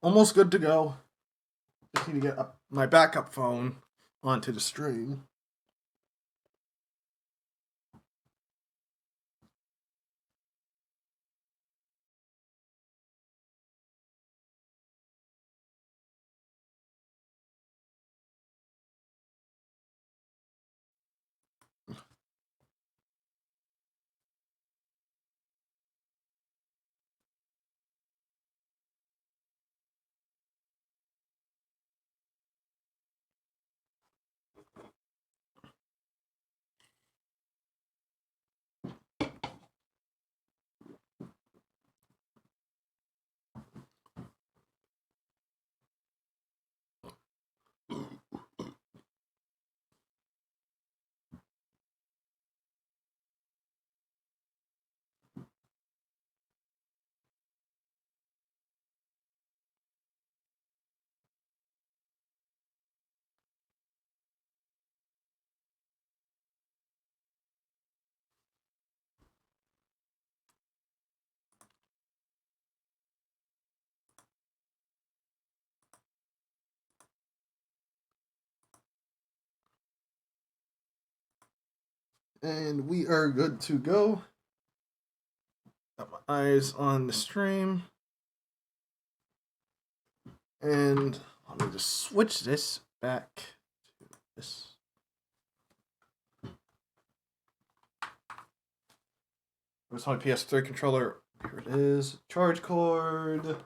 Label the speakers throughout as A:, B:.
A: almost good to go. Just need to get my backup phone onto the stream. And we are good to go. Got my eyes on the stream. And let me just switch this back to this. Where's my PS3 controller? Here it is. Charge cord.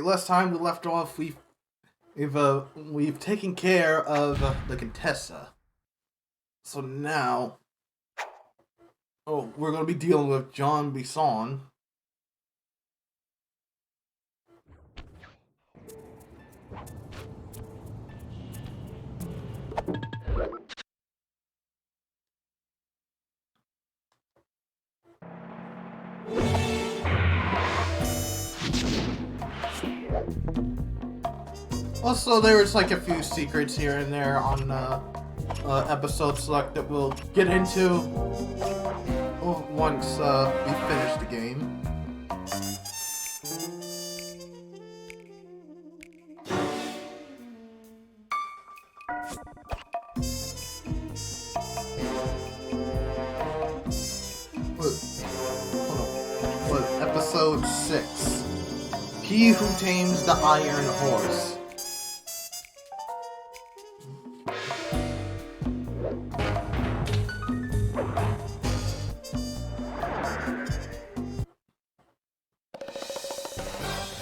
A: Last time we left off, we've taken care of the Contessa. So now, we're gonna be dealing with John Bisson. Also, there's like a few secrets here and there on episode select that we'll get into once we finish the game. Episode 6. He Who Tames the Iron Horse.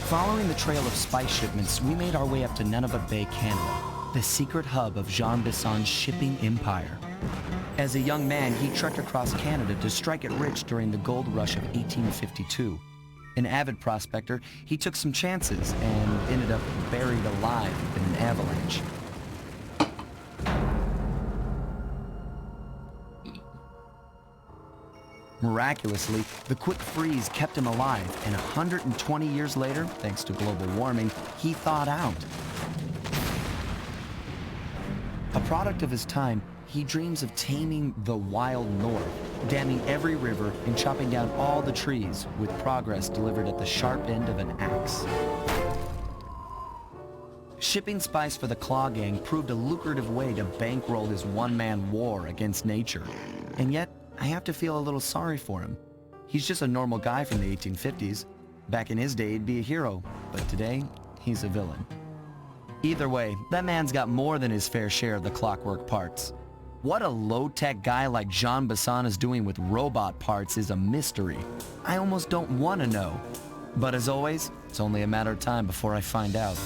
B: Following the trail of spice shipments, we made our way up to Nunavut Bay, Canada, the secret hub of Jean Bisson's shipping empire. As a young man, he trekked across Canada to strike it rich during the gold rush of 1852. An avid prospector, he took some chances and ended up buried alive in an avalanche. Miraculously, the quick freeze kept him alive, and 120 years later, thanks to global warming, he thawed out. A product of his time, he dreams of taming the wild north, damming every river and chopping down all the trees, with progress delivered at the sharp end of an axe. Shipping spice for the Claw Gang proved a lucrative way to bankroll his one-man war against nature. And yet, I have to feel a little sorry for him. He's just a normal guy from the 1850s, Back in his day, he'd be a hero, but today, he's a villain. Either way, that man's got more than his fair share of the clockwork parts. What a low-tech guy like Jean Bisson is doing with robot parts is a mystery. I almost don't want to know. But as always, it's only a matter of time before I find out.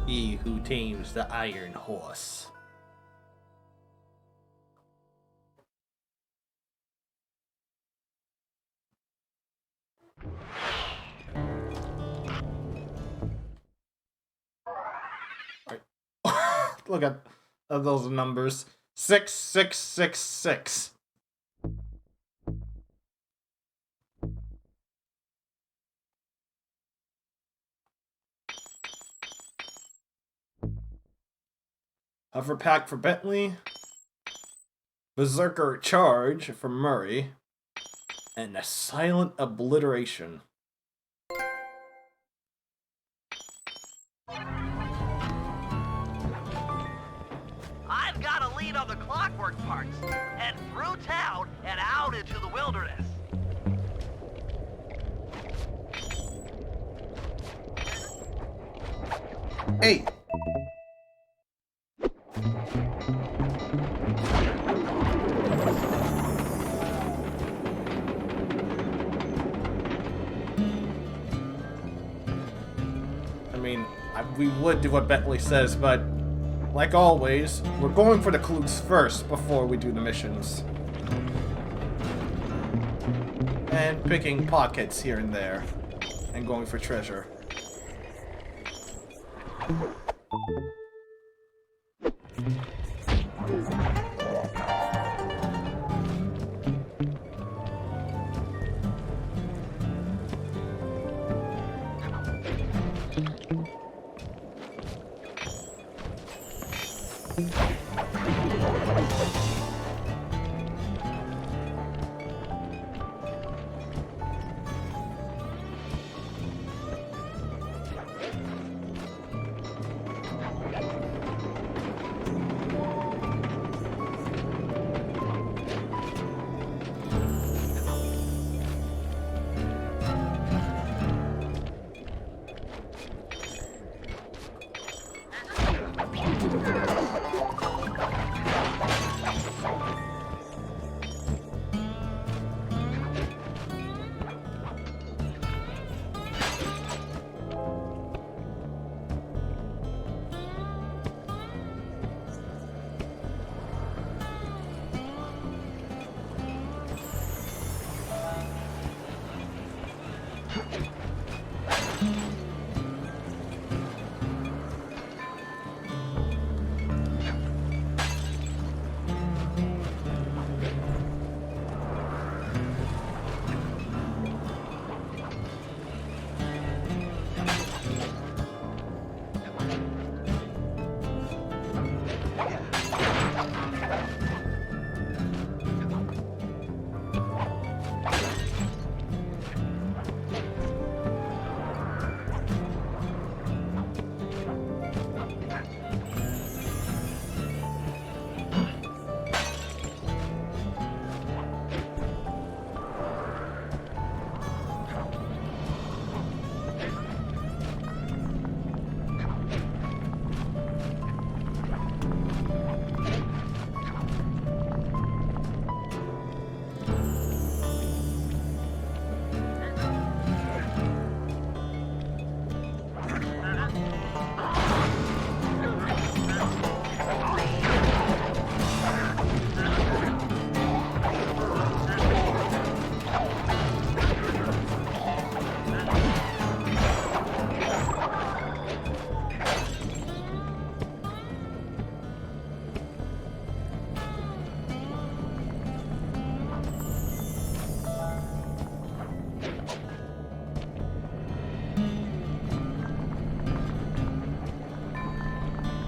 A: He who tames the iron horse. Look at those numbers. 6666. Hover pack for Bentley. Berserker charge for Murray. And a silent obliteration.
C: I've got a lead on the clockwork parts. Head through town and out into the wilderness.
A: Hey! I mean, we would do what Bentley says, but like always, we're going for the clues first before we do the missions. And picking pockets here and there. And going for treasure.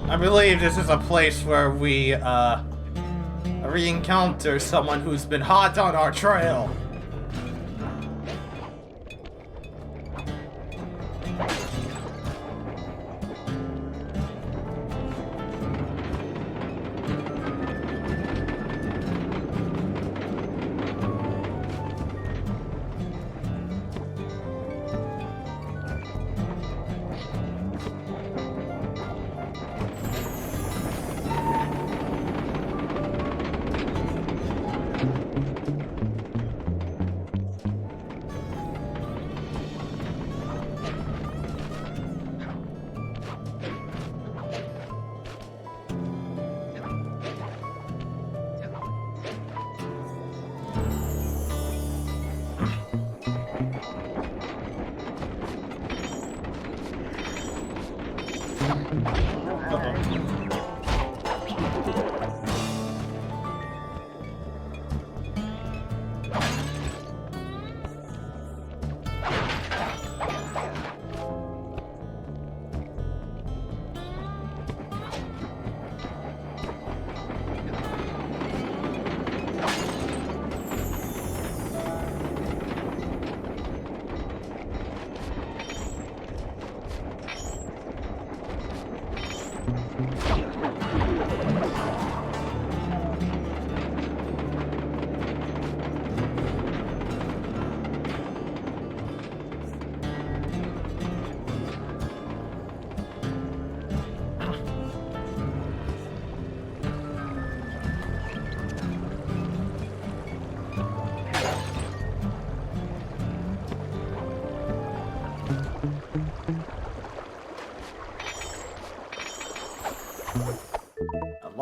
A: I believe this is a place where we, re-encounter someone who's been hot on our trail.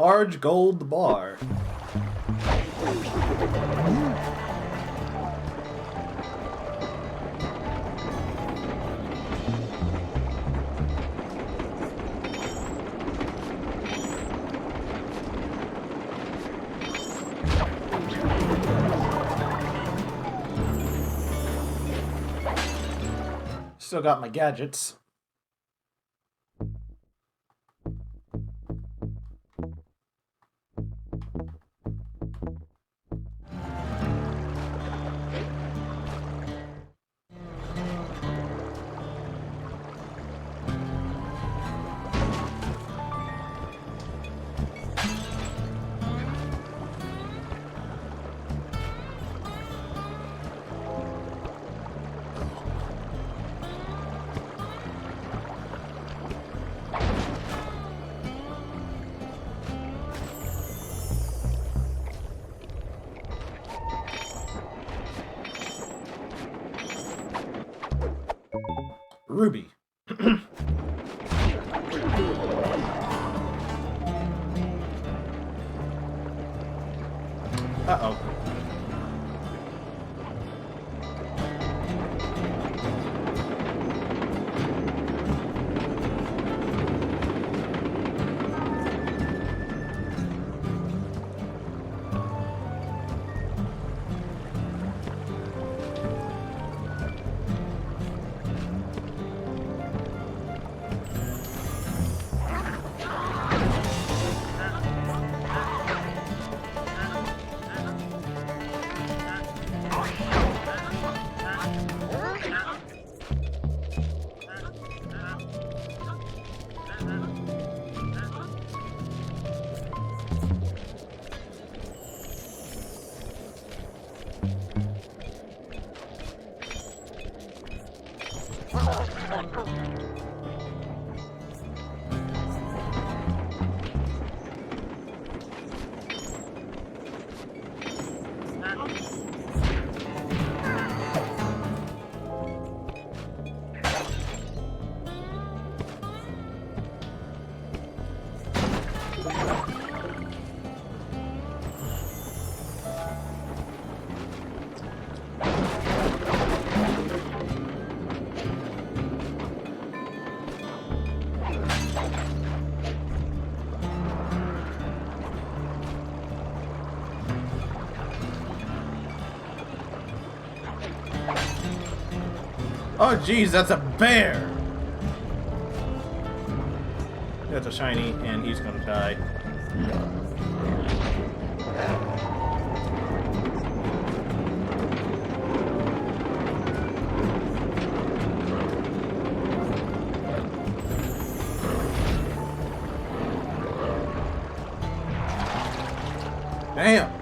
A: Large gold bar. Still got my gadgets. Ruby. Uh-oh. Oh jeez, that's a bear! That's a shiny, and he's gonna die. Damn!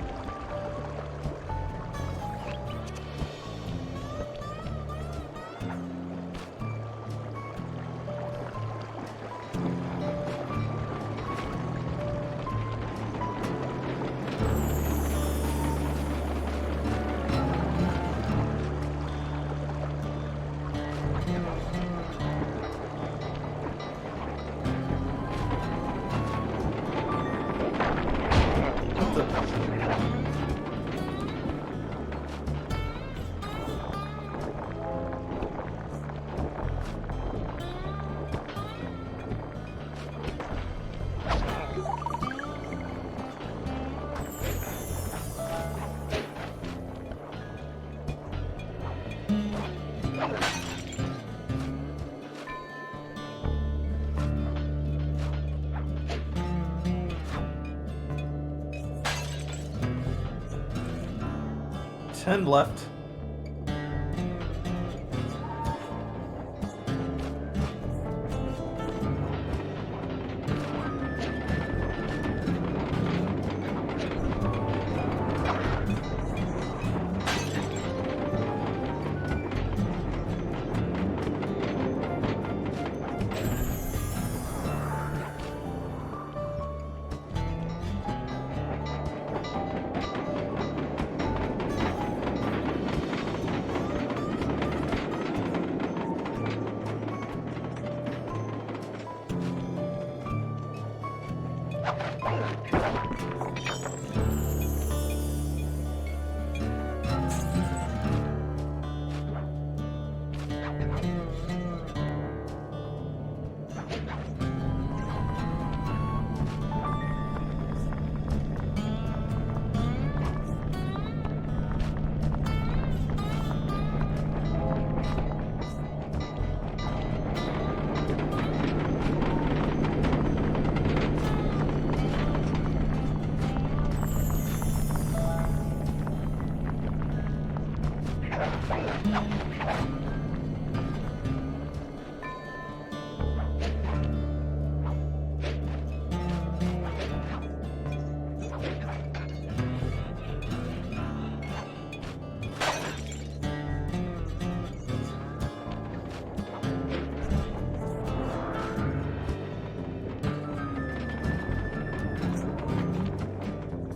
A: Ten left.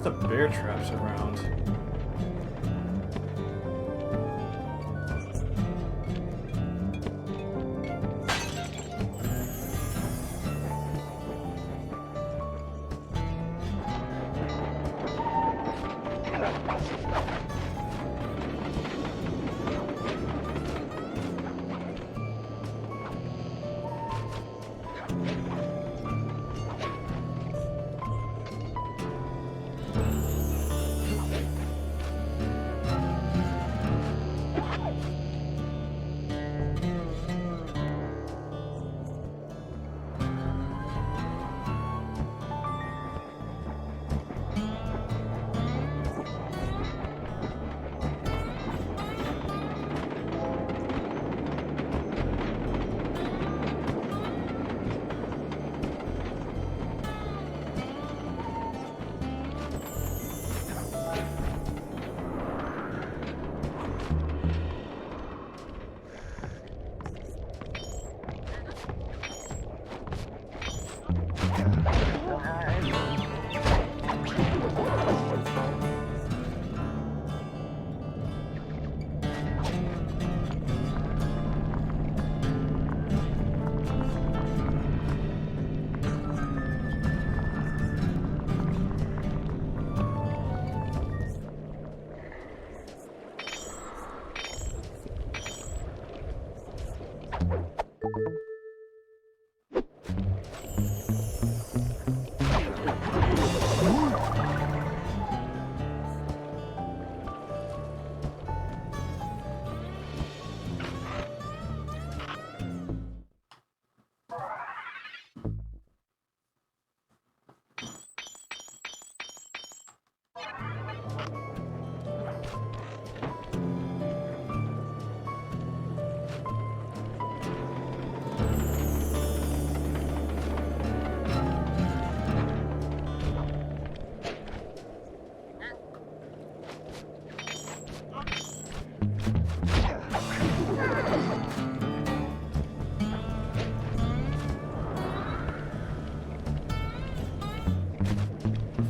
A: The bear traps around.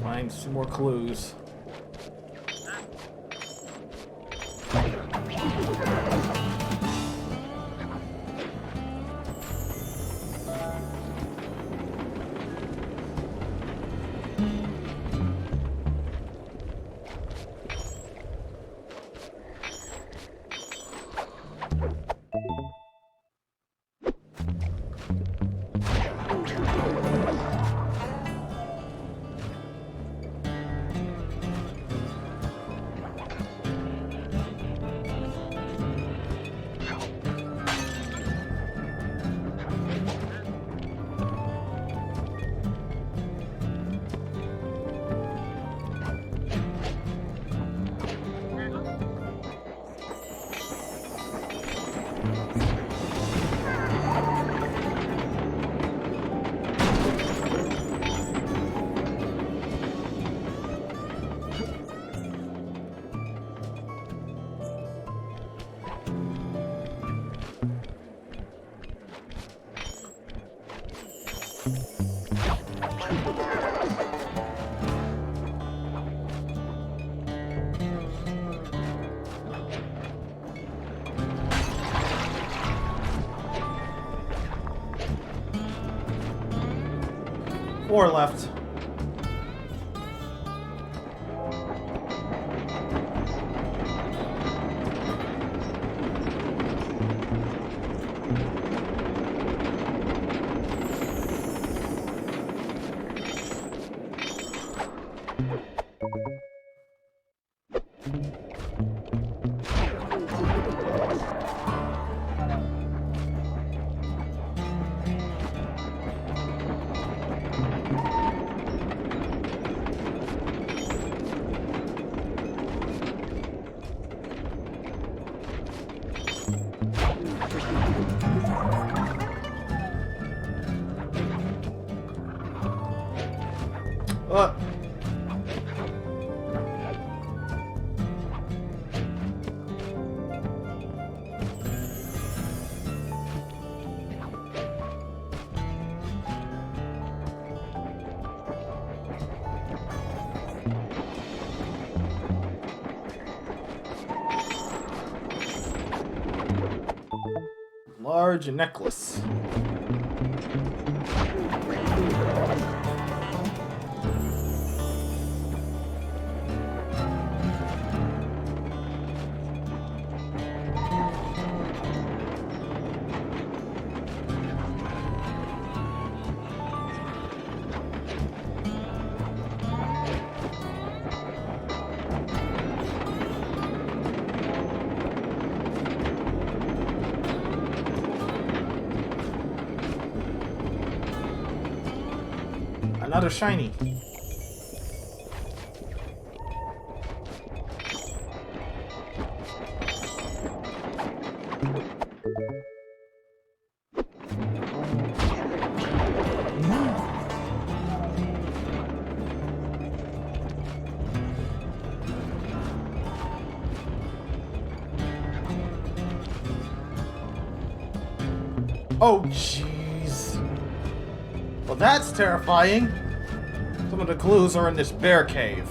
A: Find some more clues. Four left. What? Large necklace. Another shiny. Oh, jeez. Well, that's terrifying. Some of the clues are in this bear cave.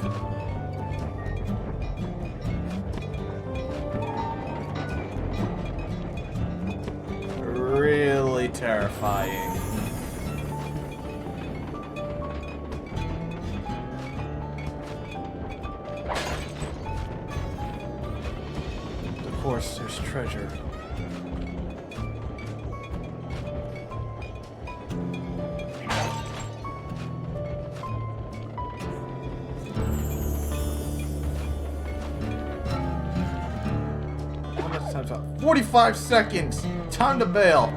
A: Really terrifying. Of course, there's treasure. Time's up. 45 seconds! Time to bail!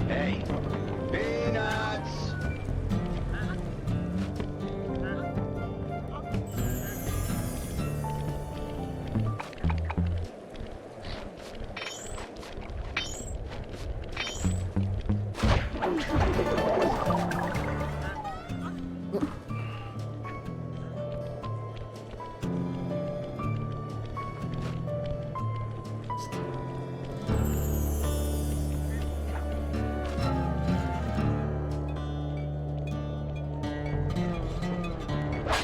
D: Hey, peanuts!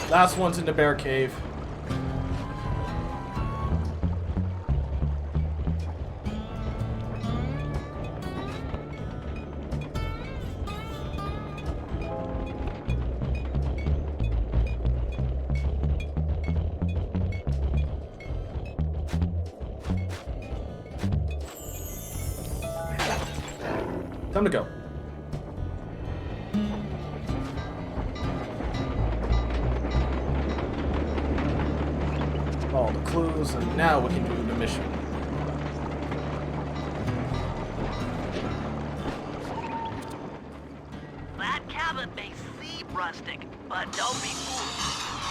A: Last one's in the bear cave. Time to go. All the clues, and now we can do the mission.
C: That cabin may seem rustic, but don't be fooled.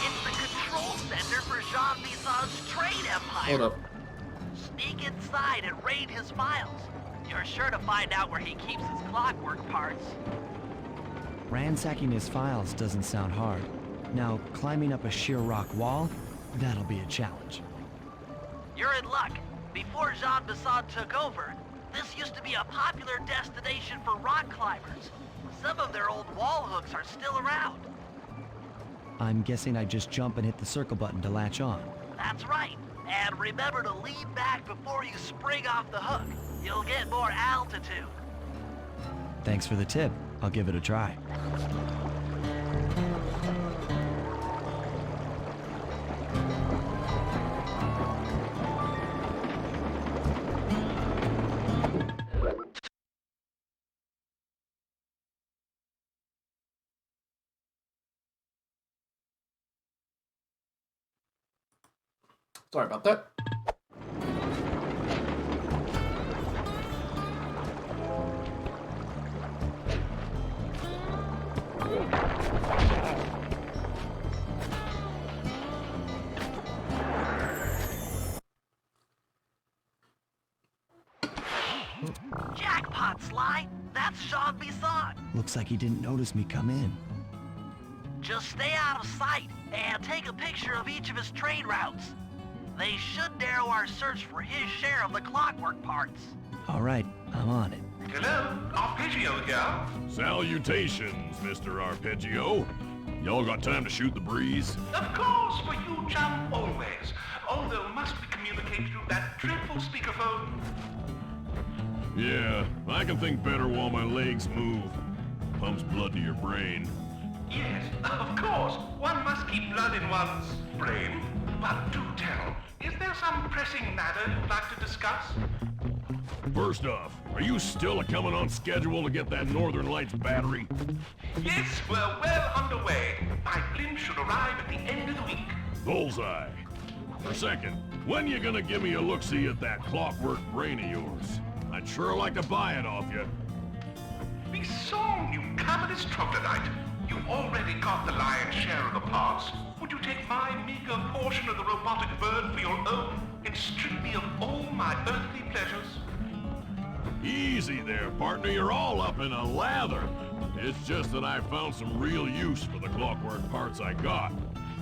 C: It's the control center for Jean Bison's trade empire.
A: Hold up.
C: Sneak inside and raid his files. You're sure to find out where he keeps his clockwork parts.
B: Ransacking his files doesn't sound hard. Now, climbing up a sheer rock wall, that'll be a challenge.
C: You're in luck. Before Jean Bisson took over, This used to be a popular destination for rock climbers. Some of their old wall hooks are still around.
B: I'm guessing I just jump and hit the circle button to latch on.
C: That's right. And remember to lean back before you spring off the hook. You'll get more altitude.
B: Thanks for the tip. I'll give it a try.
A: Sorry about that.
C: Jackpot, Sly! That's Jean Bisson!
B: Looks like he didn't notice me come in.
C: Just stay out of sight and take a picture of each of his train routes. They should narrow our search for his share of the clockwork parts.
B: All right, I'm on it.
E: Hello, Arpeggio here.
F: Salutations, Mr. Arpeggio. Y'all got time to shoot the breeze?
E: Of course, for you, chum, always. Although must we communicate through that dreadful speakerphone?
F: Yeah, I can think better while my legs move. Pumps blood to your brain.
E: Yes, of course. One must keep blood in one's brain. But do tell, is there some pressing matter you'd like to discuss?
F: First off, are you still coming on schedule to get that Northern Lights battery?
E: Yes, we're well underway. My blimp should arrive at the end of the week.
F: Bullseye. For second, when you gonna give me a look-see at that clockwork brain of yours? I'd sure like to buy it off you.
E: Be song, you covetous troglodyte. You've already got the lion's share of the parts. Would you take my meager portion of the robotic bird for your own and strip me of all my earthly pleasures?
F: Easy there, partner. You're all up in a lather. It's just that I found some real use for the clockwork parts I got.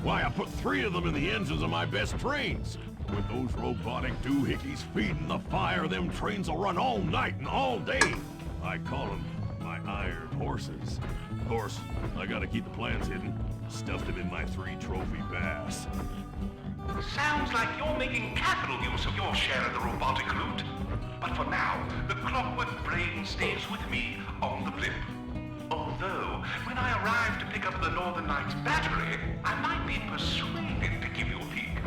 F: Why, I put 3 of them in the engines of my best trains. With those robotic doohickeys feeding the fire, them trains will run all night and all day. I call them my iron horses. Of course, I gotta keep the plans hidden. Stuffed them in my 3 trophy bass.
E: Sounds like you're making capital use of your share of the robotic loot. But for now, the clockwork brain stays with me on the blimp. Although, when I arrive to pick up the Northern Lights battery, I might be persuaded to give you a peek.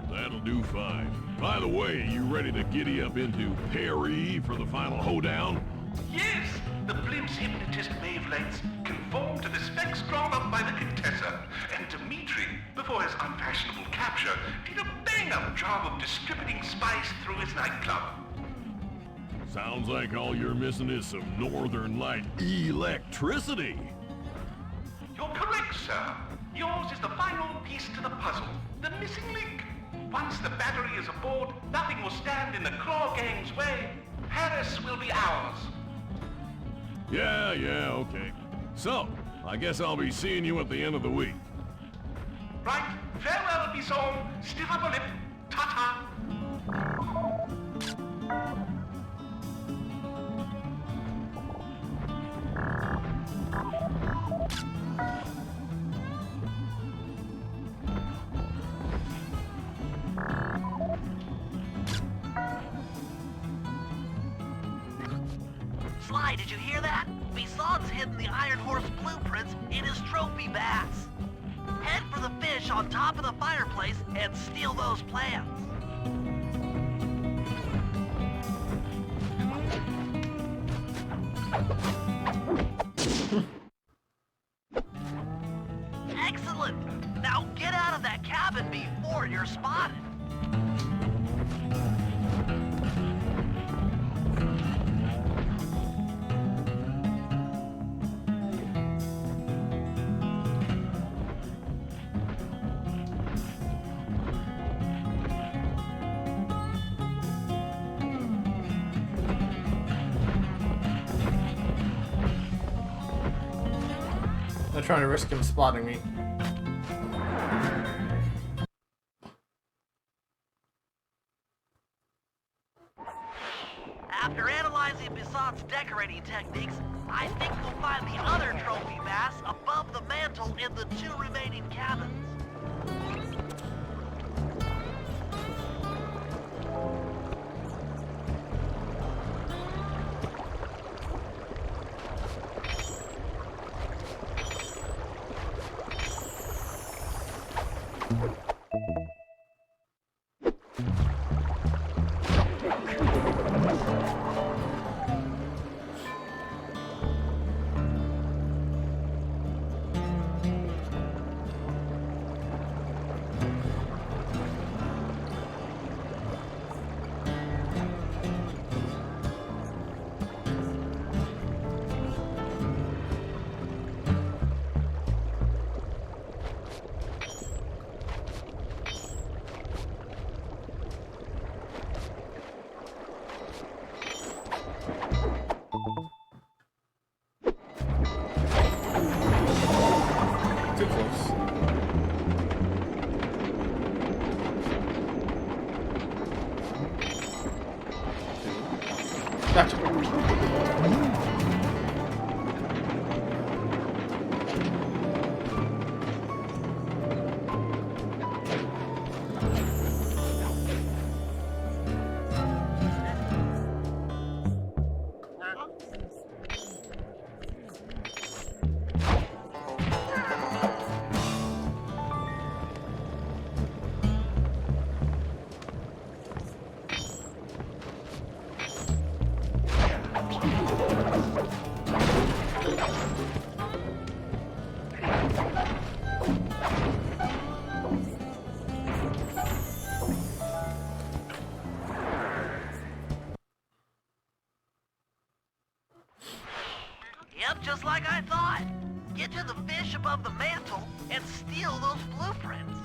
F: That'll do fine. By the way, you ready to giddy up into Perry for the final hoedown?
E: Yes, the blimp's hypnotist wavelengths conform to the specs drawn up by the Contessa, and Dimitri, before his unfashionable capture, did a bang-up job of distributing spice through his nightclub.
F: Sounds like all you're missing is some Northern Light electricity.
E: You're correct, sir. Yours is the final piece to the puzzle, the missing link. Once the battery is aboard, nothing will stand in the Claw Gang's way. Paris will be ours.
F: Yeah, okay. So, I guess I'll be seeing you at the end of the week.
E: Right, farewell, Bison. Stiff upper lip. Ta-ta.
C: Sly, did you hear that? Bison's hidden the Iron Horse blueprints in his trophy bass. Head for the fish on top of the fireplace and steal those plans. Excellent! Now get out of that cabin before you're spotted.
A: Not trying to risk him spotting me.
C: After analyzing Bisson's decorating techniques, I think we'll find the other trophy bass above the mantle in the 2 remaining cabins.
A: Too close. Gotcha.
C: Yep, just like I thought. Get to the fish above the mantle and steal those blueprints.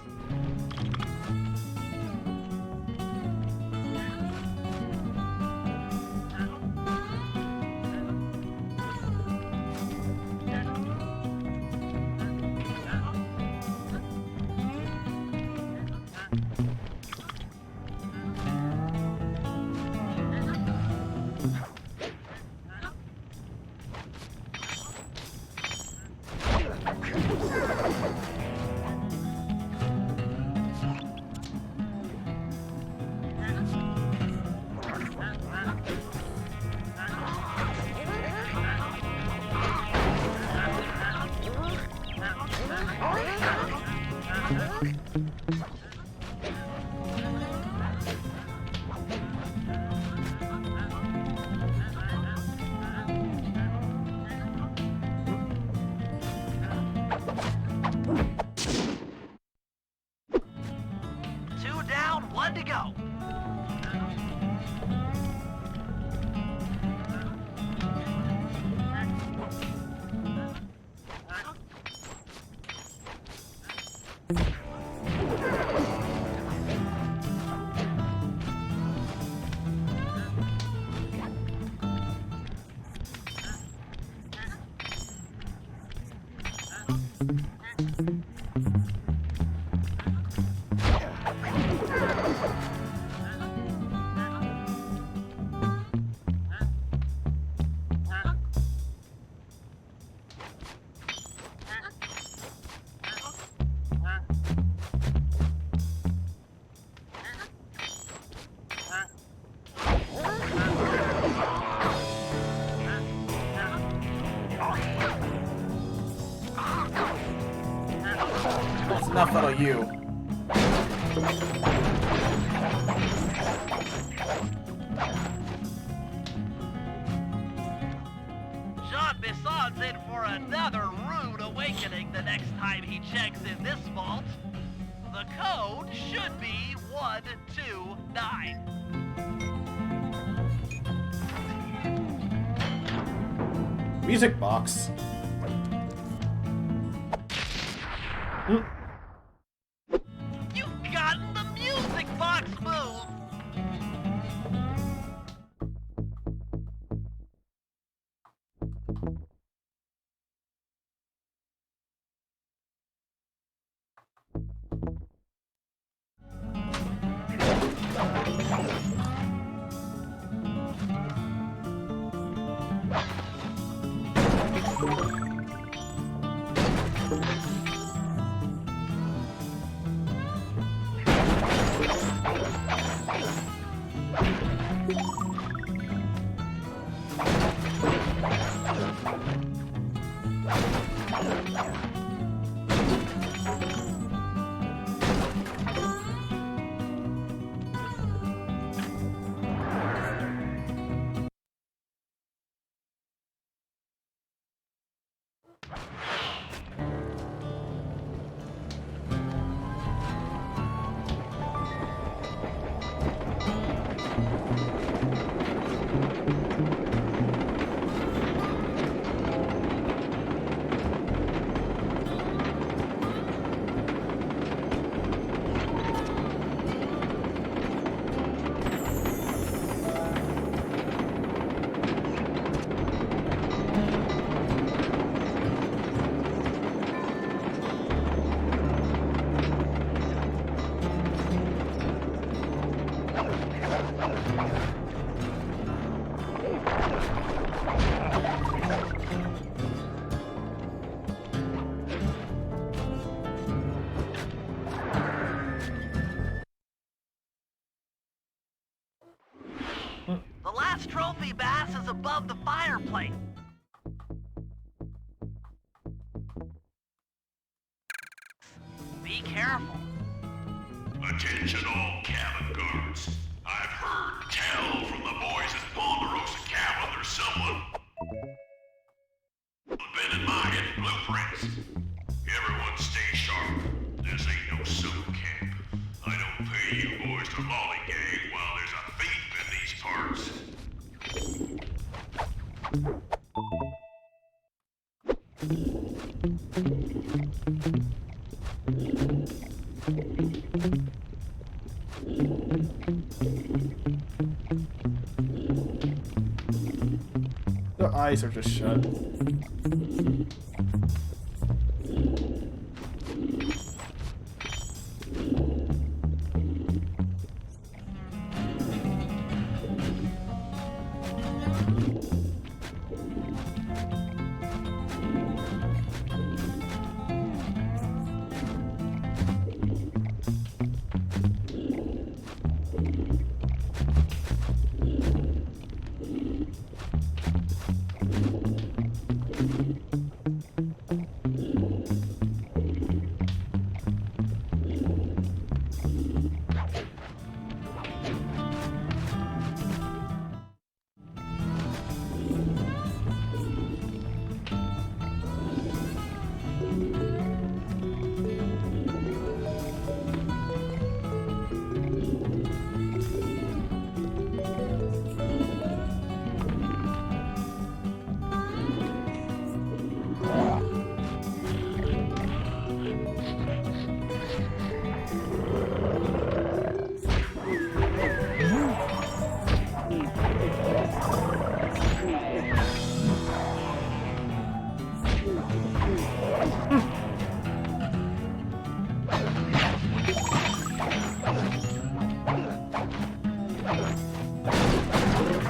C: Two down, one to go.
A: That's enough out of you.
C: Jean Bisson's in for another rude awakening the next time he checks in this vault. The code should be 129.
A: Music box.
C: You've gotten the music box move! The last trophy bass is above the fireplace. Be careful.
E: Attention all cabin guards. I've heard tell from the boys at Ponderosa Cabin there's someone been in my hidden blueprints. Everyone stay sharp. This ain't no summer camp. I don't pay you boys to lollygag while there's a thief in these parts.
A: Their eyes are just shut.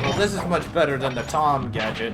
A: Well, this is much better than the Tom gadget.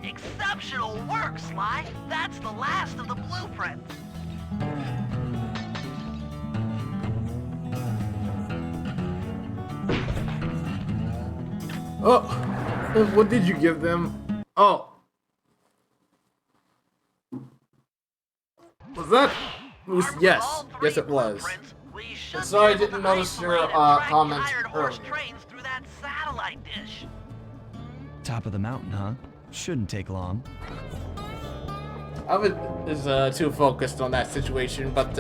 C: Exceptional work, Sly. That's the last of the blueprints.
A: Oh, what did you give them? Oh. Was that? Yes, yes it was. And sorry I didn't notice your comments earlier.
C: Trains through that satellite dish.
B: Top of the mountain, huh? Shouldn't take long.
A: I was too focused on that situation, but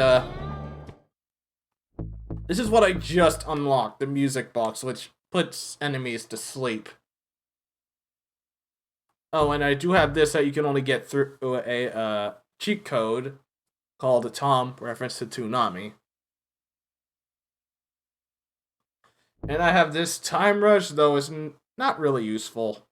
A: this is what I just unlocked, the music box, which puts enemies to sleep. Oh, and I do have this that you can only get through a cheat code called a Tom, reference to Toonami. And I have this time rush, though it's not really useful.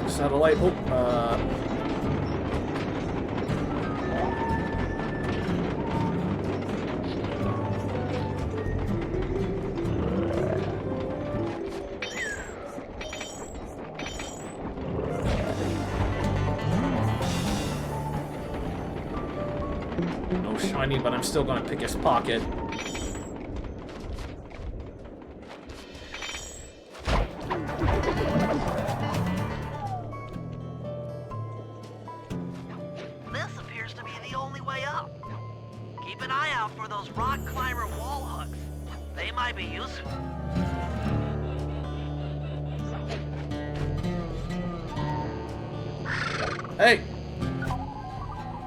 A: Satellite. Oh, no shiny, but I'm still gonna pick his pocket.
C: This appears to be the only way up. Keep an eye out for those rock climber wall hooks. They might be useful.
A: Hey!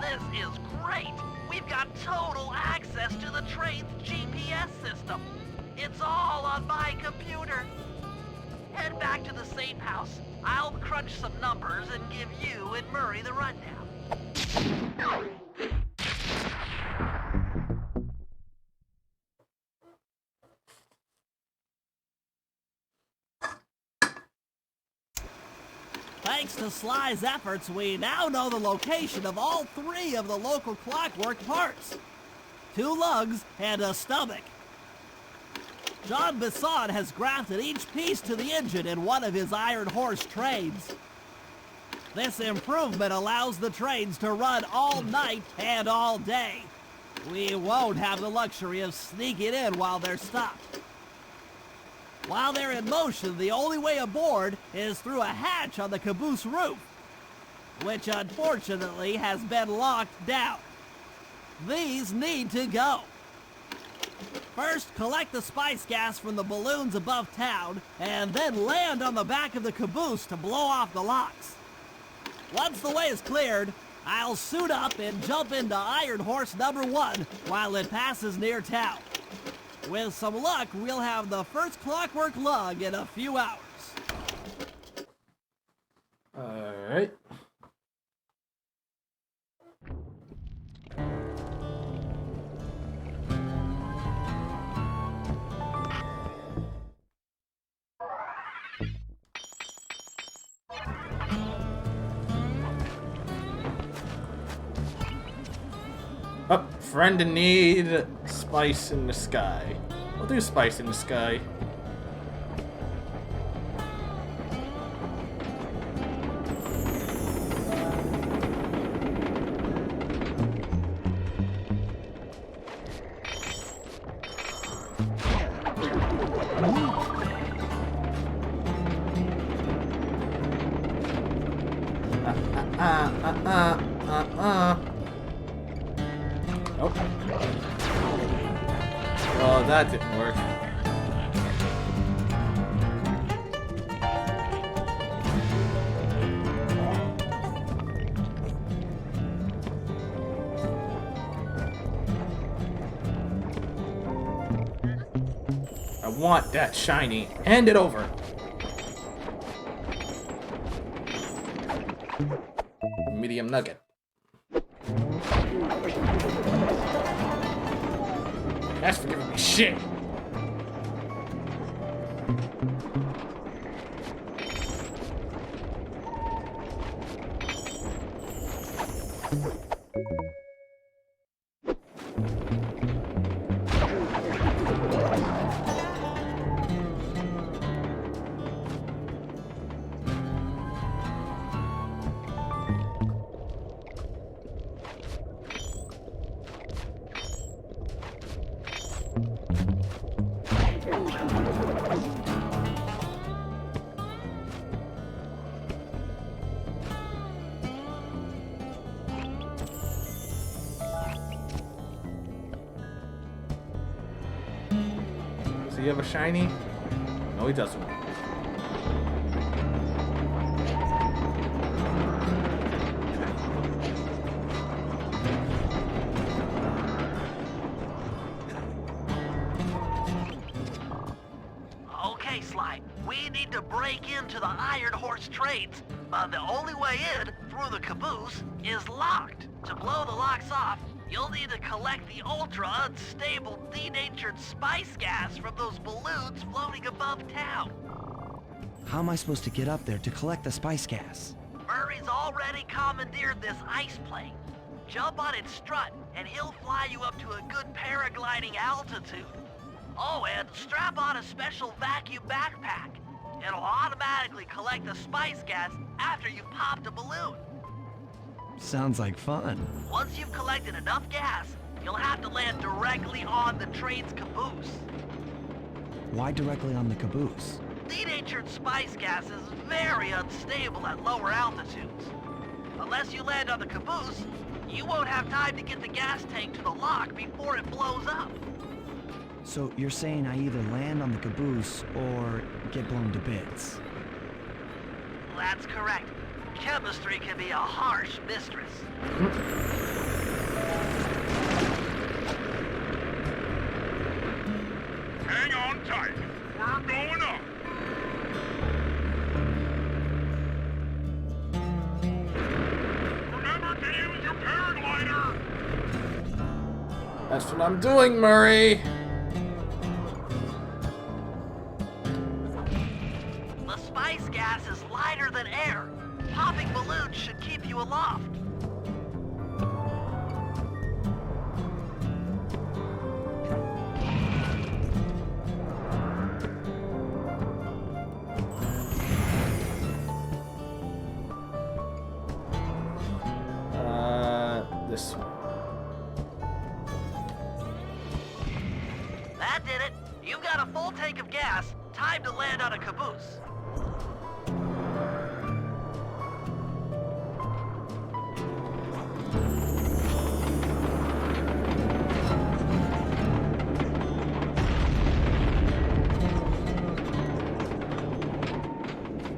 C: This is great! We've got total access to the train's GPS system. It's all on my computer. Head back to the safe house. I'll crunch some numbers and give you and Murray the rundown. Thanks to Sly's efforts, we now know the location of all 3 of the local clockwork parts. 2 lugs and a stomach. John Bisson has grafted each piece to the engine in one of his Iron Horse trains. This improvement allows the trains to run all night and all day. We won't have the luxury of sneaking in while they're stopped. While they're in motion, the only way aboard is through a hatch on the caboose roof, which unfortunately has been locked down. These need to go. First, collect the spice gas from the balloons above town, and then land on the back of the caboose to blow off the locks. Once the way is cleared, I'll suit up and jump into Iron Horse number 1 while it passes near town. With some luck, we'll have the first clockwork lug in a few hours.
A: Alright. Oh, friend in need, spice in the sky. We'll do spice in the sky. Nope. Oh, that didn't work. I want that shiny. Hand it over. Medium nugget. That's for giving me shit. Does he have a shiny? No, he doesn't.
C: Okay, Sly, we need to break into the Iron Horse trades, but the only way in, through the caboose, is locked. To blow the locks off, you'll need to collect the ultra-unstable denatured spice gas from those balloons floating above town.
B: How am I supposed to get up there to collect the spice gas?
C: Murray's already commandeered this ice plane. Jump on its strut, and he'll fly you up to a good paragliding altitude. Oh, and strap on a special vacuum backpack. It'll automatically collect the spice gas after you've popped a balloon.
B: Sounds like fun.
C: Once you've collected enough gas, you'll have to land directly on the train's caboose.
B: Why directly on the caboose?
C: Denatured spice gas is very unstable at lower altitudes. Unless you land on the caboose, you won't have time to get the gas tank to the lock before it blows up.
B: So you're saying I either land on the caboose or get blown to bits?
C: That's correct. Chemistry can be a harsh mistress.
F: Hang on tight. We're going up. Remember to use your paraglider.
A: That's what I'm doing, Murray.
C: The spice gas is lighter than air. Popping balloons should keep you aloft.
A: This one.
C: That did it. You've got a full tank of gas. Time to land on a caboose.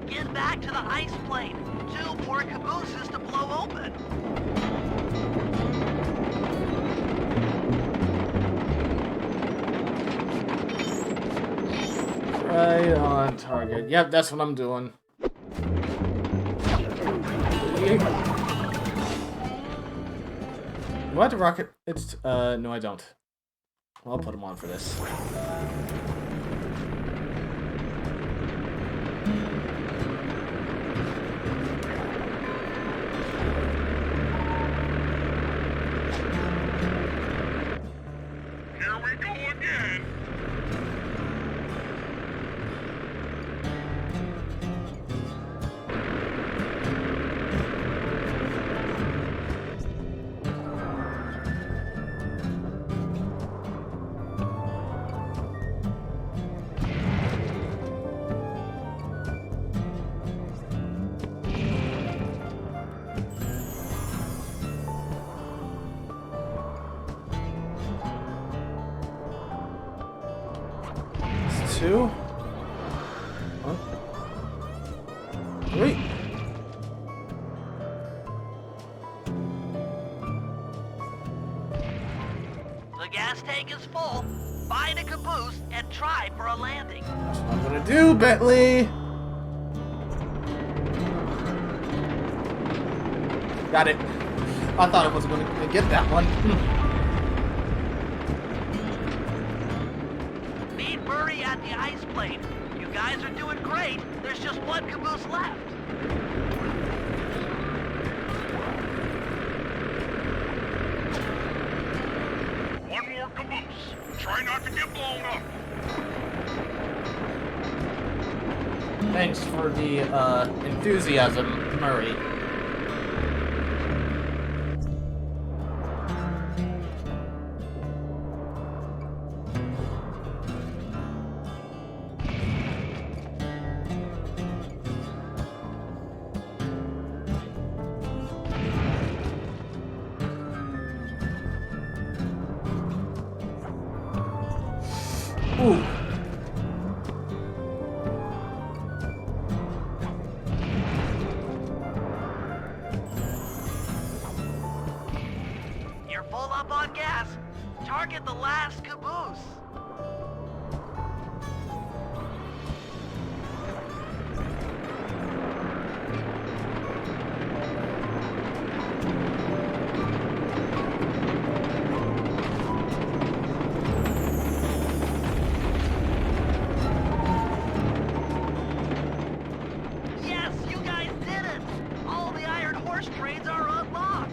C: Get back to the ice plane. 2 more cabooses to blow open.
A: Right on target. Yep, that's what I'm doing. What rocket? It's no, I don't. I'll put him on for this.
F: Here we go again.
A: It's 2. 3.
C: The gas tank is full. Find a caboose and try for a landing.
A: That's what I'm gonna do, Bentley. Got it. I thought I wasn't gonna get that one.
C: Meet Murray at the ice plane. You guys are doing great. There's just one caboose left.
F: Try not to get blown up.
A: Thanks for the enthusiasm, Murray. Ooh.
C: You're full up on gas. Target the last caboose. Yes, you guys did it! All the Iron Horse trains are unlocked!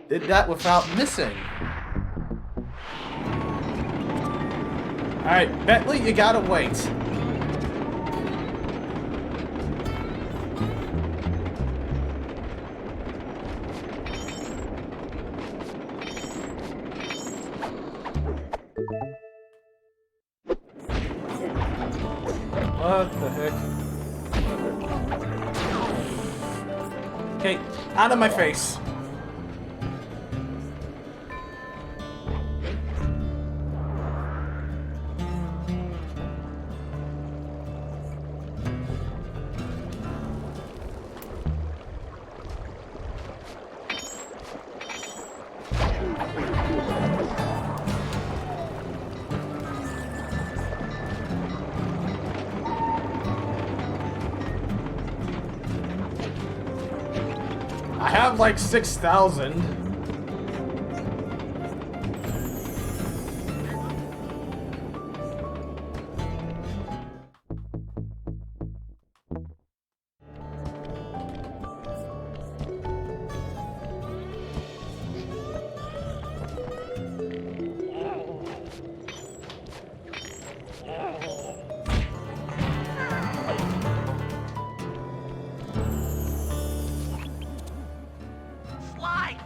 A: Did that without missing. Alright, Bentley, you gotta wait. What the heck? Okay, out of my face. I have like 6,000.
C: Sly,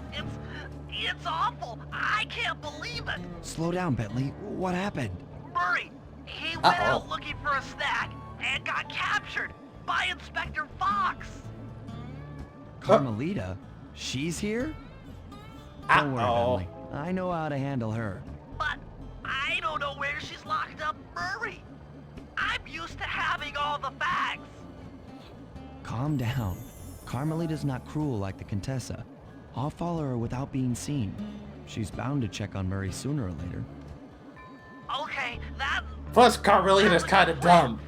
C: it's awful. I can't believe it.
B: Slow down, Bentley. What happened?
C: Murray, he went out looking for a snack and got captured by Inspector Fox.
B: Carmelita? She's here? Don't worry,
A: Uh-oh.
B: Bentley. I know how to handle her.
C: But I don't know where she's locked up Murray. I'm used to having all the facts.
B: Calm down. Carmelita's not cruel like the Contessa. I'll follow her without being seen. She's bound to check on Murray sooner or later.
C: Okay, that...
A: Plus, Carmelita's kind of dumb.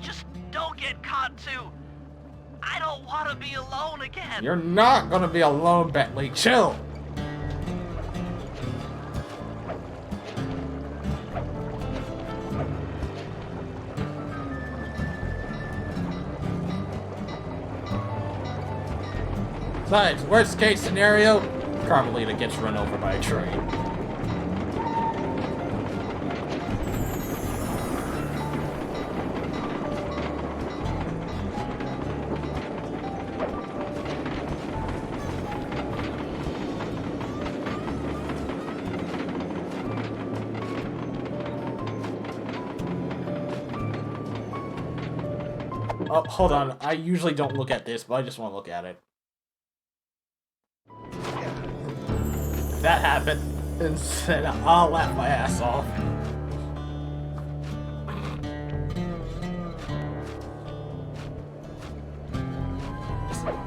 C: Just don't get caught too. I don't want to be alone again.
A: You're not gonna be alone, Bentley. Chill. Besides, worst case scenario, Carmelita gets run over by a train. Oh, hold on. I usually don't look at this, but I just want to look at it. That happened, and said I'll laugh my ass off.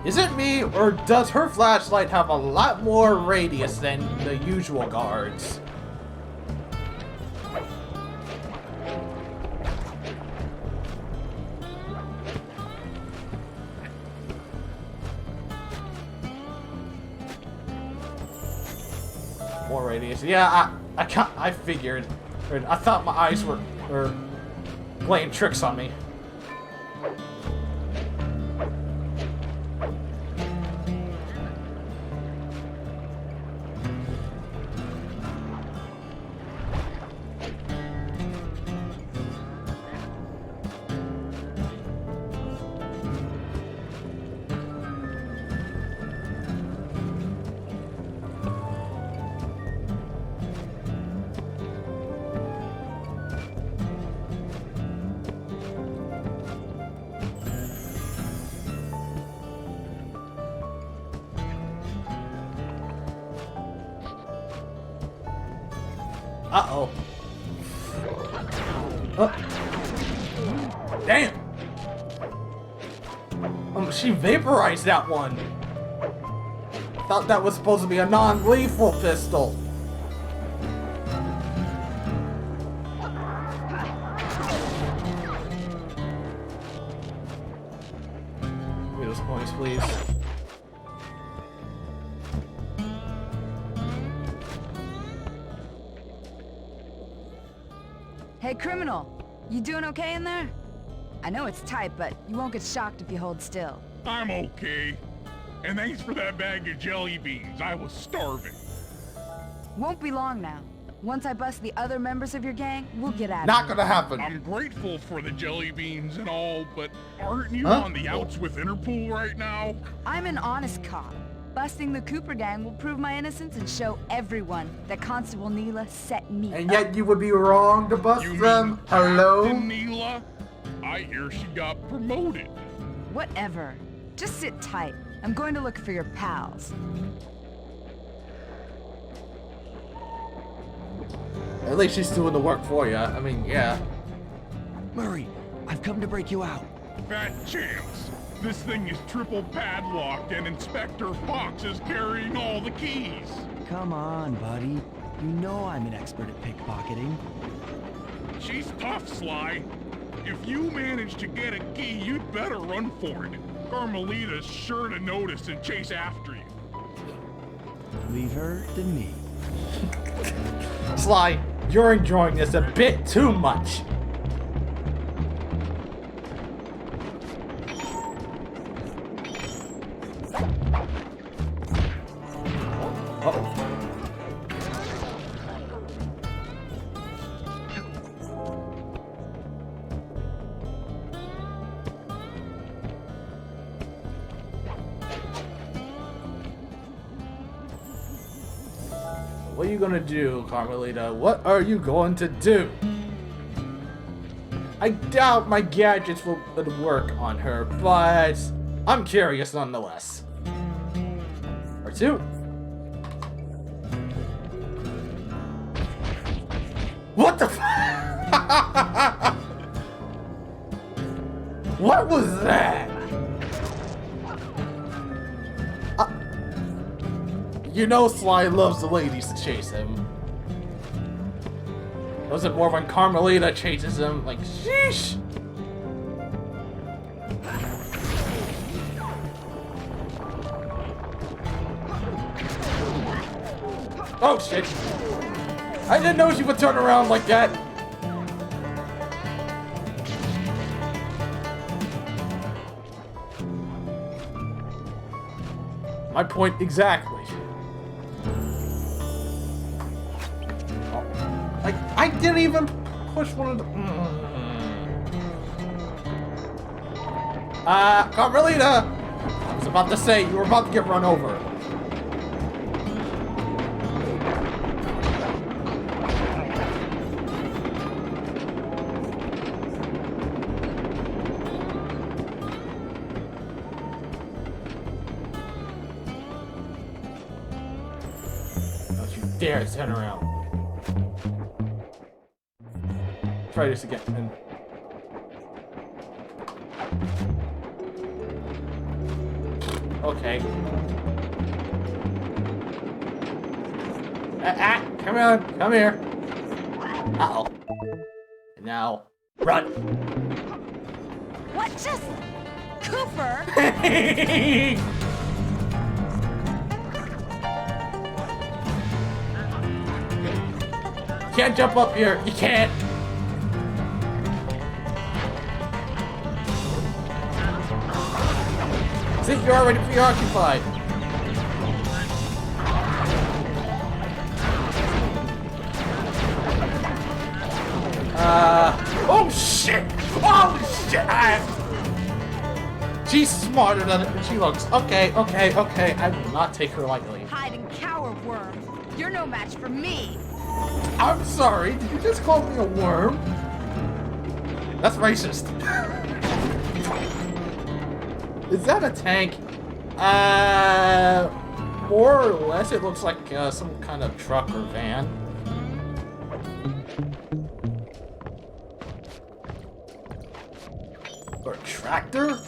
A: Is it me, or does her flashlight have a lot more radius than the usual guards? More radius. Yeah, I figured. I thought my eyes were playing tricks on me. Uh-oh. Damn! She vaporized that one. Thought that was supposed to be a non-lethal pistol. Give me those coins, please.
G: Hey, criminal. You doing okay in there? I know it's tight, but you won't get shocked if you hold still.
H: I'm okay. And thanks for that bag of jelly beans. I was starving.
G: Won't be long now. Once I bust the other members of your gang, we'll get at it.
A: Not gonna happen.
H: I'm grateful for the jelly beans and all, but aren't you
A: Huh?
H: on the outs with Interpol right now?
G: I'm an honest cop. Busting the Cooper gang will prove my innocence and show everyone that Constable Neela set me
A: And
G: up.
A: yet you would be wrong to bust
H: You
A: them.
H: mean
A: Hello?
H: Captain Neela? I hear she got promoted.
G: Whatever. Just sit tight. I'm going to look for your pals.
A: At least she's doing the work for you. I mean, yeah.
B: Murray, I've come to break you out.
H: Fat chance. This thing is triple padlocked and Inspector Fox is carrying all the keys.
B: Come on, buddy. You know I'm an expert at pickpocketing.
H: She's tough, Sly. If you manage to get a key, you'd better run for it. Carmelita's sure to notice and chase after you.
B: Leave her to me.
A: Sly, you're enjoying this a bit too much. Uh-oh. What are you gonna do, Carmelita? What are you going to do? I doubt my gadgets will work on her, but I'm curious nonetheless. Or two. What the f- What was that? You know Sly loves the ladies to chase him. Was it more when Carmelita chases him? Like, sheesh! Oh shit! I didn't know she would turn around like that! My point exactly. Like, I didn't even push one of the... Carmelita! I was about to say, you were about to get run over. Don't you dare turn around. Try this again. And... Okay. Come on, come here. Uh-oh. Now, run.
G: What just... Cooper?
A: Can't jump up here. You can't. See, you're already preoccupied. Oh shit! Oh shit! She's smarter than she looks. Okay, okay, okay. I will not take her lightly.
G: Hide and cower, worm. You're no match for me.
A: I'm sorry, did you just call me a worm? That's racist. Is that a tank? More or less it looks like some kind of truck or van. Or a tractor?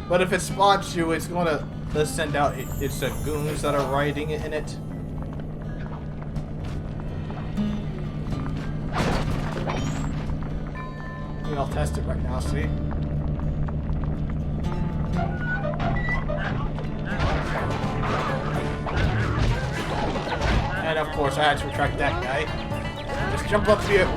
A: But if it spots you, it's gonna send out its goons that are riding in it. I mean, I'll test it right now, see? And of course, I had to attract that guy. Just jump up here.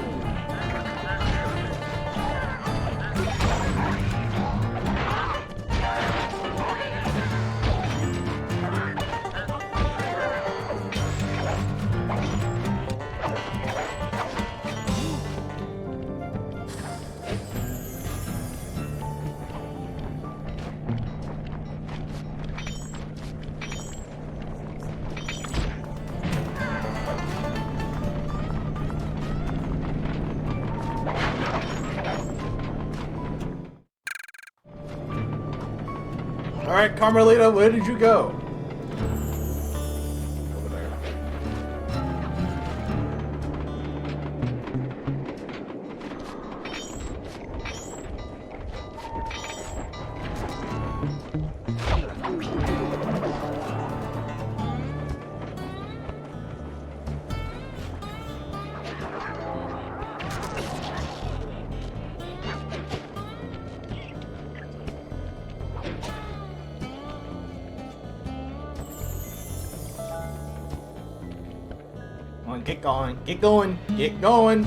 A: Alright, Carmelita, where did you go? Over there. Come on, get going, get going, get going!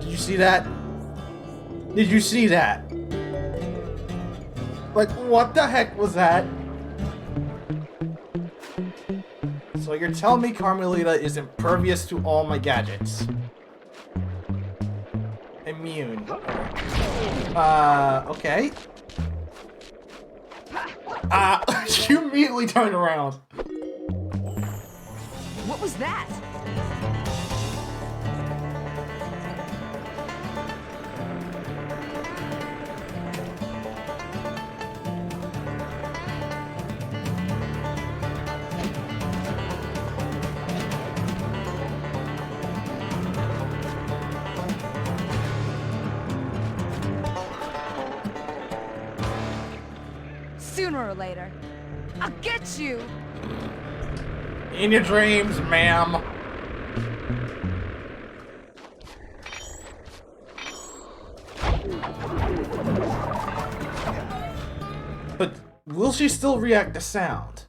A: Did you see that? Did you see that? Like, what the heck was that? So you're telling me Carmelita is impervious to all my gadgets? Immune. Okay. You immediately turned around.
G: What was that? Sooner or later, I'll get you!
A: In your dreams, ma'am. But will she still react to sound?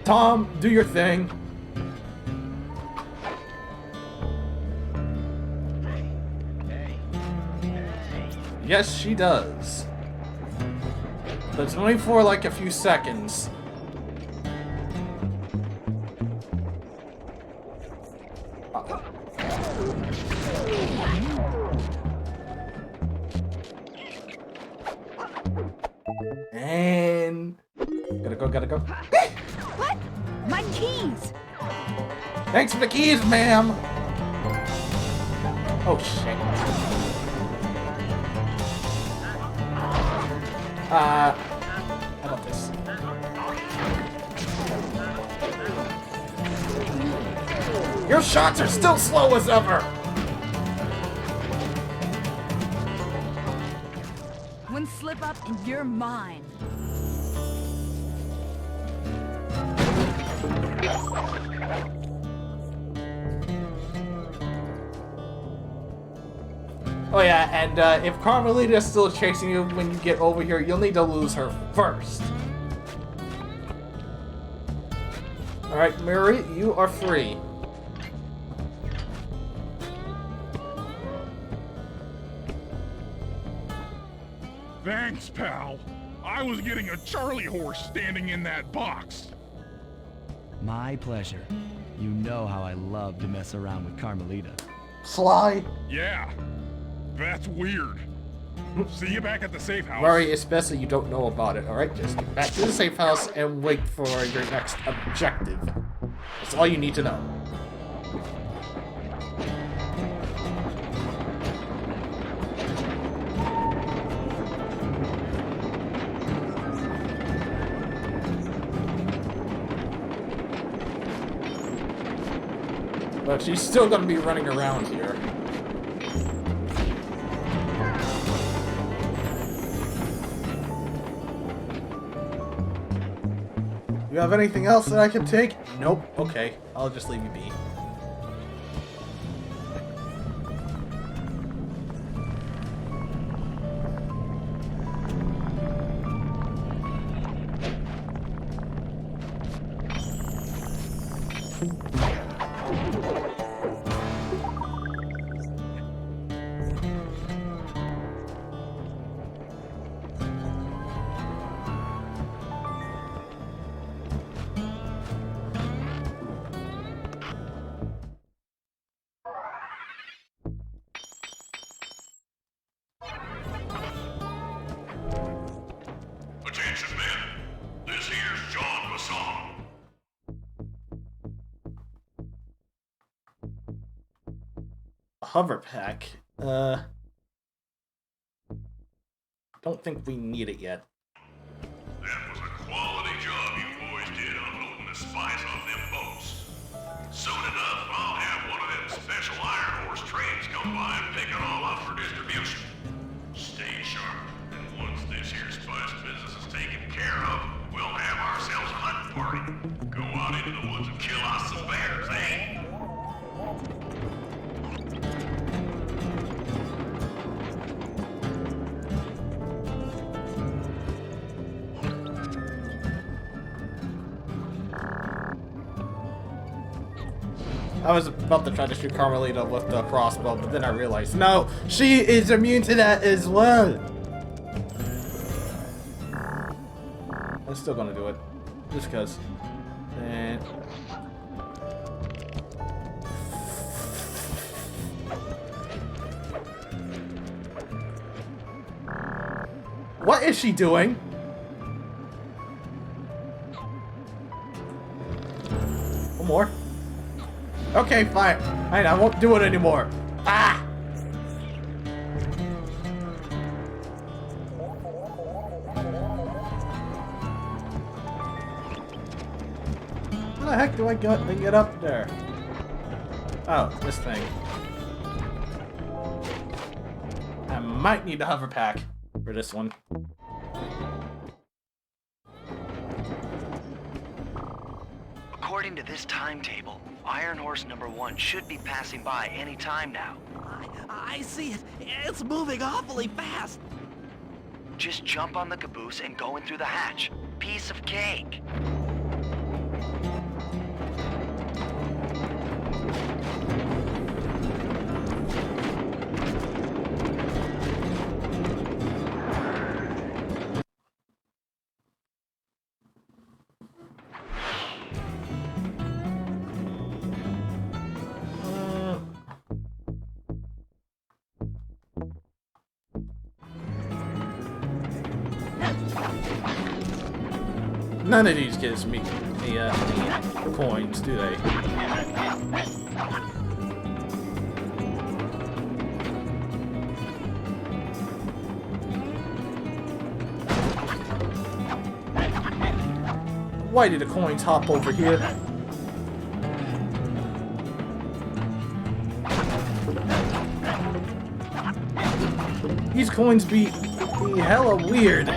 A: Tom, do your thing. Yes, she does. But it's only for like a few seconds. And gotta go.
G: What? My keys!
A: Thanks for the keys, ma'am. Oh shit. How about this? Your shots are still slow as ever.
G: One slip up and you're mine.
A: Oh yeah, and if Carmelita is still chasing you when you get over here, you'll need to lose her first. Alright, Mary, you are free.
H: Thanks, pal. I was getting a Charlie horse standing in that box.
B: My pleasure. You know how I love to mess around with Carmelita.
A: Sly.
H: Yeah, That's weird. See you back at the safe house.
A: Murray, it's best that you don't know about it, alright? Just get back to the safe house and wait for your next objective. That's all you need to know. But she's still gonna be running around here. You have anything else that I can take? Nope. Okay, I'll just leave you be.
F: Attention, men. This here's John Basson.
A: A hover pack. Don't think we need it yet.
F: That was a quality job you boys did unloading the spice off them boats. Soon enough, I'll have one of them special Iron Horse trains come by and pick it all up for distribution. Stay sharp, and once this here spice business is taken care of, we'll have ourselves a hunting party. Go out into the woods and kill us some bears, eh?
A: I was about to try to shoot Carmelita with the crossbow, but then I realized, no, she is immune to that as well. I'm still gonna do it, just cause. And what is she doing? One more. Okay, fine. I won't do it anymore. Ah! How the heck do I get up there? Oh, this thing. I might need a hover pack for this one.
B: According to this timetable, Iron Horse number 1 should be passing by any time now.
C: I see it. It's moving awfully fast.
B: Just jump on the caboose and go in through the hatch. Piece of cake.
A: None of these gives me the coins, do they? Why did the coins hop over here? These coins be hella weird.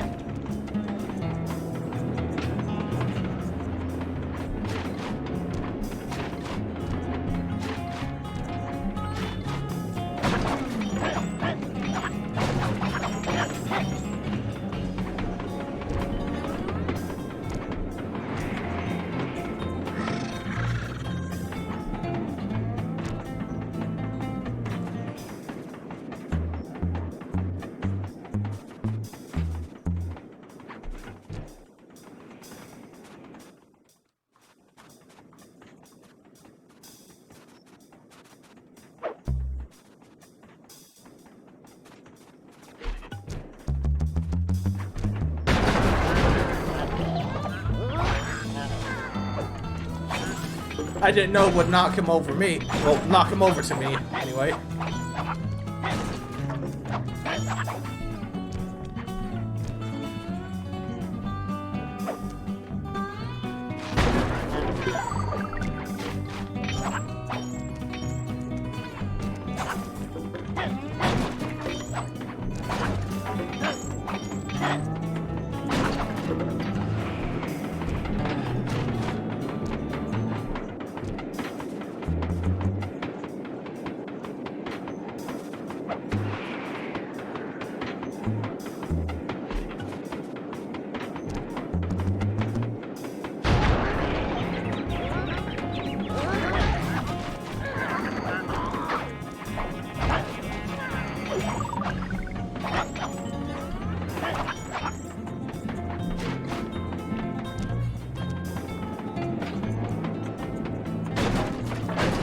A: I didn't know would knock him over me. Well, knock him over to me, anyway.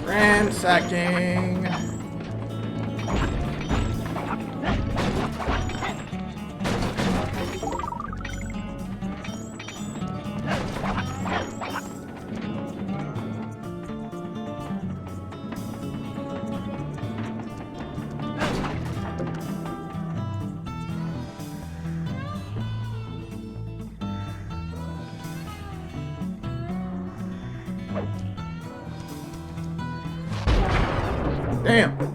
A: Ransacking. Damn.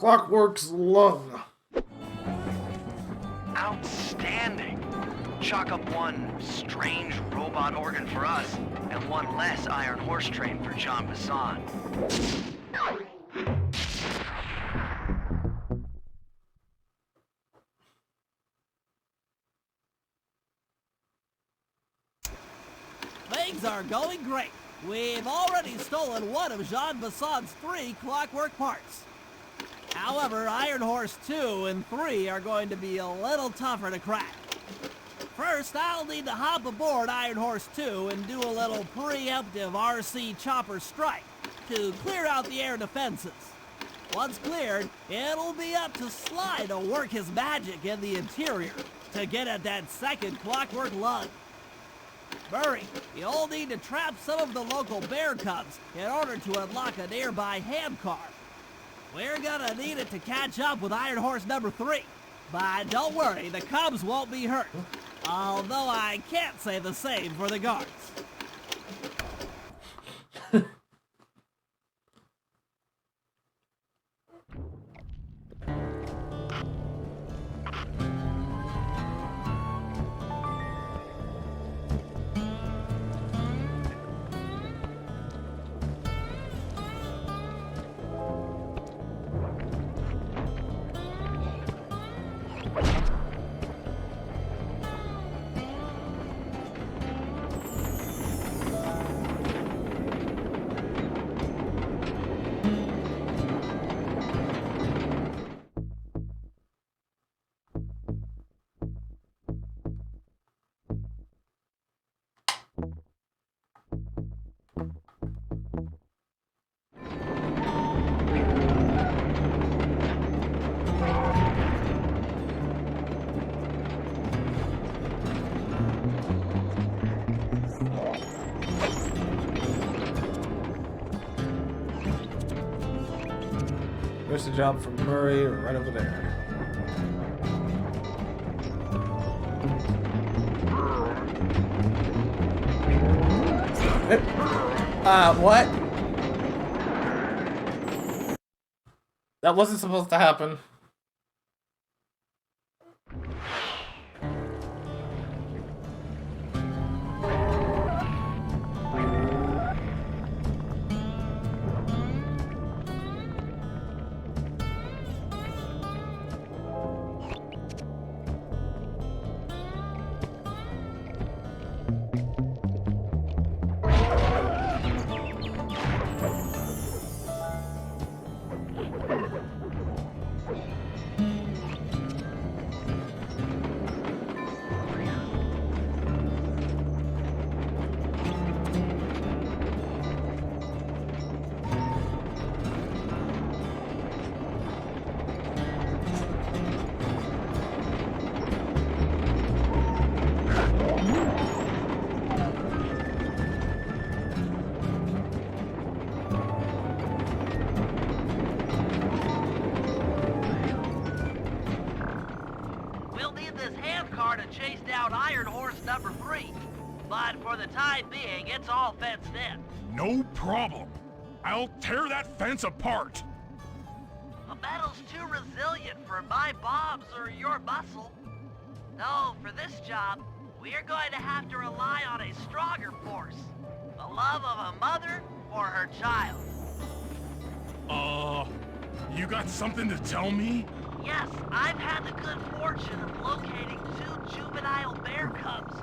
A: Clockwork's lung.
I: Outstanding. Chalk up one strange robot organ for us, and one less Iron Horse train for John Bassan.
C: Things are going great. We've already stolen one of Jean Bassan's 3 clockwork parts. However, Iron Horse 2 and 3 are going to be a little tougher to crack. First, I'll need to hop aboard Iron Horse 2 and do a little preemptive RC chopper strike to clear out the air defenses. Once cleared, it'll be up to Sly to work his magic in the interior to get at that second clockwork lung. Murray, you'll need to trap some of the local bear cubs in order to unlock a nearby handcar. We're gonna need it to catch up with Iron Horse number 3. But don't worry, the cubs won't be hurt. Although I can't say the same for the guards.
A: There's a job for Murray right over there. What? That wasn't supposed to happen.
C: We'll need this handcar to chase down Iron Horse number 3. But for the time being, it's all fenced in.
H: No problem. I'll tear that fence apart.
C: The metal's too resilient for my bombs or your muscle. No, for this job, we're going to have to rely on a stronger force. The love of a mother or her child.
H: You got something to tell me?
C: Yes, I've had the good fortune of locating 2 juvenile bear cubs.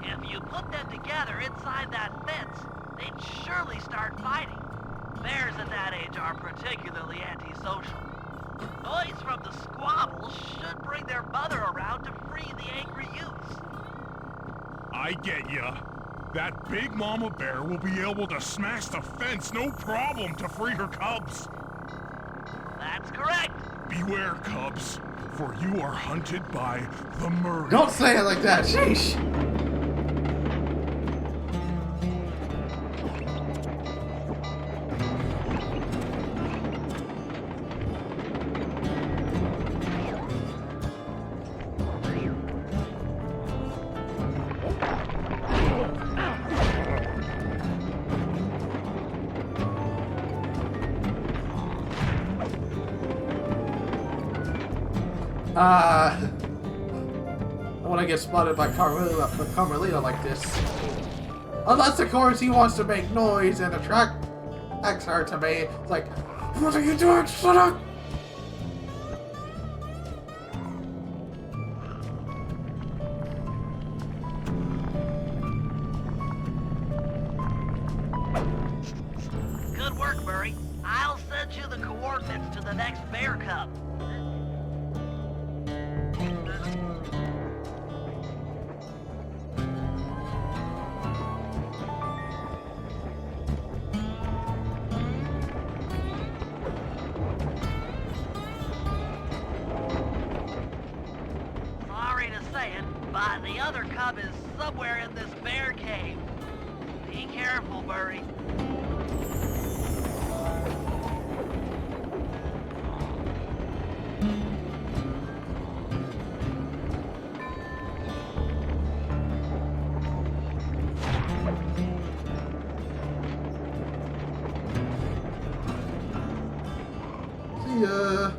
C: If you put them together inside that fence, they'd surely start fighting. Bears at that age are particularly antisocial. Noise from the squabble should bring their mother around to free the angry youths.
H: I get ya. That big mama bear will be able to smash the fence no problem to free her cubs.
C: That's correct.
H: Beware, cubs, for you are hunted by the Murray.
A: Don't say it like that, sheesh! I don't want to get spotted by Carmelita like this. Unless, of course, he wants to make noise and attract her to me. It's like, what are you doing? Shut up!
C: Good work, Murray. I'll send you the coordinates to the next bear cub. Sorry to say it, but the other cub is somewhere in this bear cave. Be careful, Murray.
A: See ya.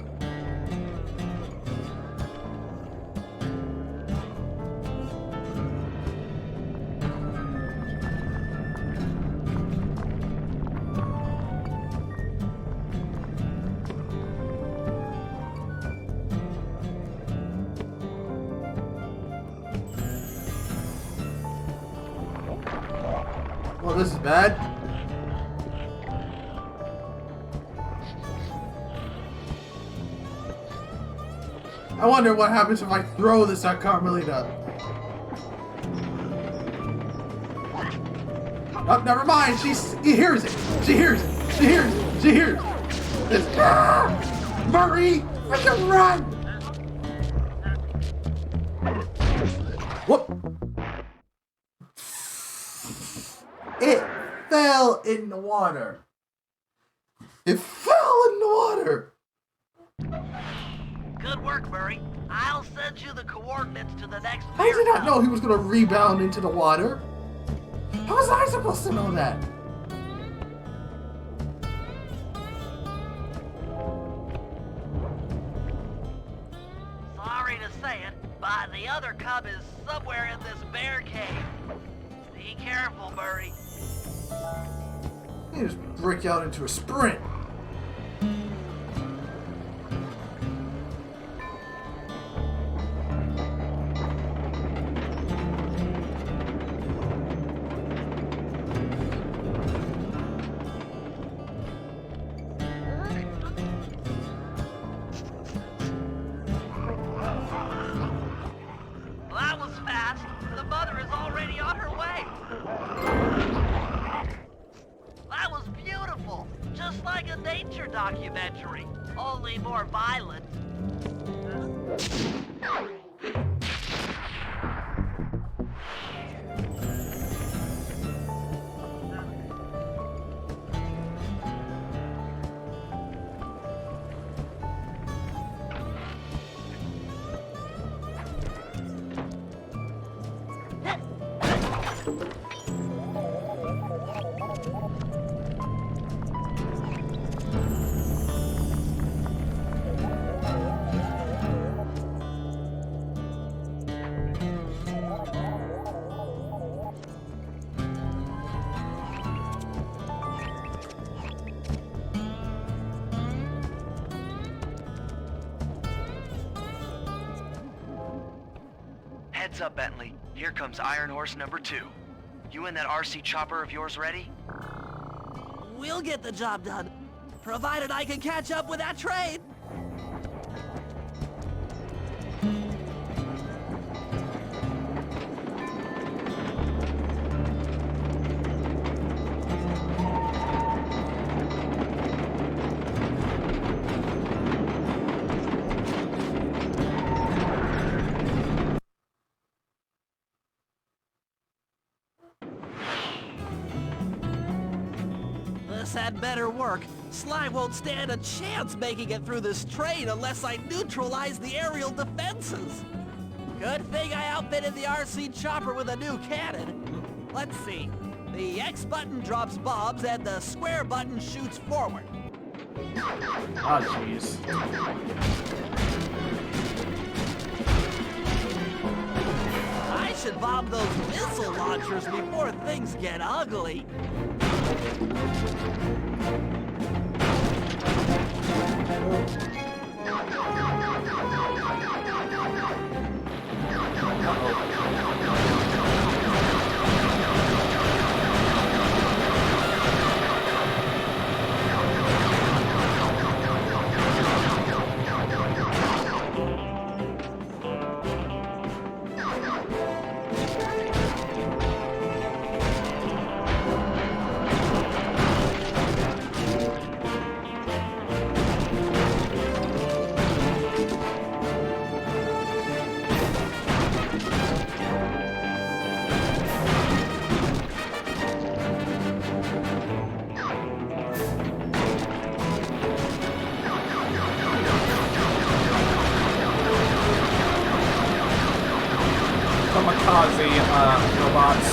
A: Well, this is bad. I wonder what happens if I throw this at Carmelita. Oh, never mind. She hears it. She hears it. She hears it. She hears it. It's, ah! Murray, I can run. Whoop. It fell in the water. It fell in the water.
I: Good work, Murray. I'll send you the coordinates to the next
A: I did not
I: beer
A: know he was going to rebound into the water. How was I supposed to know that?
I: Sorry to say it, but the other cub is somewhere in this bear cave. Be careful, Murray.
A: He just break out into a sprint.
I: That was fast. The mother is already on her way. That was beautiful. Just like a nature documentary. Only more violent. Heads up, Bentley. Here comes Iron Horse number 2. You and that RC chopper of yours ready?
C: We'll get the job done, provided I can catch up with that train. This had better work. Sly won't stand a chance making it through this train unless I neutralize the aerial defenses. Good thing I outfitted the RC chopper with a new cannon. Let's see. The X button drops bombs and the square button shoots forward.
A: Oh, jeez.
C: I should bomb those missile launchers before things get ugly.
A: Kamikaze robots.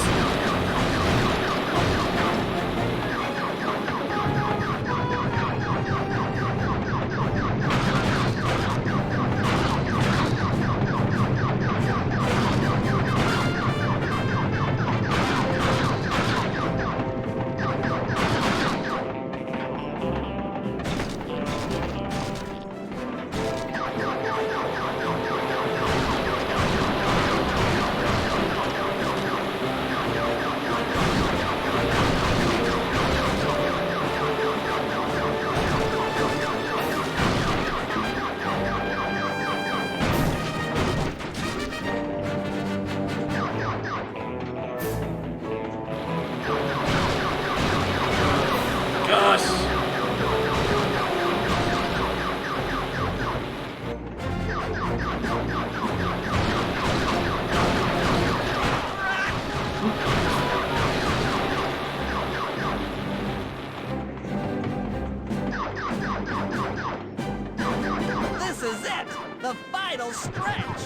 C: final stretch.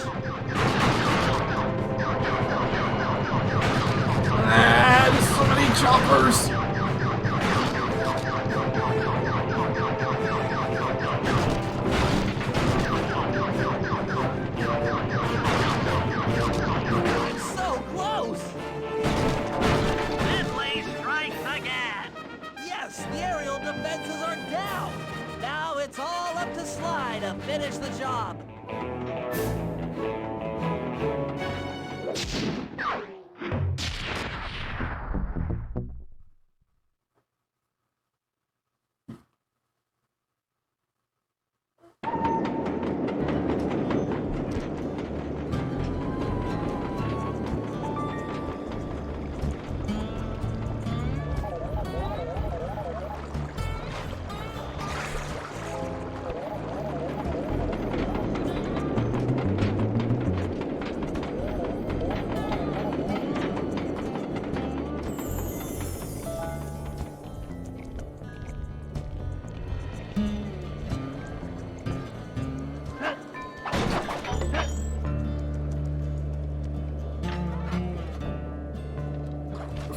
A: Ah, there's so many choppers!
C: So close.
I: Bentley strikes again.
C: Yes, the aerial defenses are down. Now it's all up to Sly to finish the job.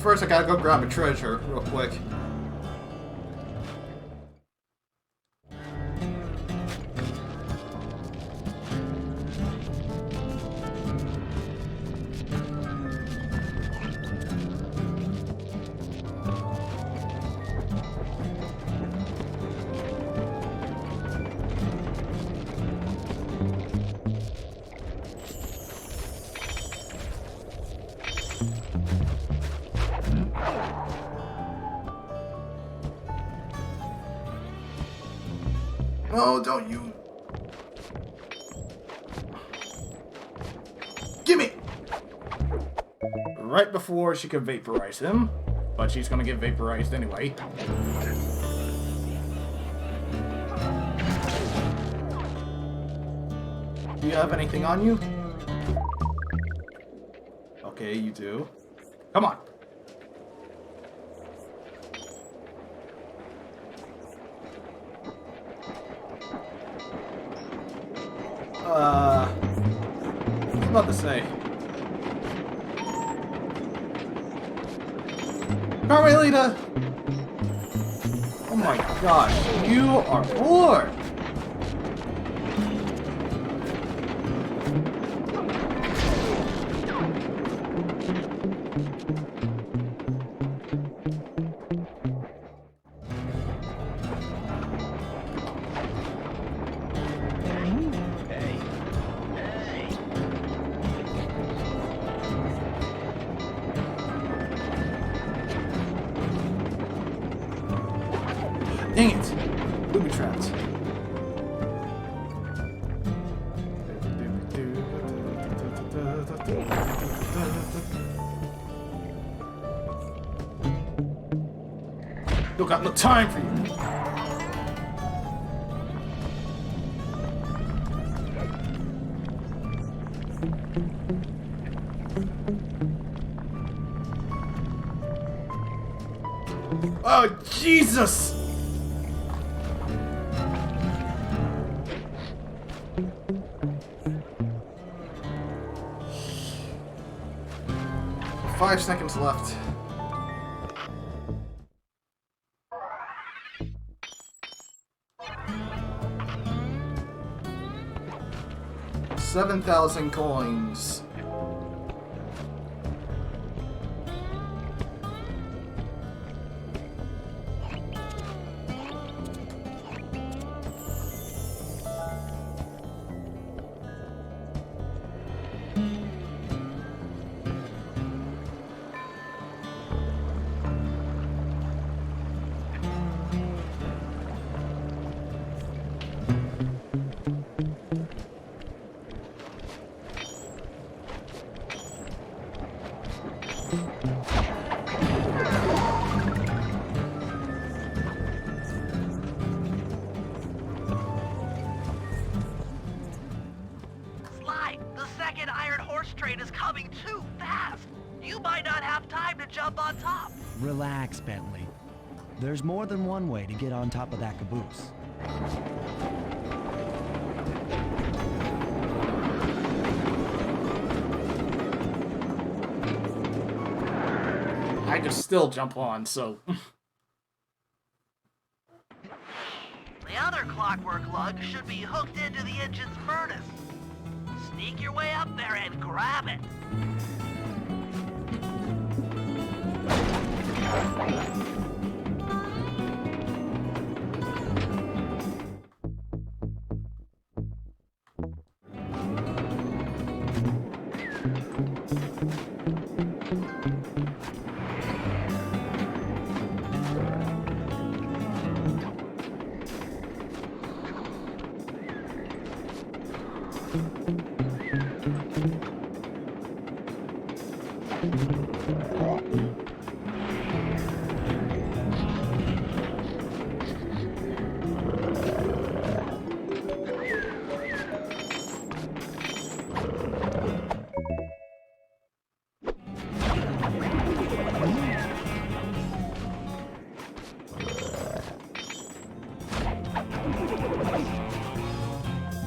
A: First, I gotta go grab a treasure real quick. Oh, don't you... Gimme! Right before she could vaporize him, but she's gonna get vaporized anyway. Do you have anything on you? Okay, you do. Come on. I was about to say. Carmelita! Oh my gosh, you are bored! Dang it! Booby trapped. Don't got no time for you. Oh, Jesus! Five seconds left. $7,000 coins.
I: Sly, the second iron horse train is coming too fast. You might not have time to jump on top.
B: Relax, Bentley. There's more than one way to get on top of that caboose.
A: I could still jump on, so...
C: The other clockwork lug should be hooked into the engine's furnace. Sneak your way up there and grab it.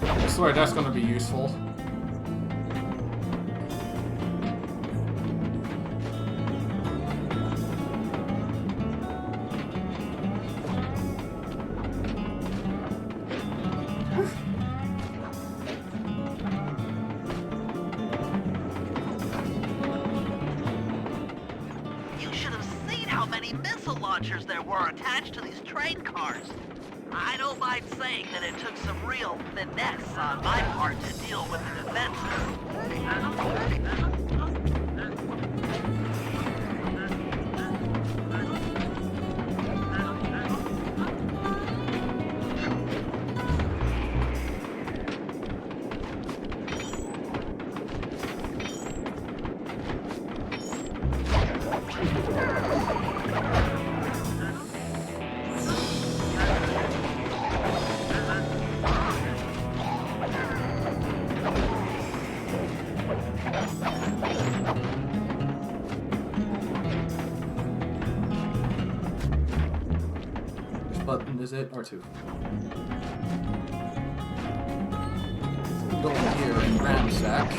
A: I swear that's gonna be useful.
C: You should have seen how many missile launchers there were attached to these train cars. I don't mind saying that it took some real finesse on my part to deal with the defenses.
A: Which button is it? R2. Go in here and ransack.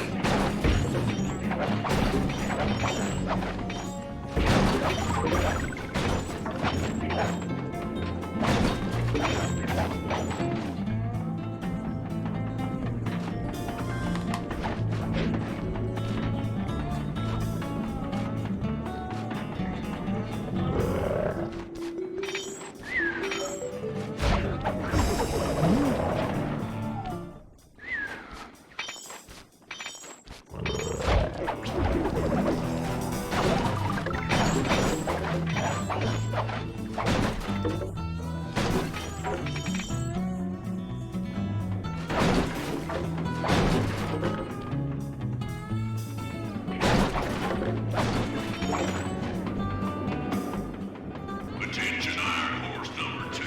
F: Attention Iron Horse number 2.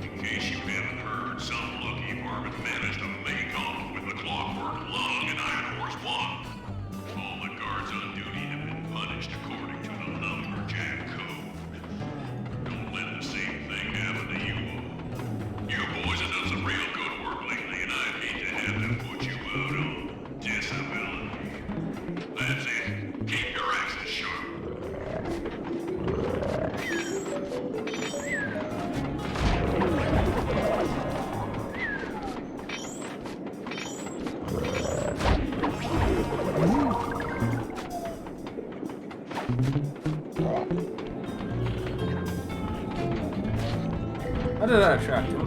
F: In case you haven't heard, some lucky varmint managed to make off with the clockwork lung in Iron Horse 1. All the guards on duty have been punished according to the lumberjack code. Don't let the same thing happen to you all. You boys have done some real good work lately, and I'd hate to have them put you out on disability. That's it. Keep your axes sharp.
A: How did that attract him?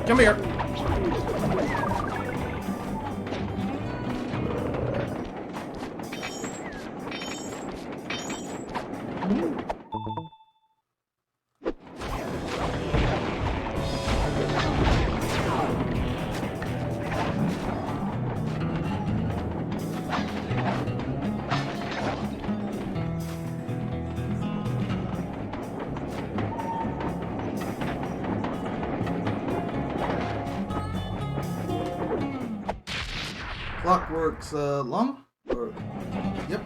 A: Come here. Clockwork's lung? Or, yep.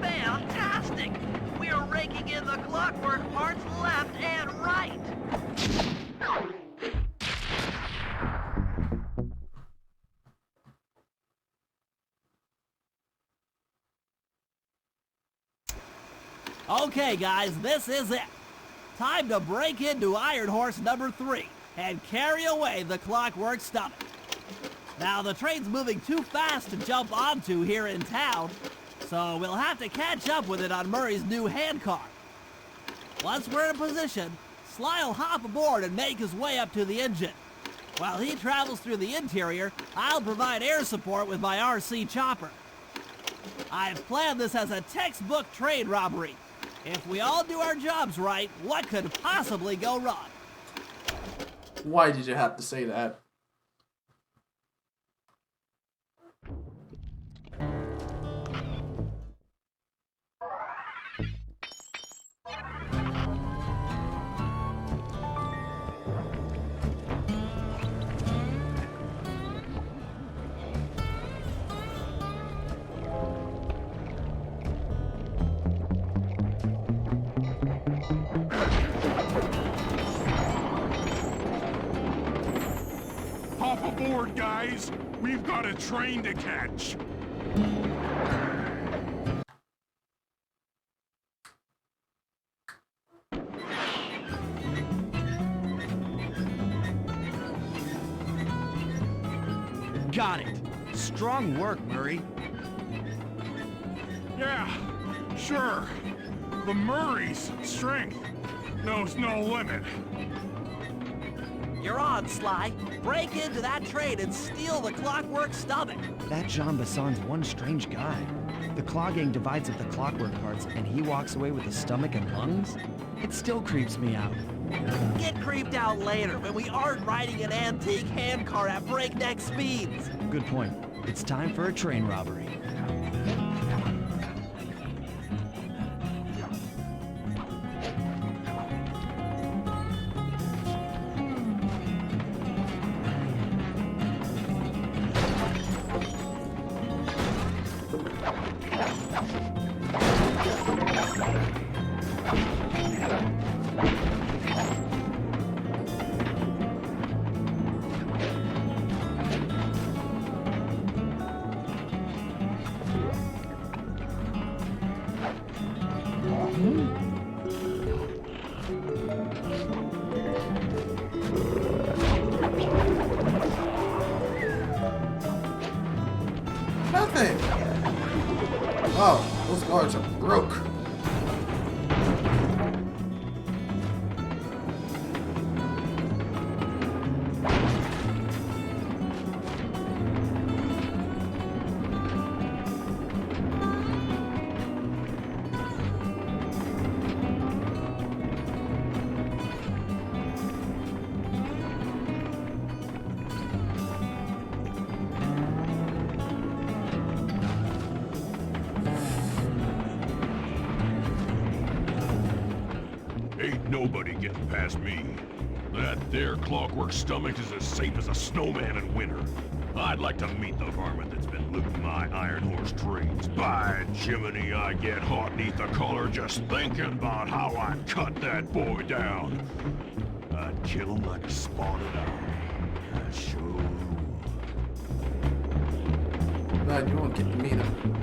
I: Fantastic! We are raking in the clockwork parts left and right.
C: Okay, guys, this is it. Time to break into Iron Horse number 3 and carry away the clockwork stomach. Now, the train's moving too fast to jump onto here in town, so we'll have to catch up with it on Murray's new handcar. Once we're in position, Sly'll hop aboard and make his way up to the engine. While he travels through the interior, I'll provide air support with my RC chopper. I've planned this as a textbook train robbery. If we all do our jobs right, what could possibly go wrong?
A: Why did you have to say that?
H: Hop aboard, guys. We've got a train to catch.
B: Got it. Strong work, Murray.
H: Yeah, sure. The Murray's strength knows no limit.
C: You're on, Sly. Break into that train and steal the clockwork stomach.
B: That Jean Besson's one strange guy. The Claw Gang divides up the clockwork parts, and he walks away with the stomach and lungs? It still creeps me out.
C: Get creeped out later when we aren't riding an antique handcar at breakneck speeds.
B: Good point. It's time for a train robbery.
A: Nothing! Oh, those guards are broke.
F: Ain't nobody getting past me. That there clockwork stomach is as safe as a snowman in winter. I'd like to meet the varmint that's been looting my Iron Horse trains. By Jiminy, I get hot neath the collar just thinking about how I cut that boy down. I'd kill him like a spotted owl. I sure would.
A: Glad you won't get to meet him.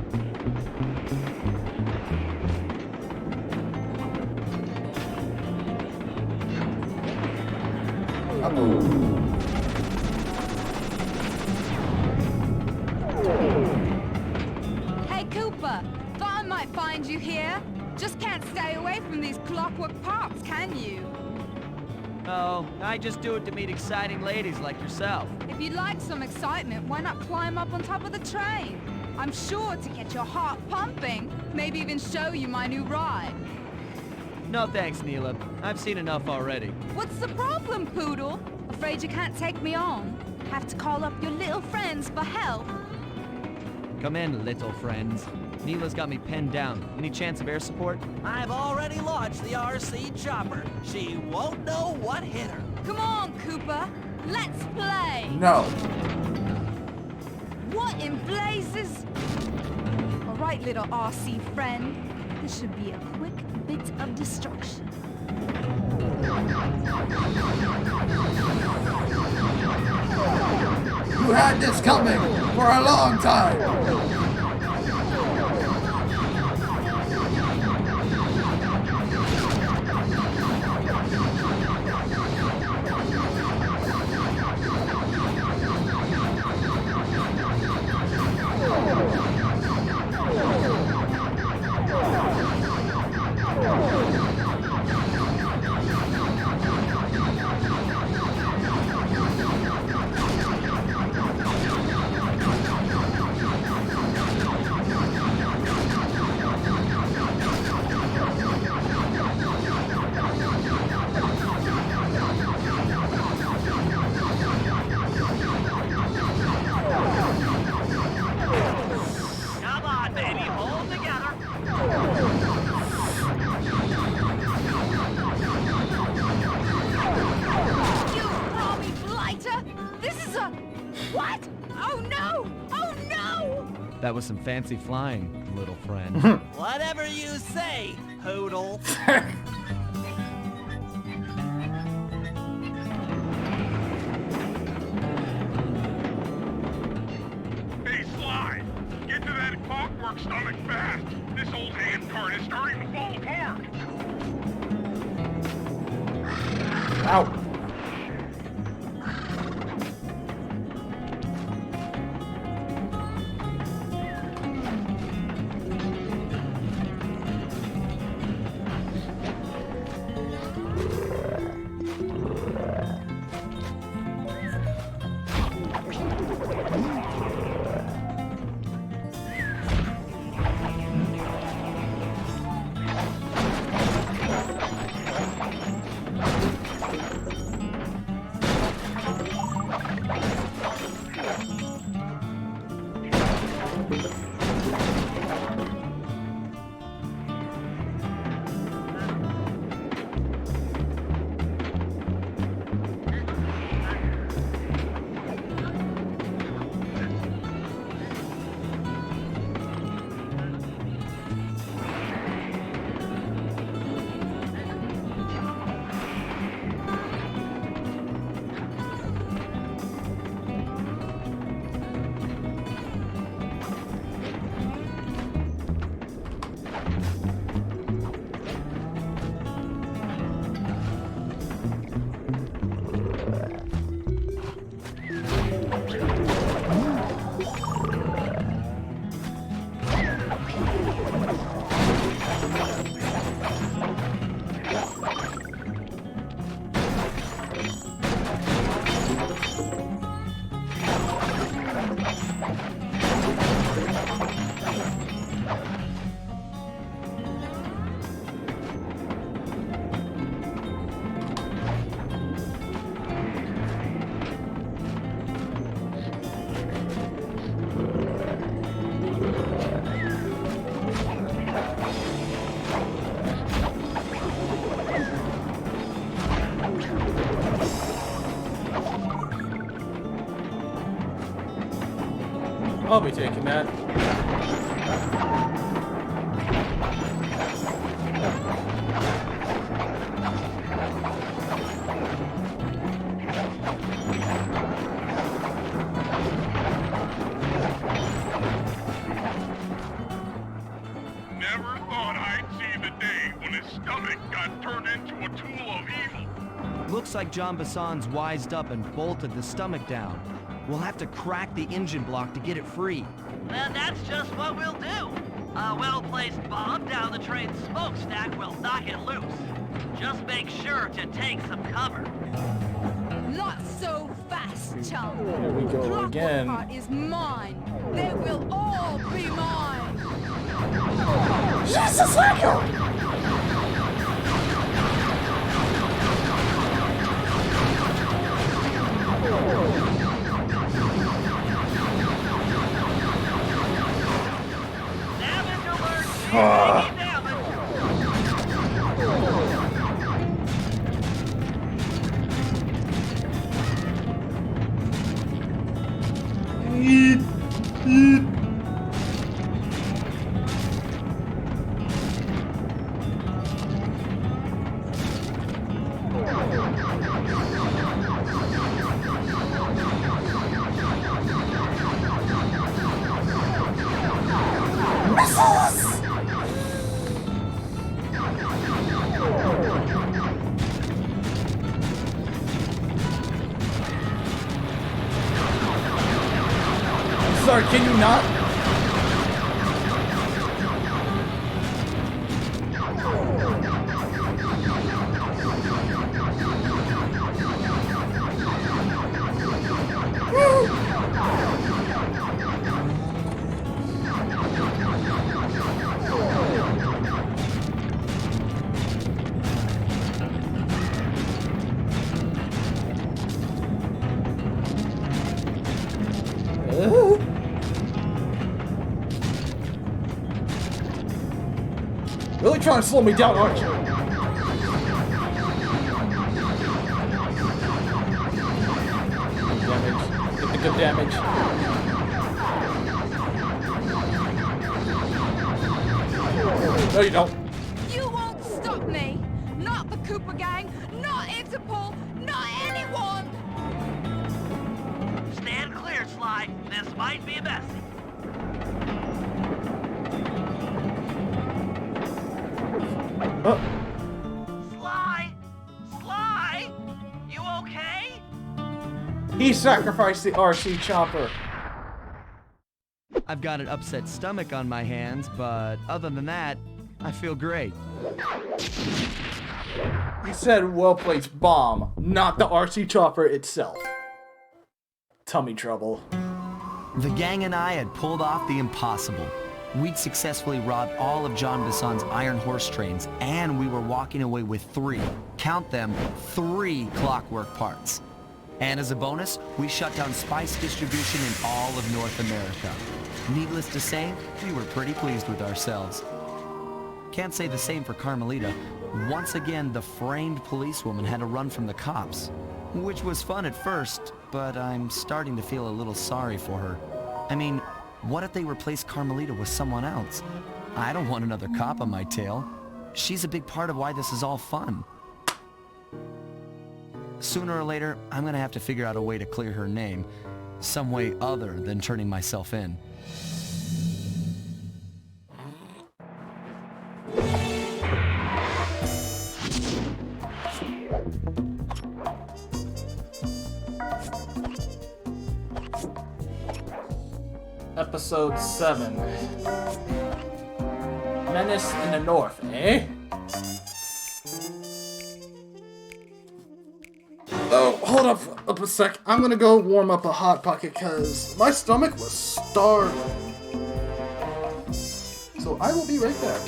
G: Hey, Cooper! Thought I might find you here. Just can't stay away from these clockwork parts, can you?
J: Oh, I just do it to meet exciting ladies like yourself.
G: If you'd like some excitement, why not climb up on top of the train? I'm sure to get your heart pumping. Maybe even show you my new ride.
J: No thanks, Neela. I've seen enough already.
G: What's the problem, Poodle? Afraid you can't take me on? Have to call up your little friends for help?
J: Come in, little friends. Neela's got me pinned down. Any chance of air support?
C: I've already launched the RC chopper. She won't know what hit her.
G: Come on, Cooper. Let's play.
A: No.
G: What in blazes? All right, little RC friend. This should be a quick bit of destruction.
A: You had this coming for a long time.
I: Come on, baby, hold together.
G: You Robbie Blighter! This is a... What? Oh no! Oh no!
J: That was some fancy flying, little friend.
C: Whatever you say, Poodle.
H: Hey, Sly, get to that clockwork stomach fast. This old hand cart is starting to fall apart.
A: Ow. I'll be taking that.
H: Never thought I'd see the day when his stomach got turned into a tool of evil.
J: Looks like John Bassan's wised up and bolted the stomach down. We'll have to crack the engine block to get it free.
I: Then that's just what we'll do. A well-placed bomb down the train's smokestack will knock it loose. Just make sure to take some cover.
G: Not so fast, chum.
A: Here we go
G: Clockwork
A: again.
G: Heart is mine. They will all be mine.
A: Jesus, Echo!
I: Damage alert! Damage!
A: Sorry, can you not? Really trying to slow me down, aren't you? Damage. Get the good damage. No, you don't.
G: You won't stop me! Not the Cooper Gang, not Interpol, not anyone!
I: Stand clear, Sly. This might be messy. Sly! Sly! You okay?
A: He sacrificed the RC chopper.
J: I've got an upset stomach on my hands, but other than that, I feel great.
A: He said well-placed bomb, not the RC chopper itself. Tummy trouble.
B: The gang and I had pulled off the impossible. We'd successfully robbed all of John Bisson's iron horse trains, and we were walking away with 3, count them, 3 clockwork parts. And as a bonus, we shut down spice distribution in all of North America. Needless to say, we were pretty pleased with ourselves. Can't say the same for Carmelita. Once again, the framed policewoman had to run from the cops, which was fun at first, but I'm starting to feel a little sorry for her. I mean, what if they replace Carmelita with someone else? I don't want another cop on my tail. She's a big part of why this is all fun. Sooner or later, I'm gonna have to figure out a way to clear her name. Some way other than turning myself in.
A: Episode 7. Menace in the North, eh? Oh, hold up a sec. I'm gonna go warm up a Hot Pocket because my stomach was starving. So I will be right back.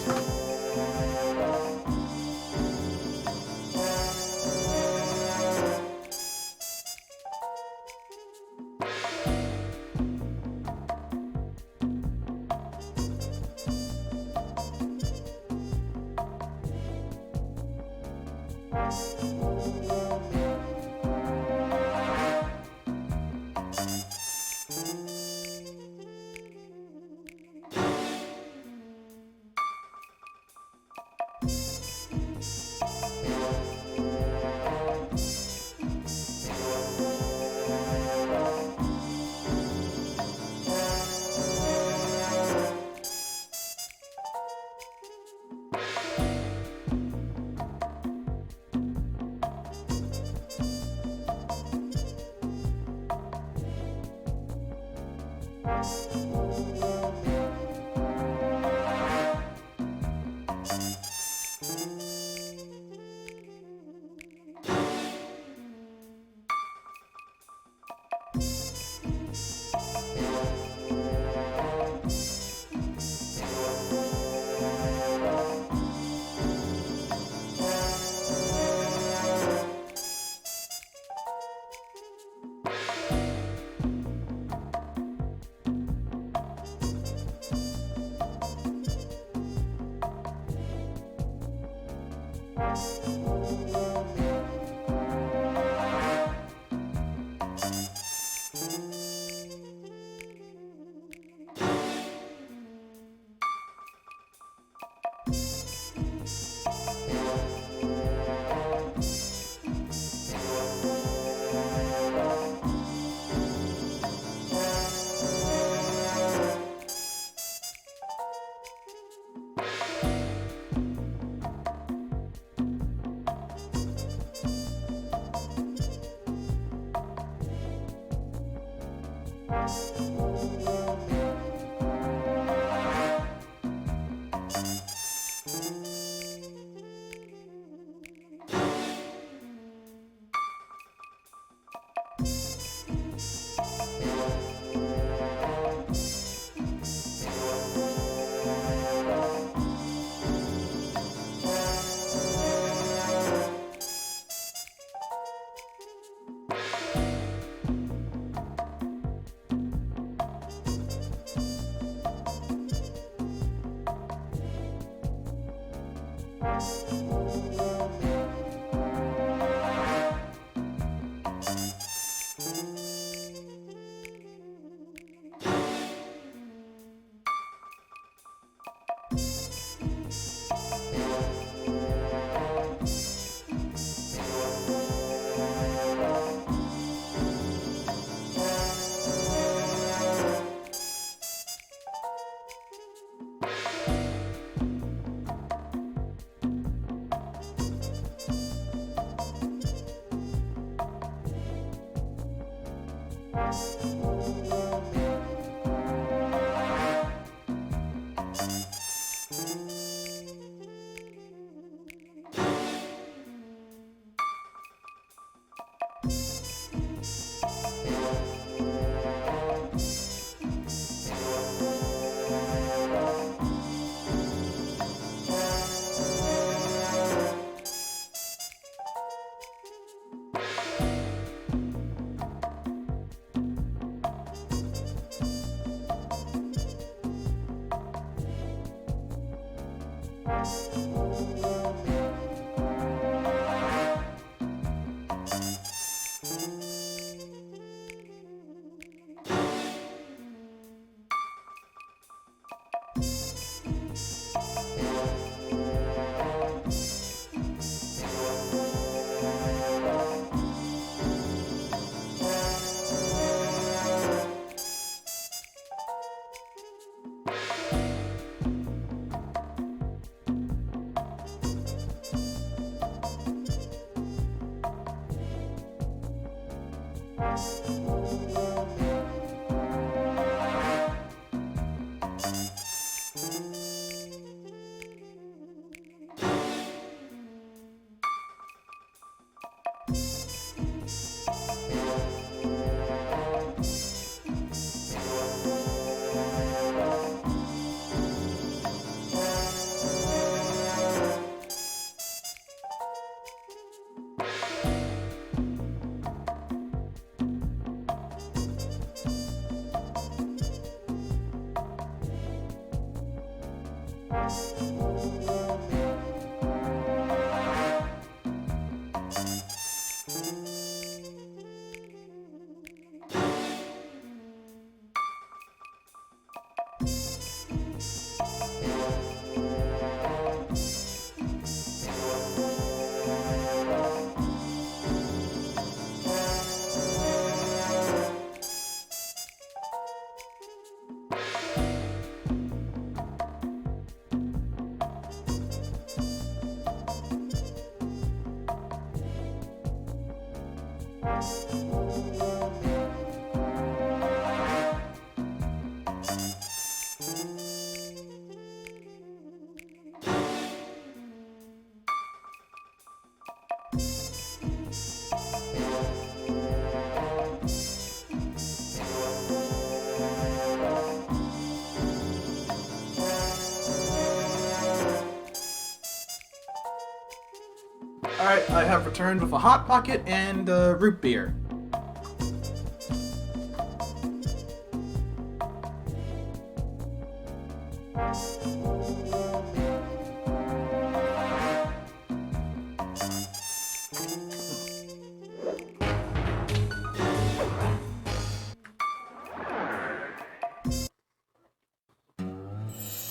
A: Alright, I have returned with a Hot Pocket and root beer.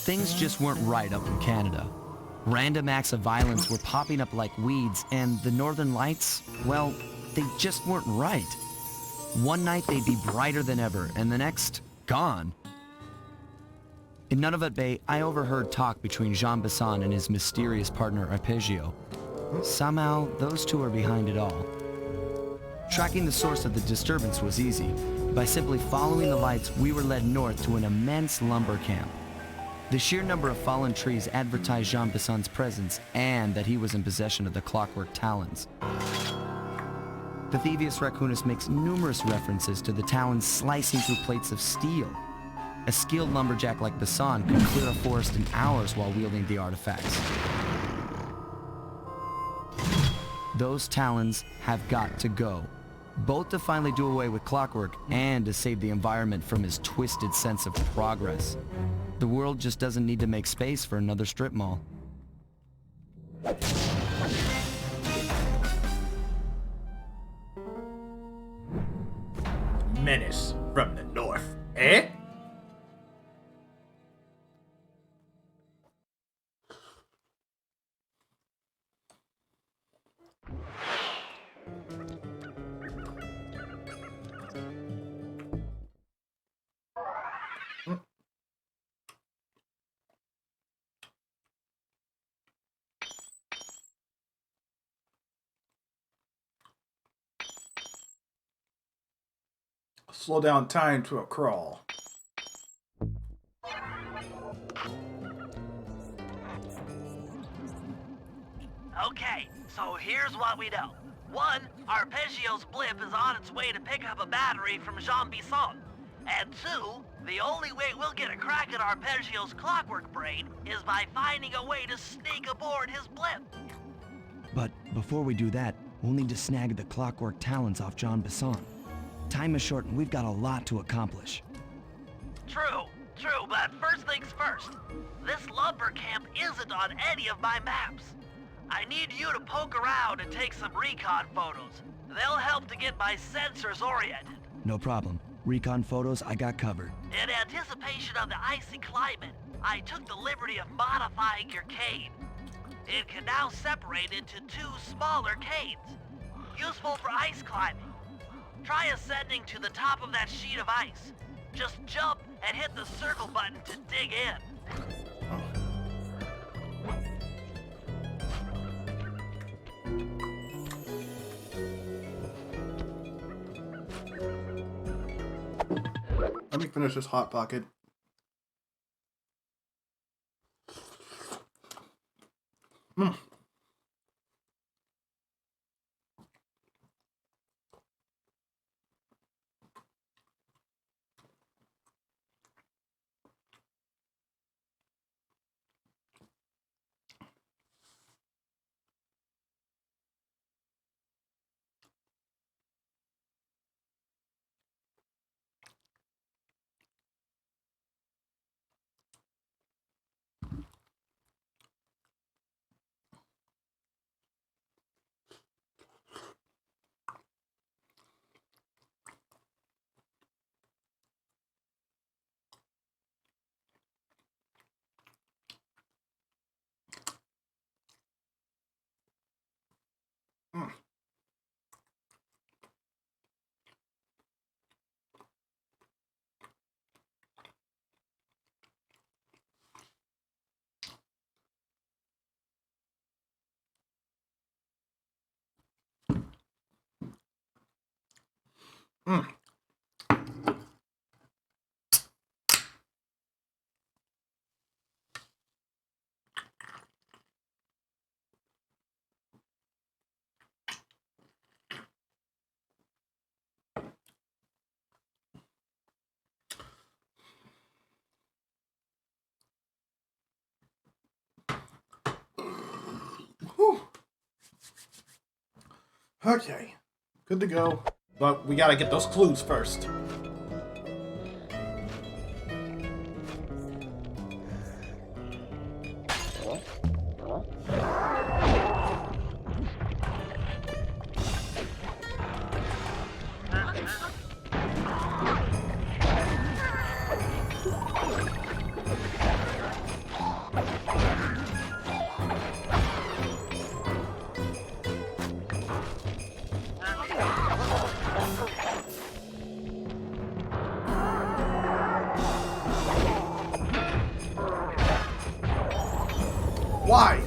B: Things just weren't right up in Canada. Random acts of violence were popping up like weeds, and the Northern Lights, well, they just weren't right. One night they'd be brighter than ever, and the next, gone. In Nunavut Bay, I overheard talk between Jean Bisson and his mysterious partner Arpeggio. Somehow, those two are behind it all. Tracking the source of the disturbance was easy. By simply following the lights, we were led north to an immense lumber camp. The sheer number of fallen trees advertised Jean Bisson's presence and that he was in possession of the clockwork talons. The Thievius Raccoonus makes numerous references to the talons slicing through plates of steel. A skilled lumberjack like Bisson could clear a forest in hours while wielding the artifacts. Those talons have got to go, both to finally do away with clockwork and to save the environment from his twisted sense of progress. The world just doesn't need to make space for another strip mall.
A: Menace from the north, eh? Slow down time to a crawl.
I: Okay, so here's what we know. 1, Arpeggio's blip is on its way to pick up a battery from Jean Bisson. And 2, the only way we'll get a crack at Arpeggio's clockwork brain is by finding a way to sneak aboard his blip.
J: But before we do that, we'll need to snag the clockwork talons off Jean Bisson. Time is short and we've got a lot to accomplish.
I: True, but first things first. This lumber camp isn't on any of my maps. I need you to poke around and take some recon photos. They'll help to get my sensors oriented.
J: No problem. Recon photos I got covered.
I: In anticipation of the icy climate, I took the liberty of modifying your cane. It can now separate into 2 smaller canes, useful for ice climbing. Try ascending to the top of that sheet of ice. Just jump and hit the circle button to dig in.
A: Let me finish this Hot Pocket. Okay, good to go. But we gotta get those clues first. Why?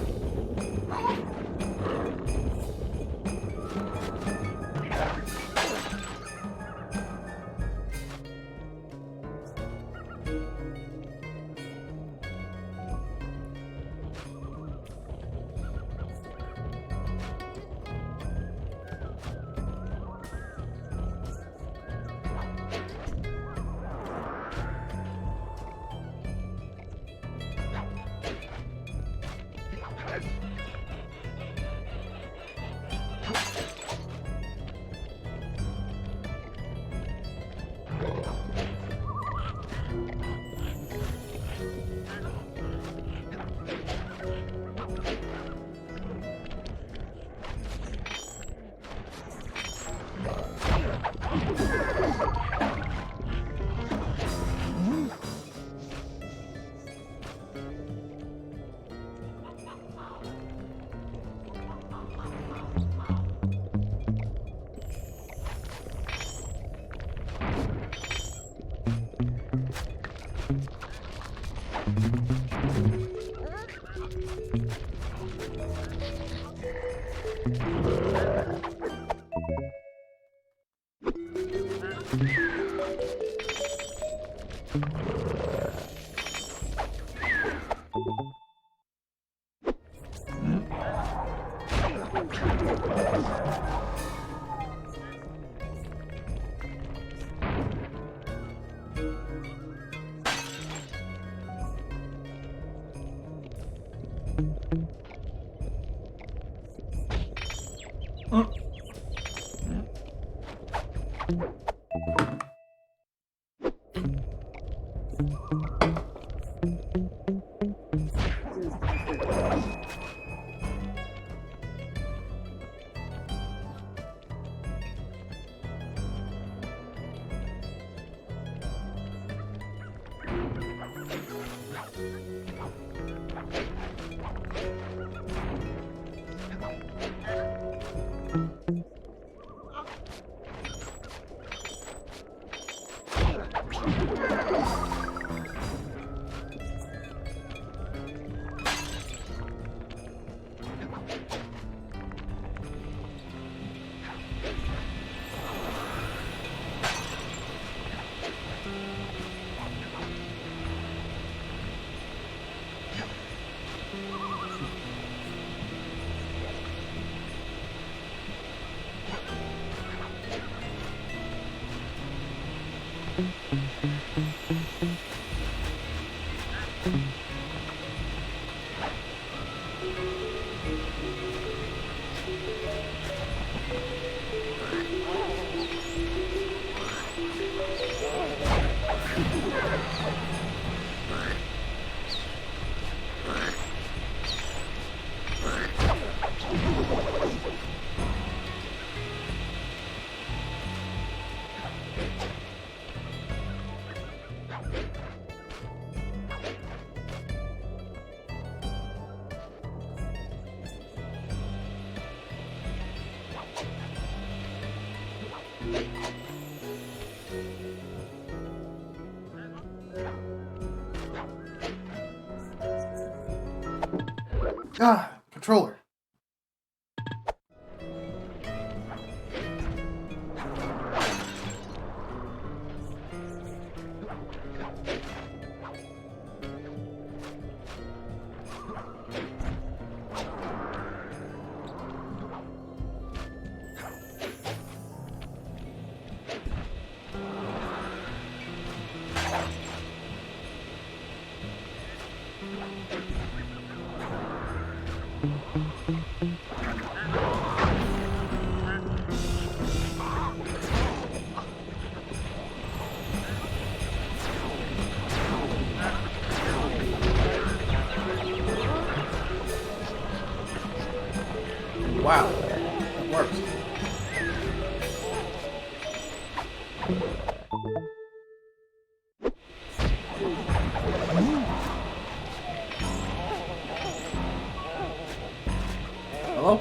A: Ah, controller. Wow, that works. Hello?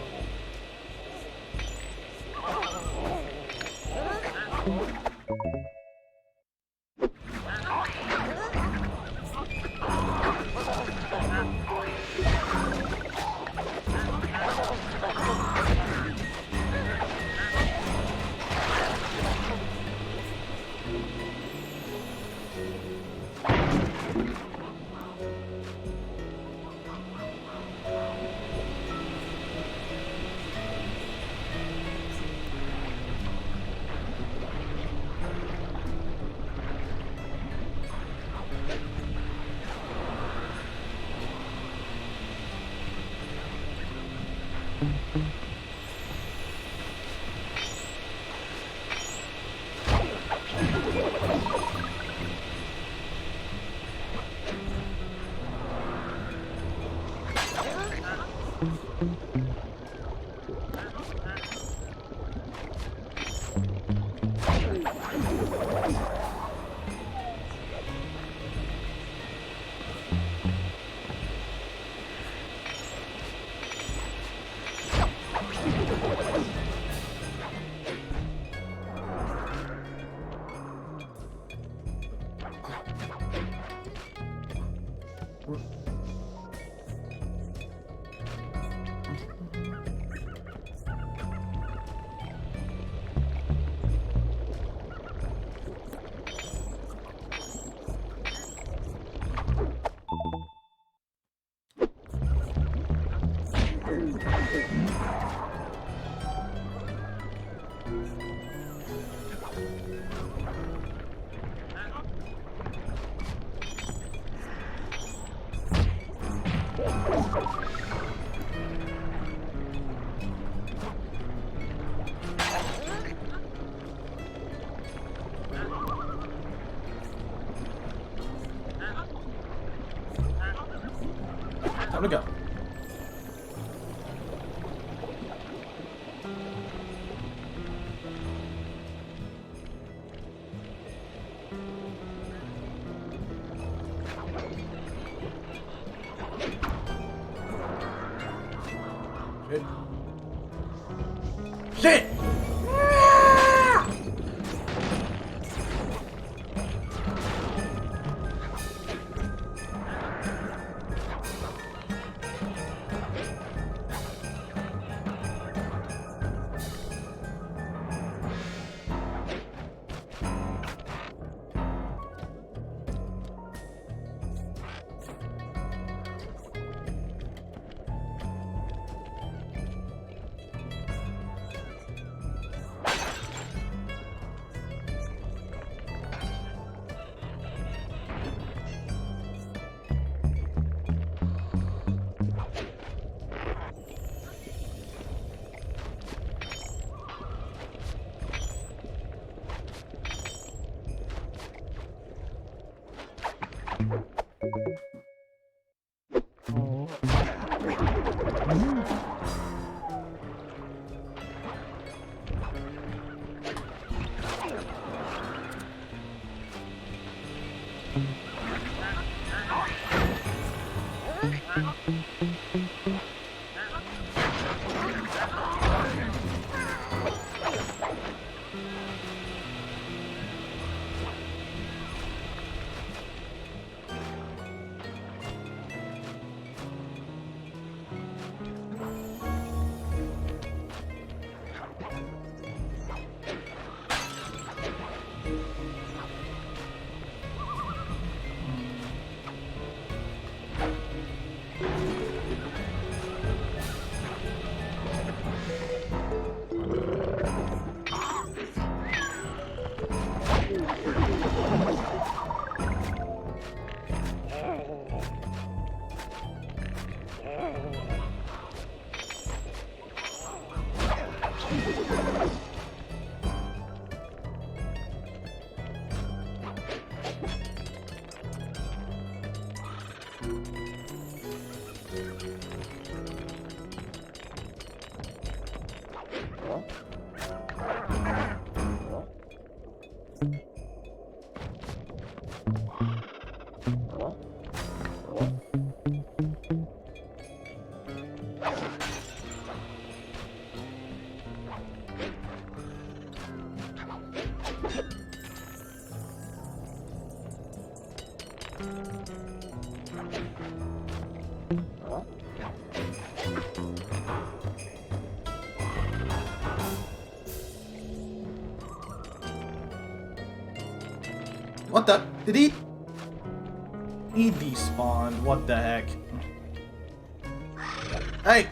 A: Time to go. Shit! Shit! What the? Did he? He despawned. What the heck? Hey!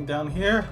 A: Nothing down here.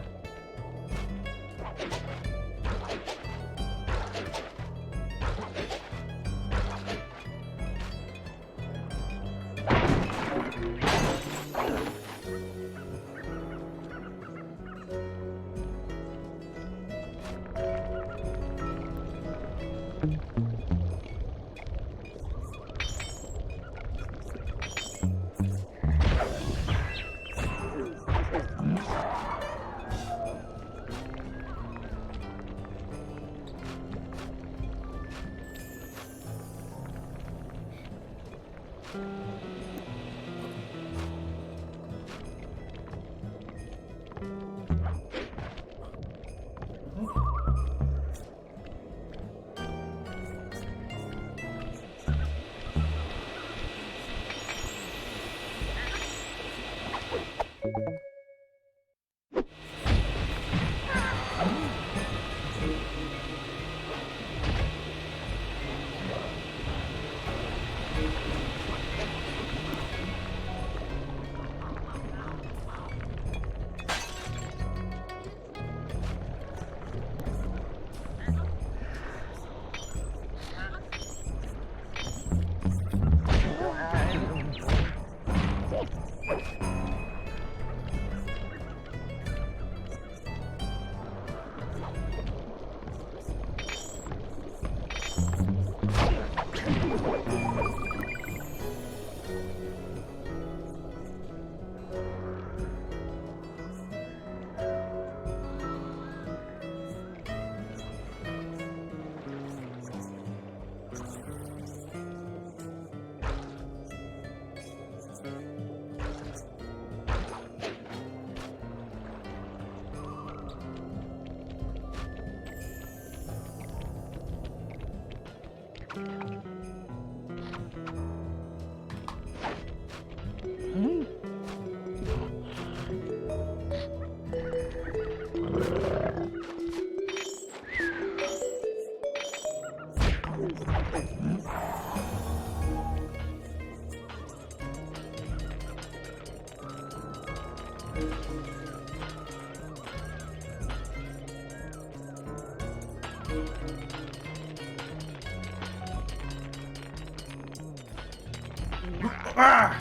A: Ah!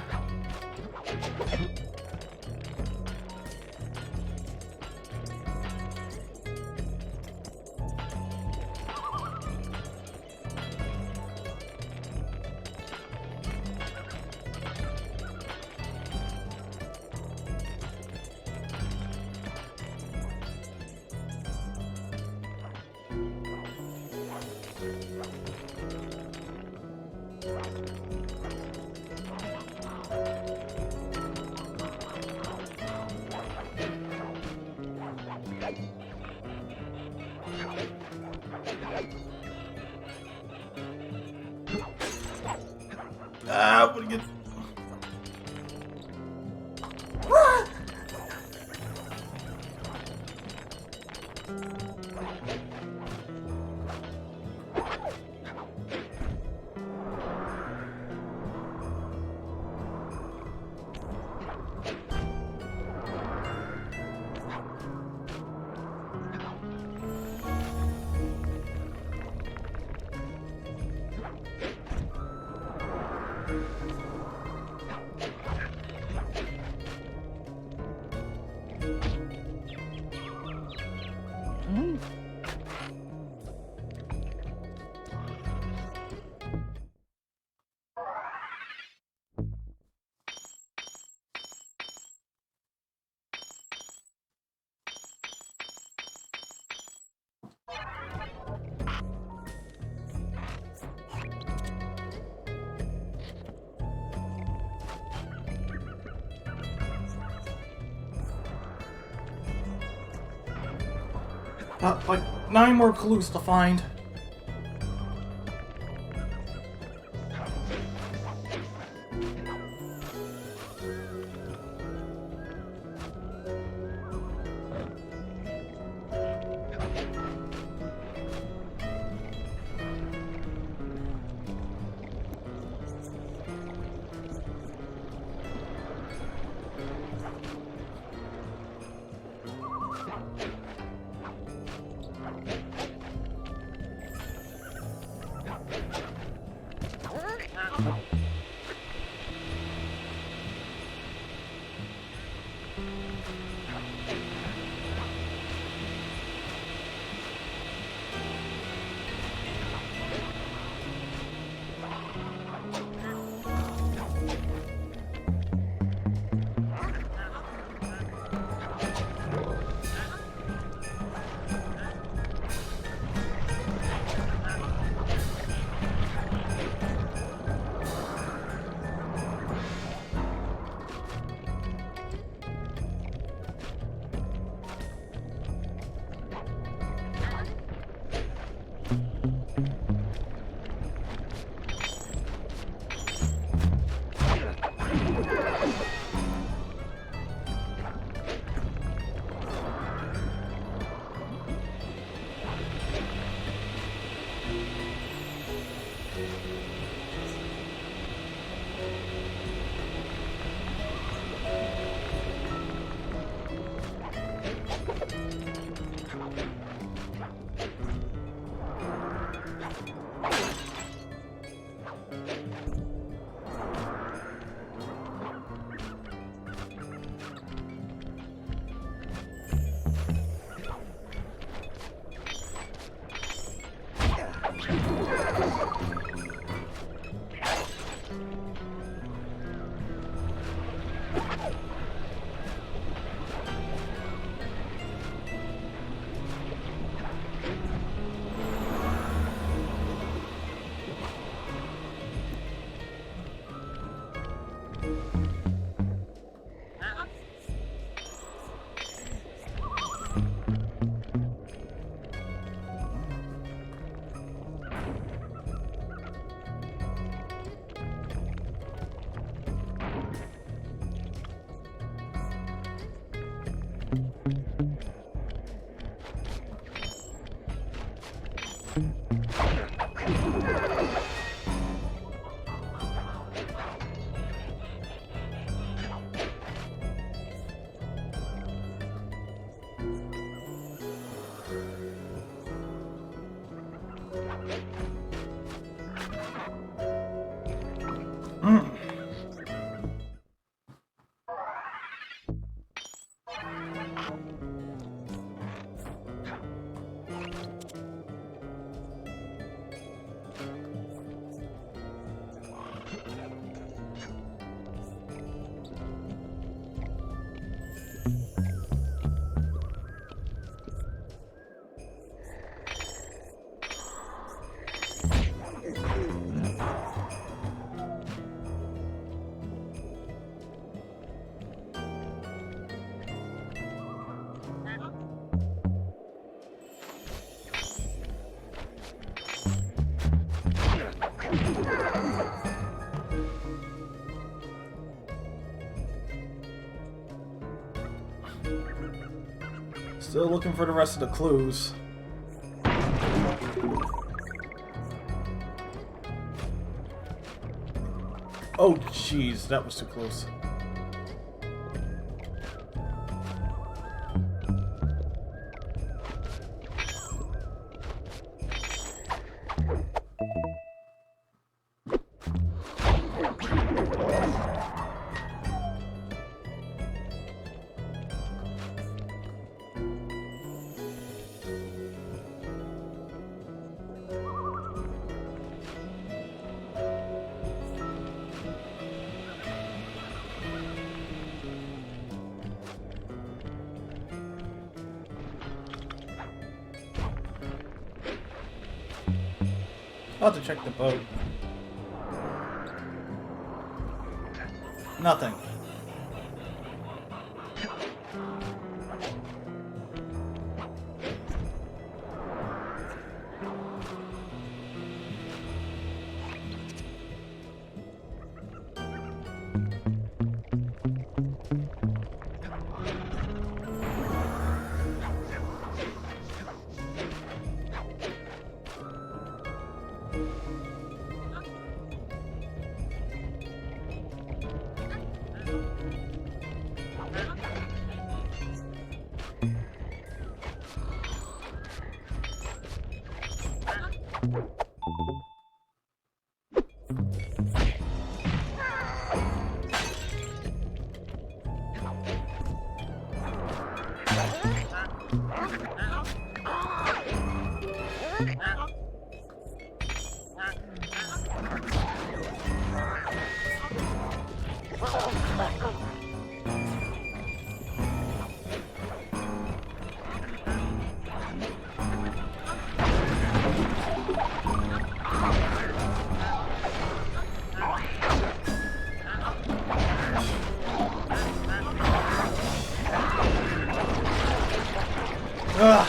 A: What do you get? Like 9 more clues to find. Still looking for the rest of the clues. Oh, jeez, that was too close. I'll have to check the boat. Nothing. Ugh.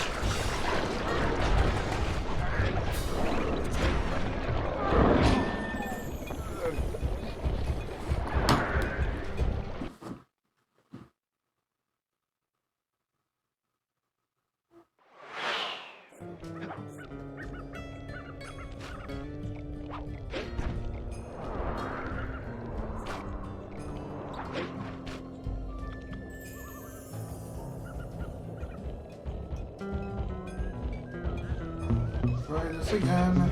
A: Try this again.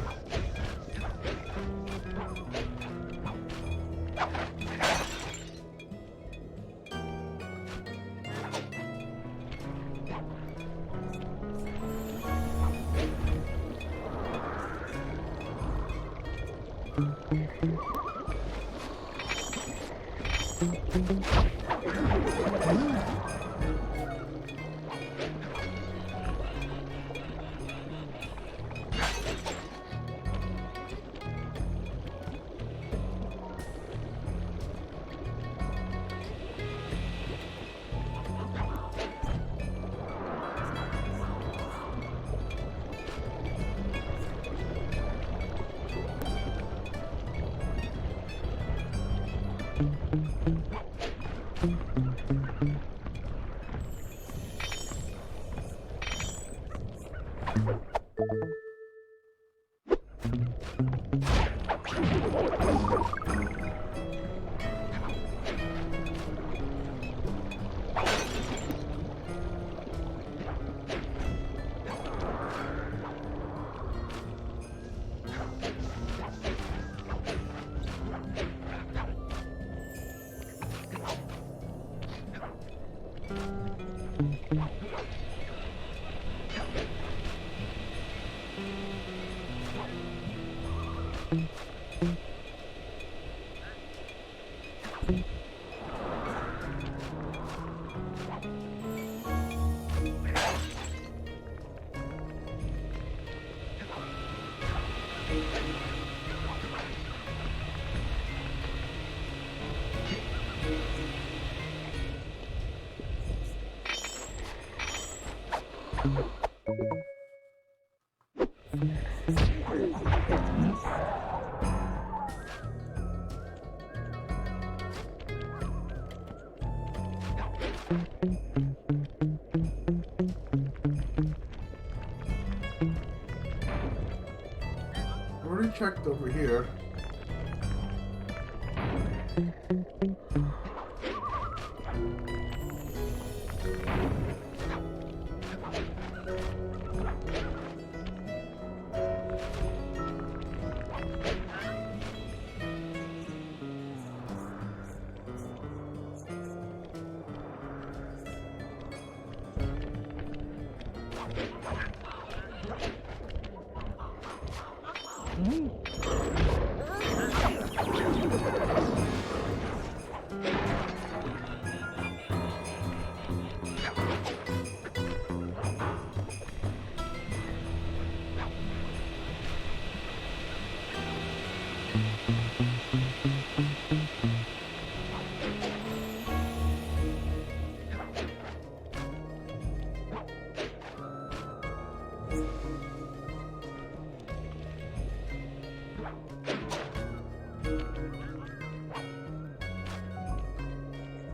A: Already checked over here.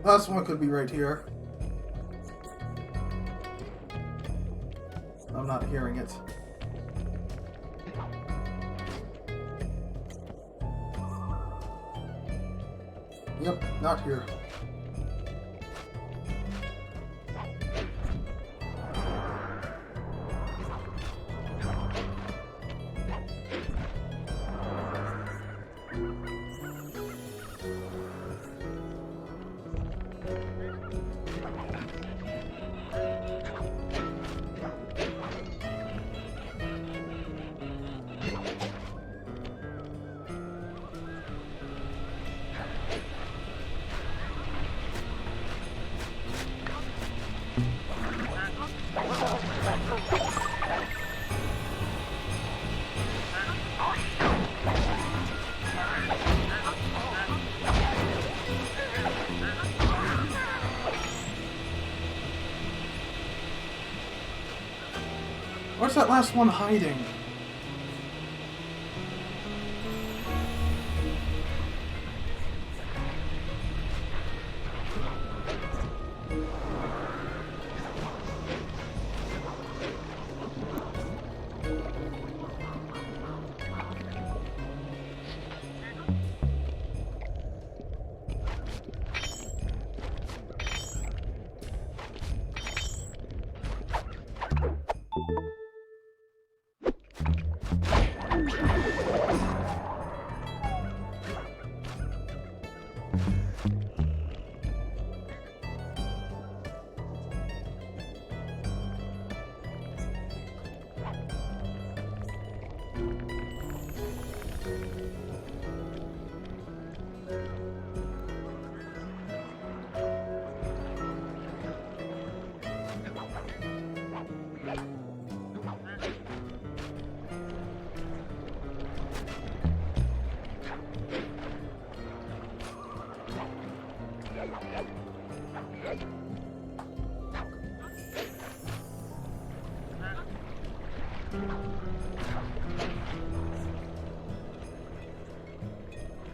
A: Last one could be right here. I'm not hearing it. Yep, not here. Where's that last one hiding?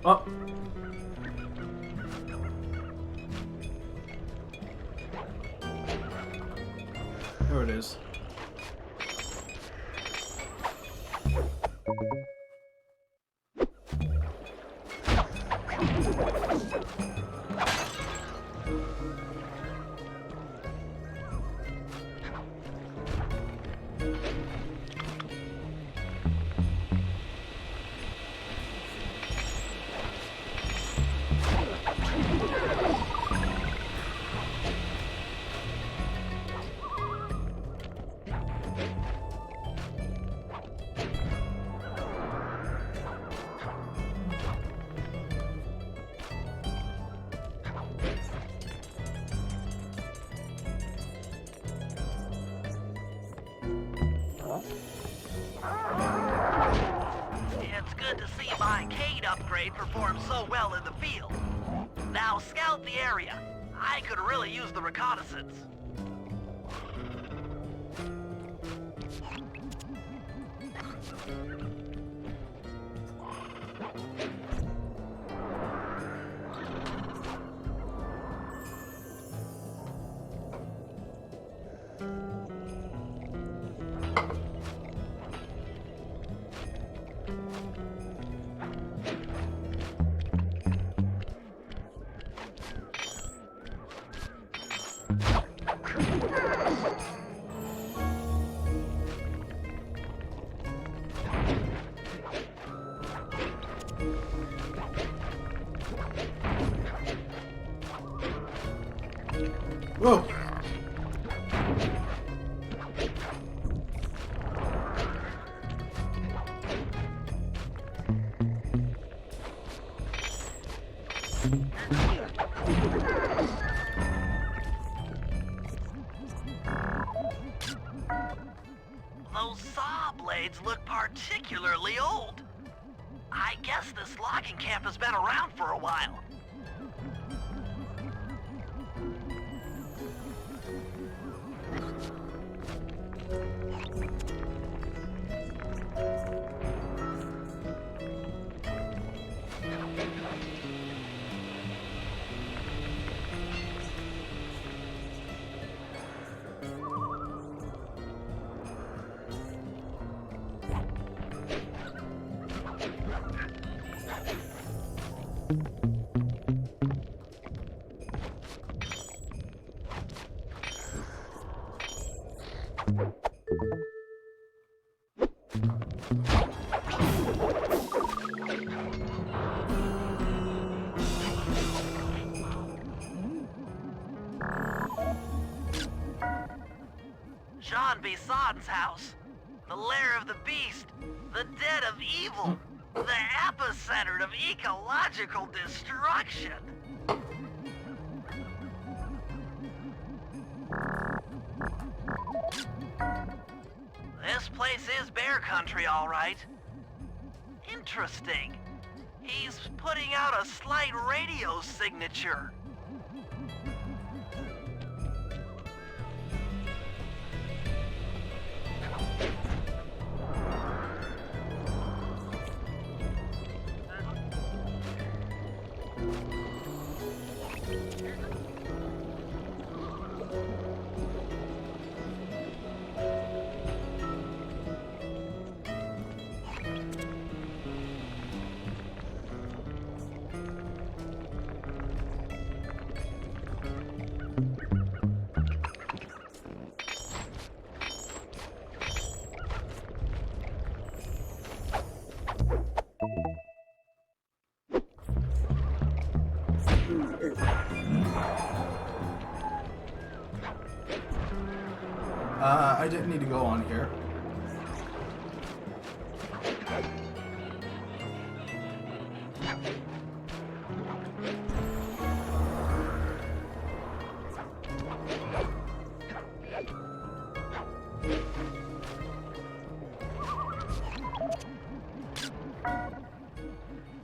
A: Oh. There it is.
I: It's good to see my Cade upgrade perform so well in the field. Now scout the area. I could really use the reconnaissance.
A: Whoa!
I: Those saw blades look particularly old. I guess this logging camp has been around for a while. Jean Bison's house. The lair of the beast. The den of evil. The epicenter of ecological destruction. This place is bear country, all right. Interesting. He's putting out a slight radio signature.
A: didn't need to go on here.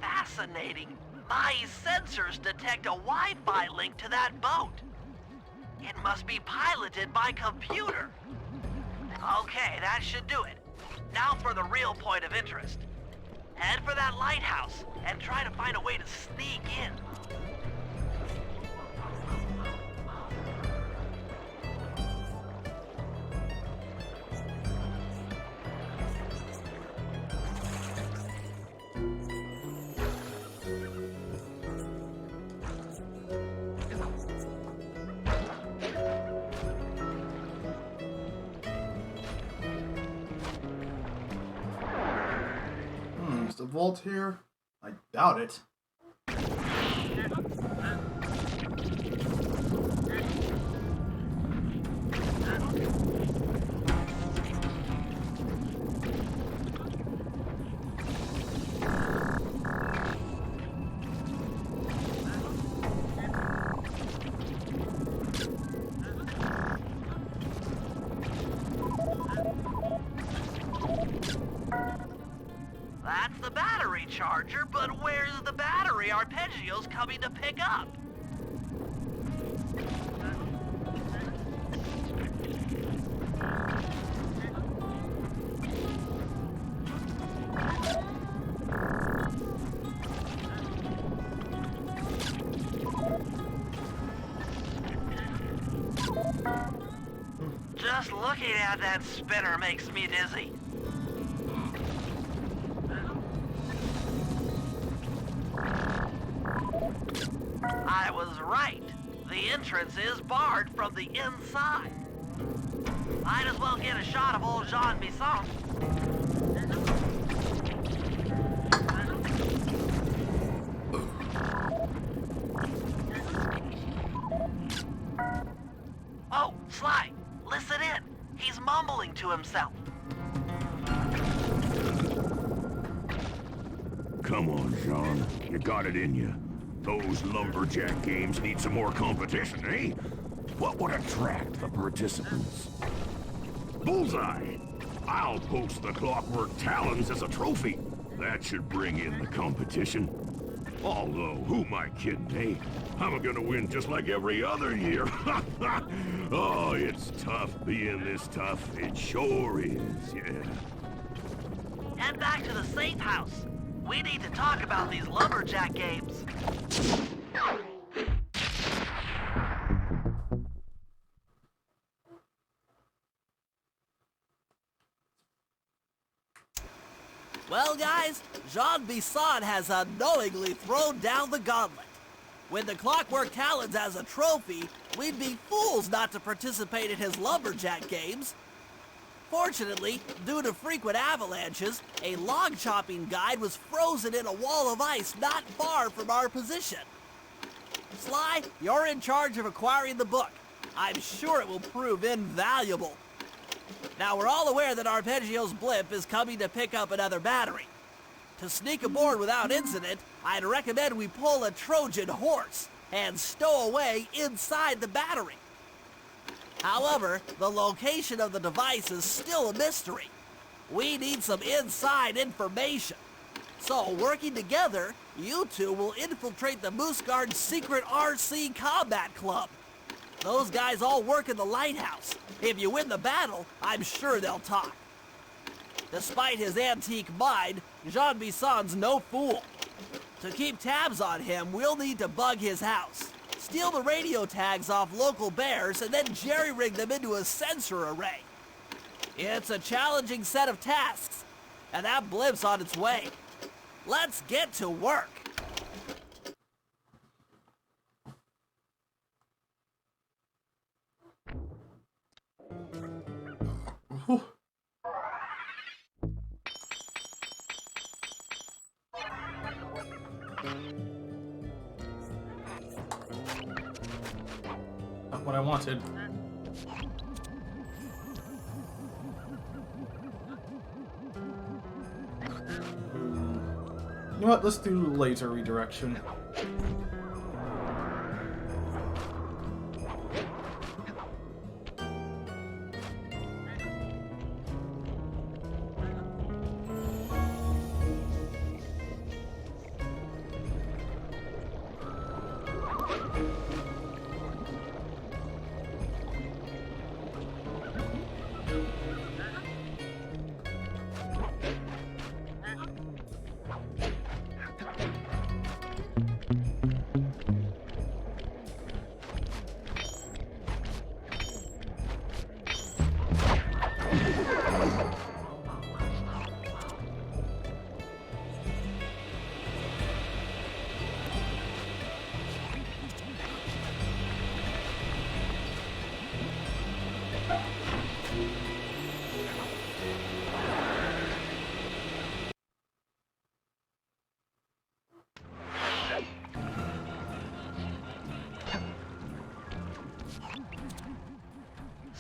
I: Fascinating. My sensors detect a Wi-Fi link to that boat. It must be piloted by computer. Okay, that should do it. Now for the real point of interest. Head for that lighthouse and try to find a way to sneak in.
A: Is the vault here? I doubt it.
I: That's the battery charger, but where's the battery Arpeggio's coming to pick up? Just looking at that spinner makes me dizzy. I was right. The entrance is barred from the inside. Might as well get a shot of old Jean Bisson. Oh, Sly, listen in. He's mumbling to himself.
F: Come on, Jean. You got it in you. Those lumberjack games need some more competition, eh? What would attract the participants? Bullseye! I'll post the Clockwork Talons as a trophy. That should bring in the competition. Although, who am I kidding, eh? I'm gonna win just like every other year. Oh, it's tough being this tough. It sure is, yeah.
I: Head back to the safe house. We need to talk about these lumberjack games. Well, guys, Jean Bisson has unknowingly thrown down the gauntlet. With the Clockwork Talons as a trophy, we'd be fools not to participate in his lumberjack games. Fortunately, due to frequent avalanches, a log chopping guide was frozen in a wall of ice not far from our position. Sly, you're in charge of acquiring the book. I'm sure it will prove invaluable. Now, we're all aware that Arpeggio's blimp is coming to pick up another battery. To sneak aboard without incident, I'd recommend we pull a Trojan horse and stow away inside the battery. However, the location of the device is still a mystery. We need some inside information. So, working together, you two will infiltrate the Moose Guard's secret RC combat club. Those guys all work in the lighthouse. If you win the battle, I'm sure they'll talk. Despite his antique mind, Jean Bisson's no fool. To keep tabs on him, we'll need to bug his house, steal the radio tags off local bears, and then jerry-rig them into a sensor array. It's a challenging set of tasks, and that blimp's on its way. Let's get to work.
A: Whew. Not what I wanted. You know what? Let's do laser redirection.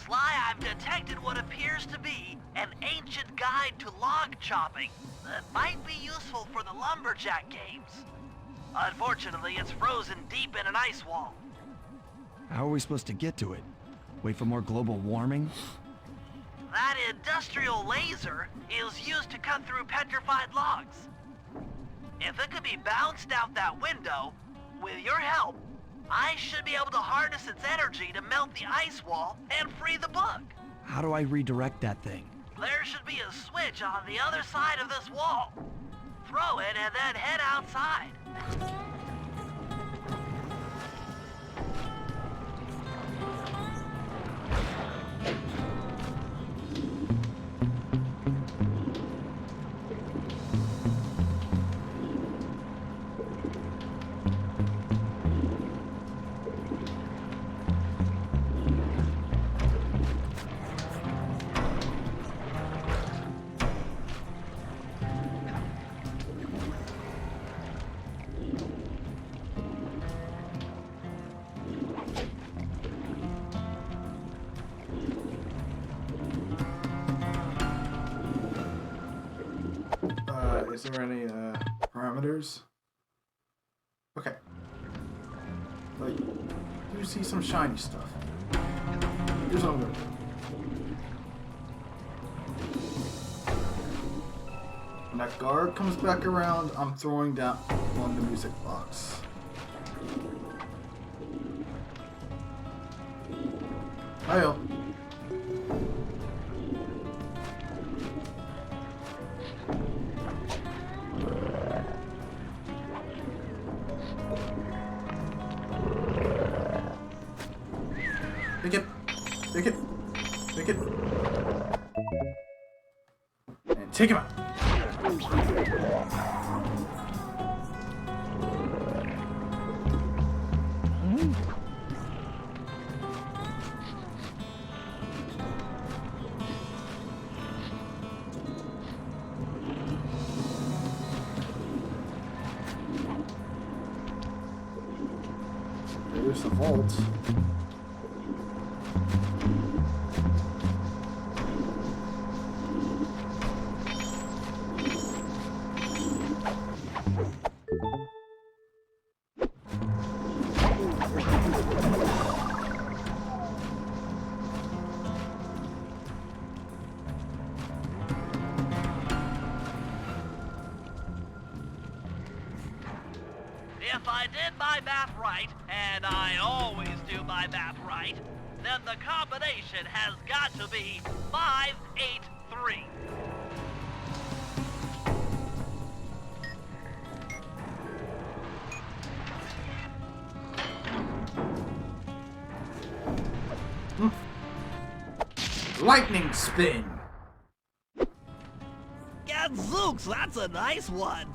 I: Sly, I've detected what appears to be an ancient guide to log chopping that might be useful for the lumberjack games. Unfortunately, it's frozen deep in an ice wall.
J: How are we supposed to get to it? Wait for more global warming?
I: That industrial laser is used to cut through petrified logs. If it could be bounced out that window, with your help, I should be able to harness its energy to melt the ice wall and free the bug.
J: How do I redirect that thing?
I: There should be a switch on the other side of this wall. Throw it and then head outside.
A: Is there any parameters? Okay. Like, you see some shiny stuff. Here's what I'm gonna do. When that guard comes back around, I'm throwing down on the music box. Hi-yo. Pick it. Pick it. Pick it. And take him out. There's the vault.
I: If I did my math right, and I always do my math right, then the combination has got to be 583.
A: Lightning spin.
C: Gadzooks, that's a nice one.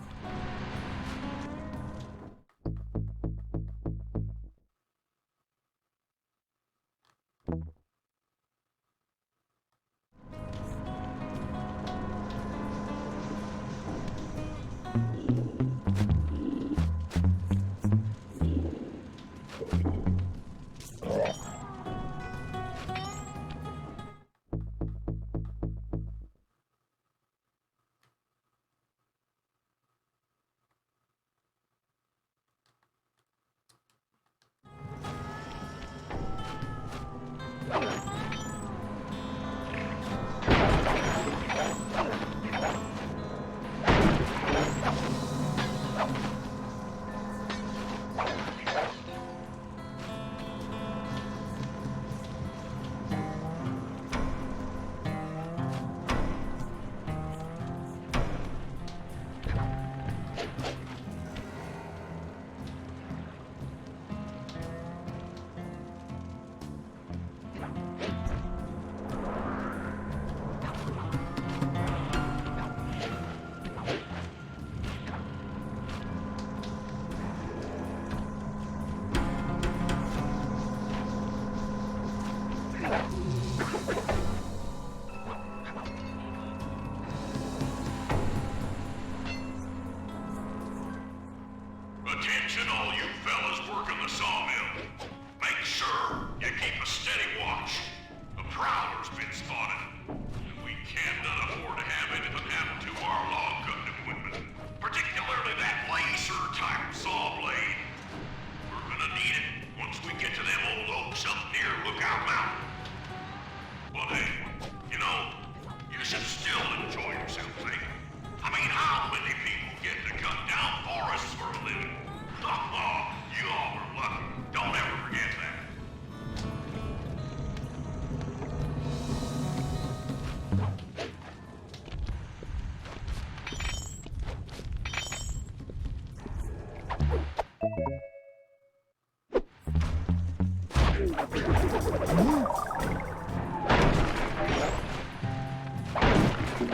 I: You've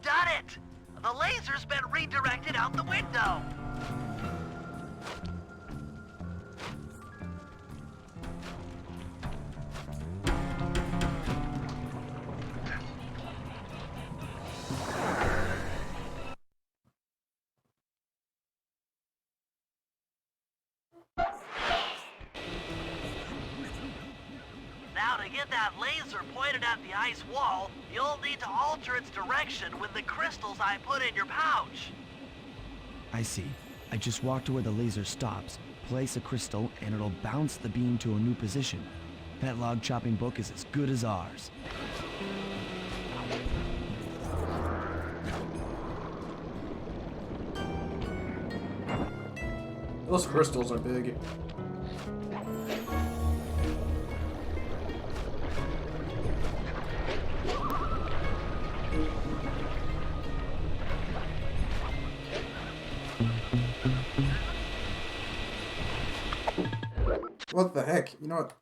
I: done it! The laser's been redirected out the window! Now to get that laser pointed at the ice wall, you'll need to alter its direction with the crystals I put in your pouch.
J: I see. I just walk to where the laser stops, place a crystal, and it'll bounce the beam to a new position. That log chopping book is as good as ours.
A: Those crystals are big. What the heck? You know what?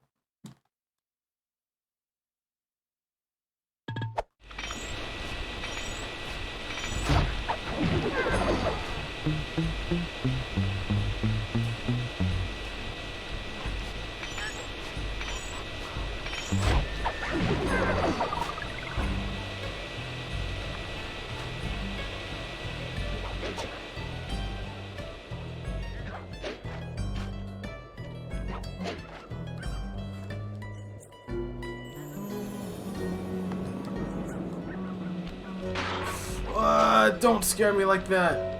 A: Don't scare me like that.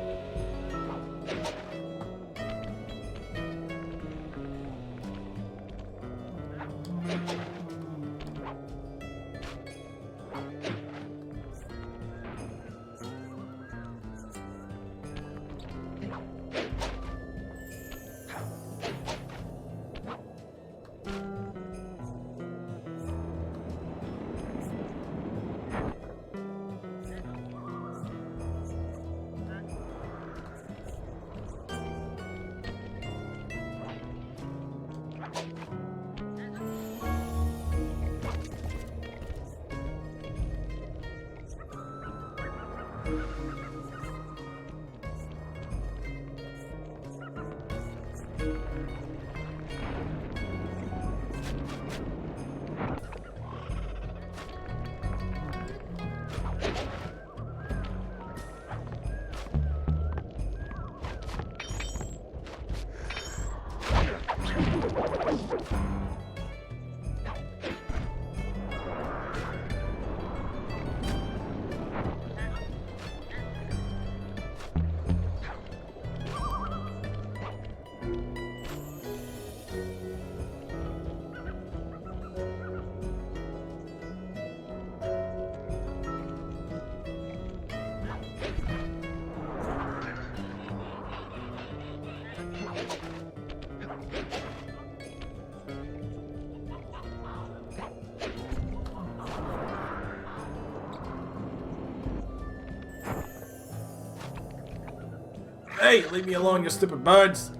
A: Hey, leave me alone, you stupid birds!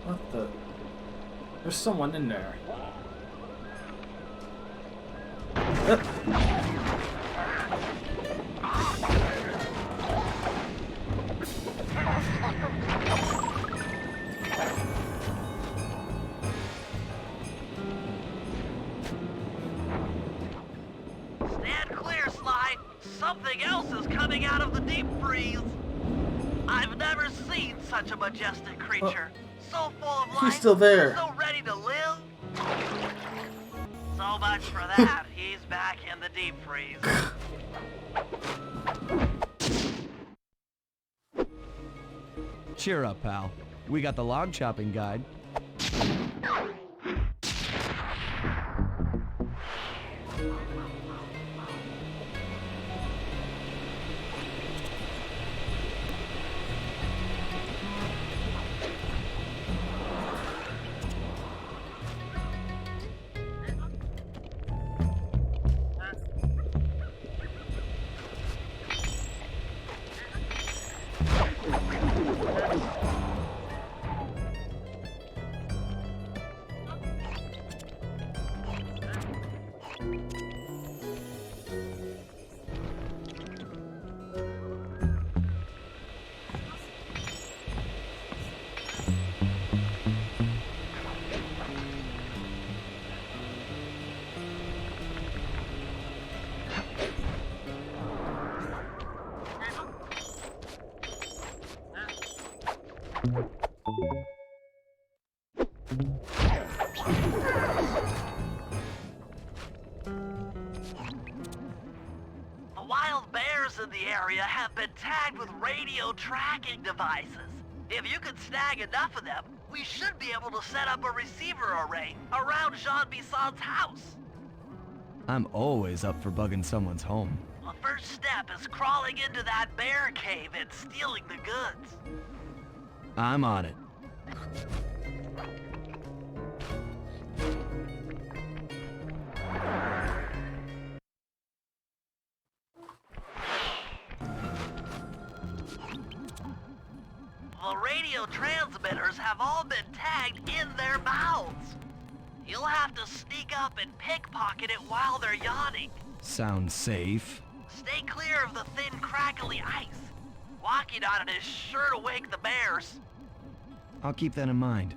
A: What the? There's someone in there.
I: is coming out of the deep freeze. I've never seen such a majestic creature. So full of life.
A: He's still there.
I: So ready to live. So much for that. He's back in the deep freeze.
J: Cheer up, pal. We got the log chopping guide.
I: The wild bears in the area have been tagged with radio tracking devices. If you could snag enough of them, we should be able to set up a receiver array around Jean Bisson's house.
J: I'm always up for bugging someone's home.
I: The first step is crawling into that bear cave and stealing the goods.
J: I'm on it.
I: The radio transmitters have all been tagged in their mouths. You'll have to sneak up and pickpocket it while they're yawning.
J: Sounds safe.
I: Stay clear of the thin, crackly ice. Walking on it is sure to wake the bears.
J: I'll keep that in mind.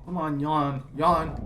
A: Come on, yawn. Yawn.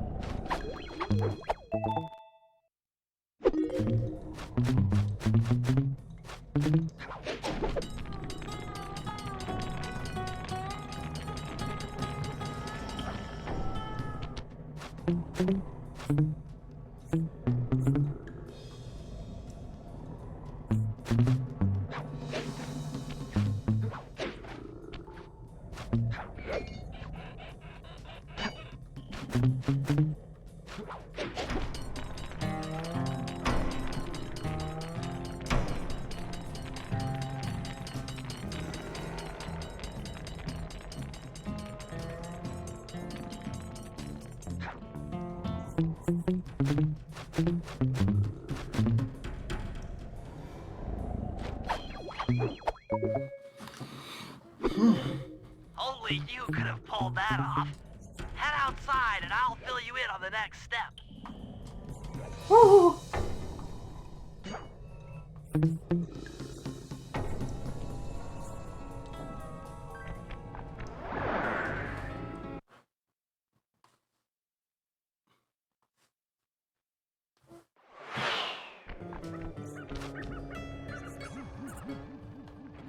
I: Only you could have pulled that off. Head outside and I'll fill you in on the next step.
A: Woo!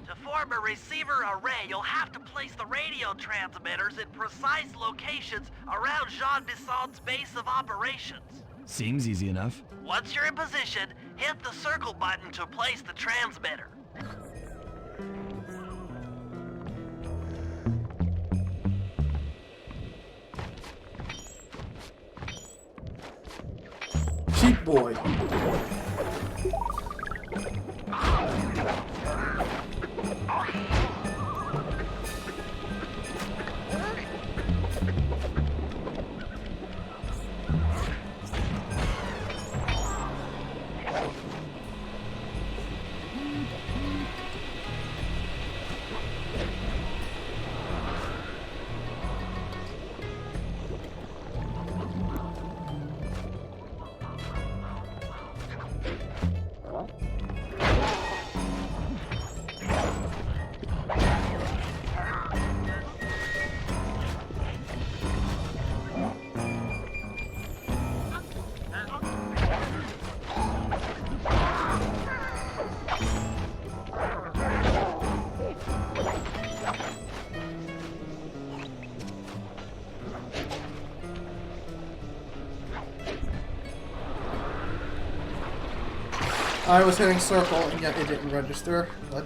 I: To form a receiver array, you'll have to place the radio transmitters in precise locations around Jean Bisson's base of operations.
J: Seems easy enough.
I: Once you're in position, hit the circle button to place the transmitter.
A: Cheap boy. I was hitting circle and yet it didn't register, but...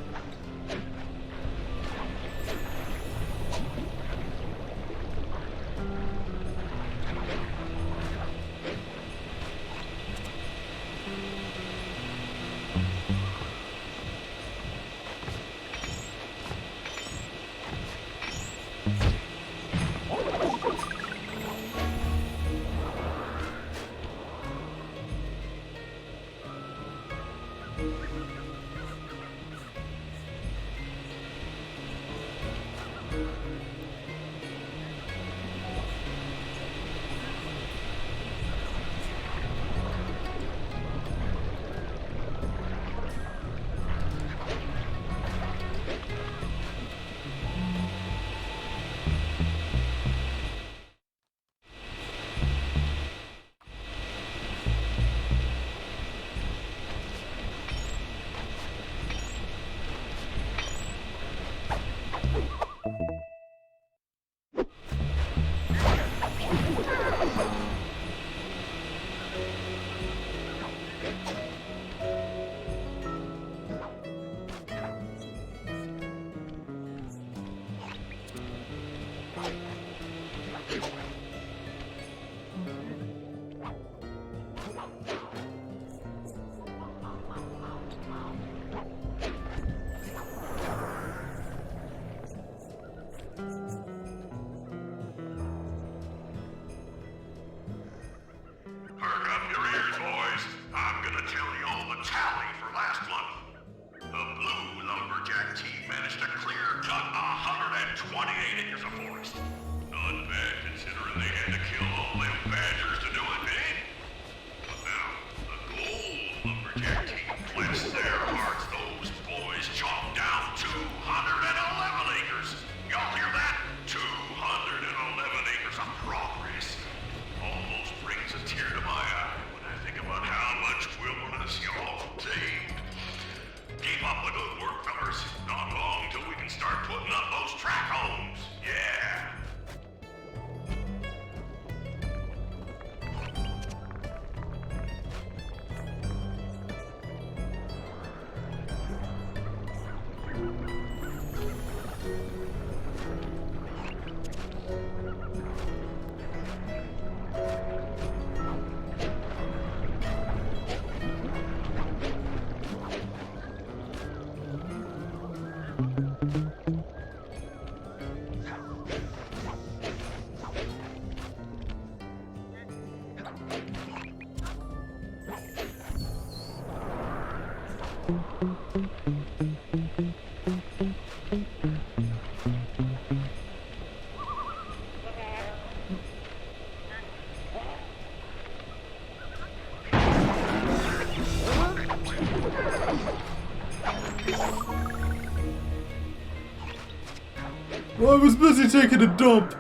A: Well, I was busy taking a dump.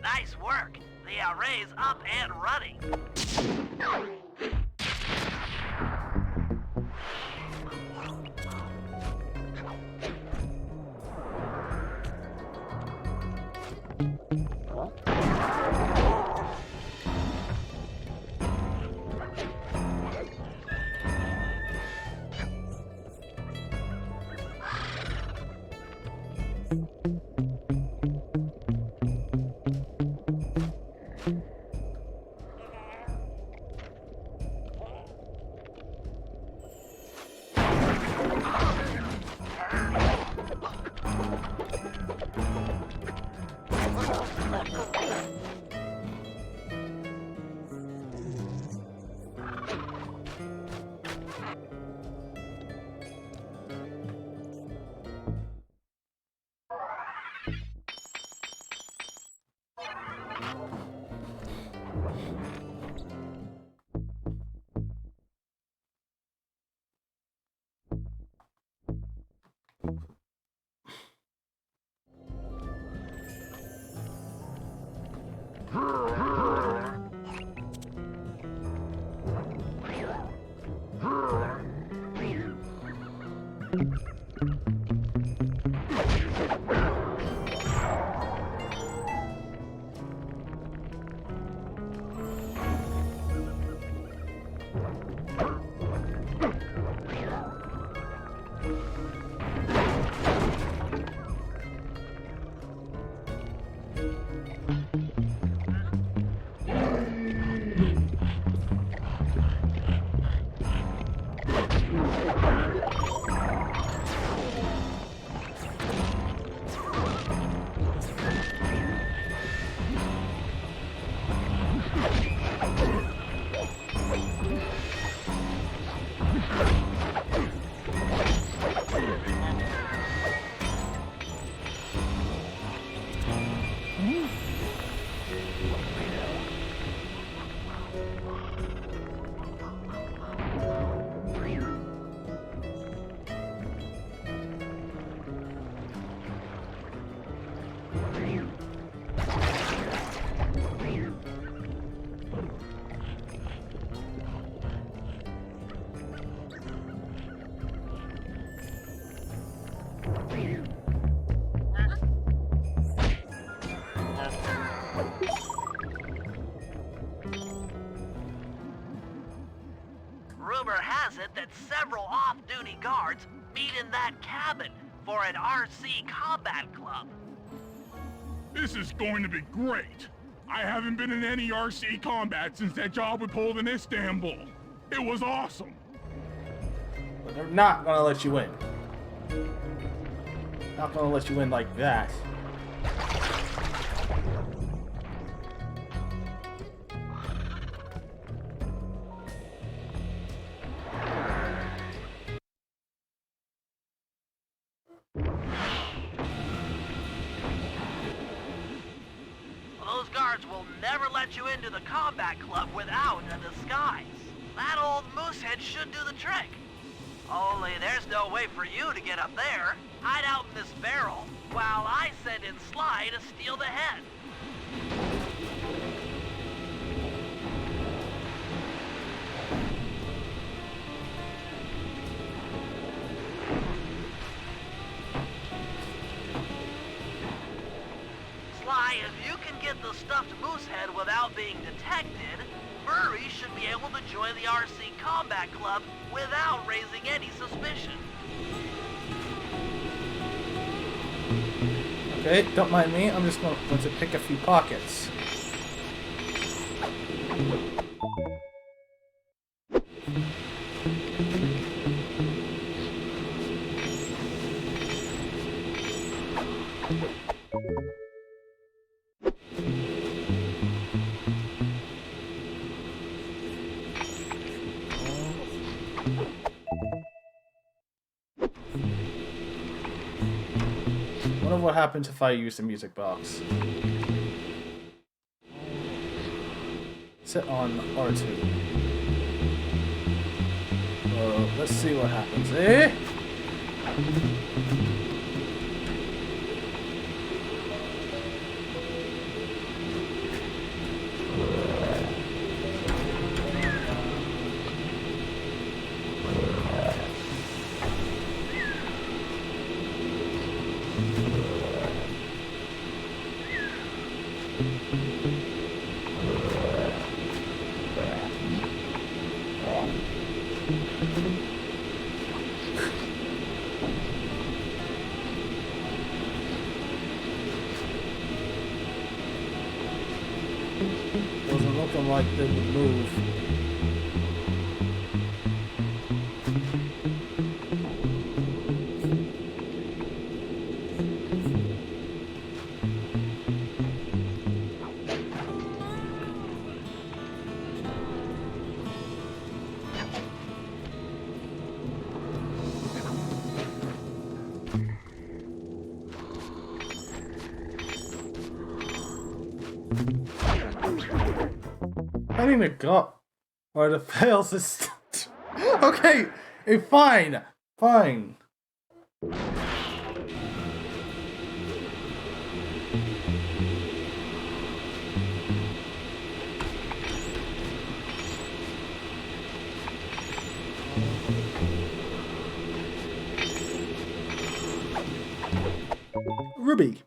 I: Nice work. The array's up and running. Rumor has it that several off-duty guards meet in that cabin for an RC combat club.
H: This is going to be great. I haven't been in any RC combat since that job we pulled in Istanbul. It was awesome.
A: But they're not gonna let you in. Not gonna let you in like that.
I: Those guards will never let you into the combat club without a disguise. That old moosehead should do the trick. Only there's no way for you to get up there. Hide out in this barrel while I send in Sly to steal the head. Sly, if you can get the stuffed moosehead without being detected, Murray should be able to join the RC Combat Club without raising any suspicion.
A: Okay, don't mind me. I'm just going to pick a few pockets. Wonder what happens if I use the music box. Sit on R2. Let's see what happens. Eh? Wasn't looking like they would move. I need a gut. Or the fails is. Okay, fine. Fine. Ruby.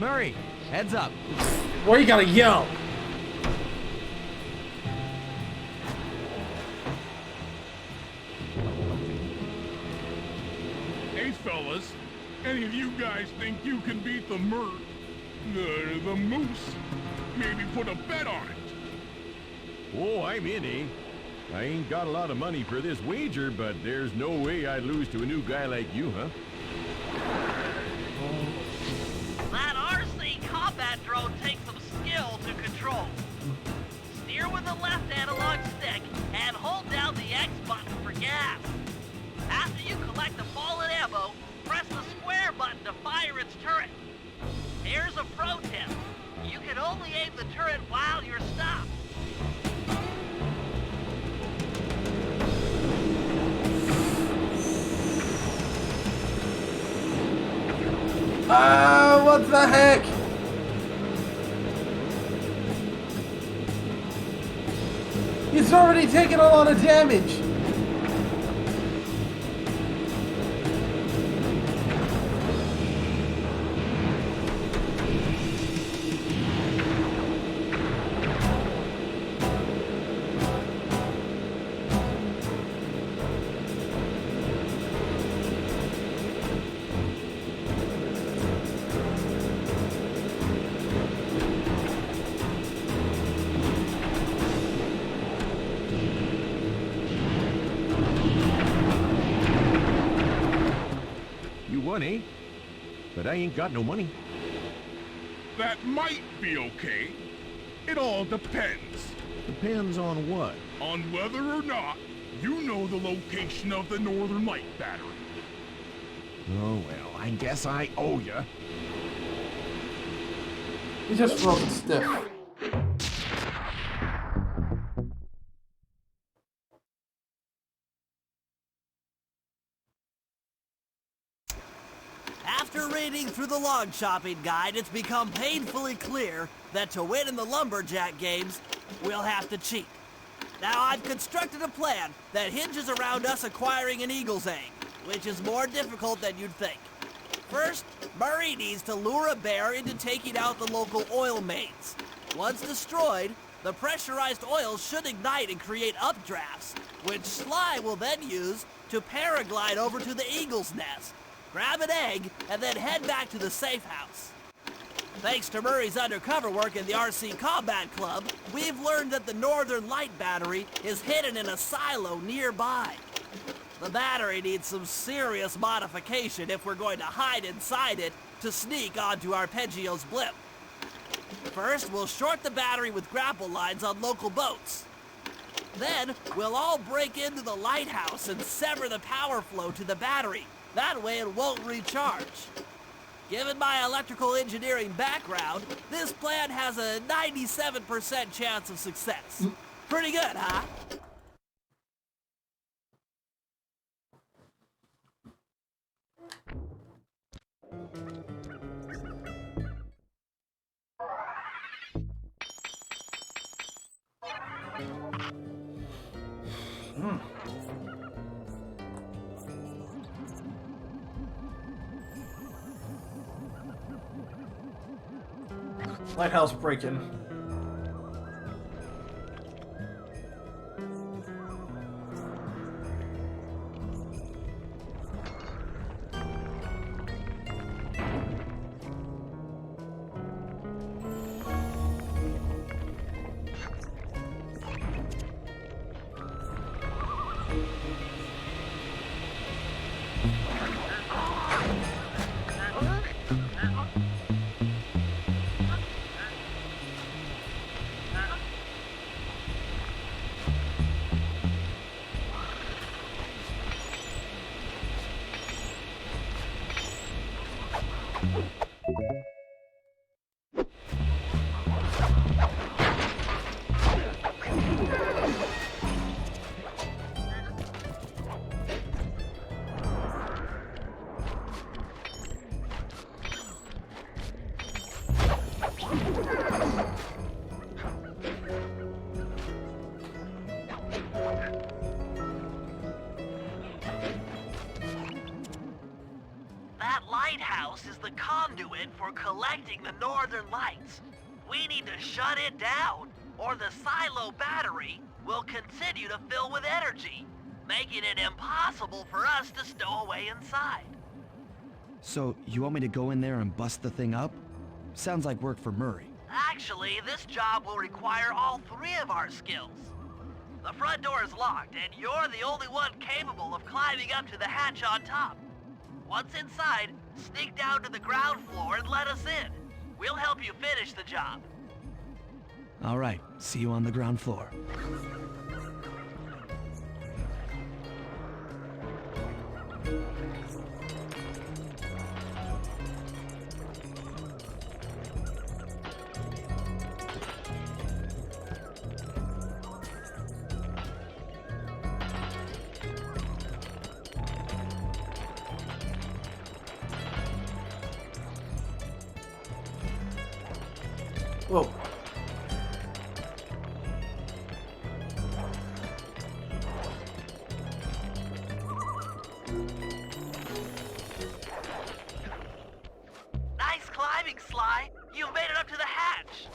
J: Murray, heads up.
A: Why you gotta yell?
H: Hey, fellas, any of you guys think you can beat the the moose? Maybe put a bet on it.
F: Oh, I'm in, eh? I ain't got a lot of money for this wager, but there's no way I'd lose to a new guy like you, huh?
I: That RC combat drone takes some skill to control. Steer with the left analog stick and hold down the X button for gas. After you collect the fallen ammo, press the square button to fire its turret. Here's a pro tip. You can only aim the turret while you're stopped.
A: What the heck? He's already taken a lot of damage.
F: funny, but I ain't got no money.
H: That might be okay. It all depends.
F: Depends on what?
H: On whether or not you know the location of the Northern Light Battery.
F: Oh, well, I guess I owe ya.
A: He's just frozen stiff.
C: After reading through the log chopping guide, it's become painfully clear that to win in the lumberjack games, we'll have to cheat. Now, I've constructed a plan that hinges around us acquiring an eagle's egg, which is more difficult than you'd think. First, Murray needs to lure a bear into taking out the local oil mains. Once destroyed, the pressurized oil should ignite and create updrafts, which Sly will then use to paraglide over to the eagle's nest, grab an egg, and then head back to the safe house. Thanks to Murray's undercover work in the RC Combat Club, we've learned that the Northern Light Battery is hidden in a silo nearby. The battery needs some serious modification if we're going to hide inside it to sneak onto Arpeggio's blimp. First, we'll short the battery with grapple lines on local boats. Then, we'll all break into the lighthouse and sever the power flow to the battery. That way it won't recharge. Given my electrical engineering background, this plan has a 97% chance of success. Pretty good, huh?
A: Lighthouse break-in.
I: That lighthouse is the conduit for collecting the northern lights. We need to shut it down, or the silo battery will continue to fill with energy, making it impossible for us to stow away inside.
J: So, you want me to go in there and bust the thing up? Sounds like work for Murray.
I: Actually, this job will require all three of our skills. The front door is locked, and you're the only one capable of climbing up to the hatch on top. Once inside, sneak down to the ground floor and let us in. We'll help you finish the job.
J: All right, see you on the ground floor.
A: Whoa.
I: Nice climbing, Sly. You've made it up to the hatch.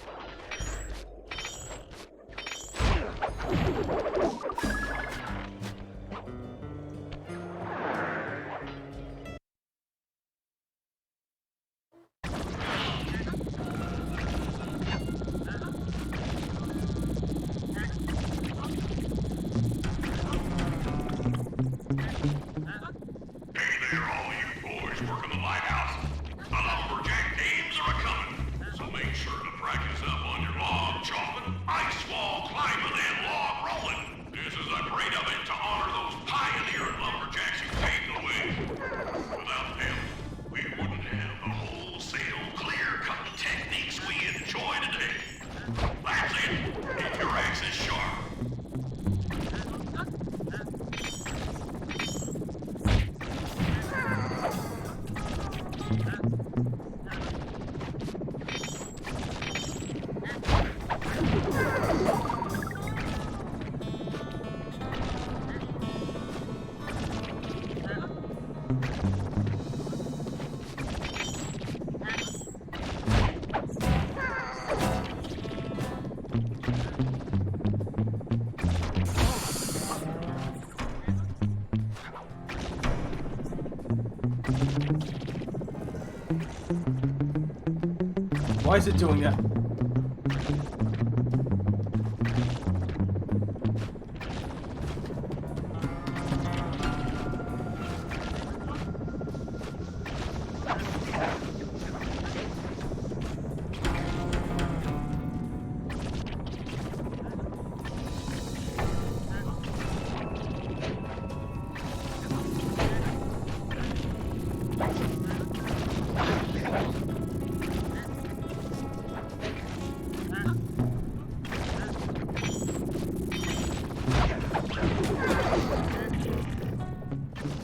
A: Why is it doing that?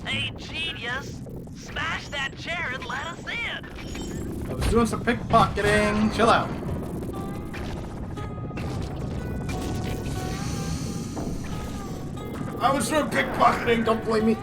I: Hey, genius! Smash that chair and let us in!
A: I was doing some pickpocketing. Chill out. I was doing pickpocketing. Don't blame me.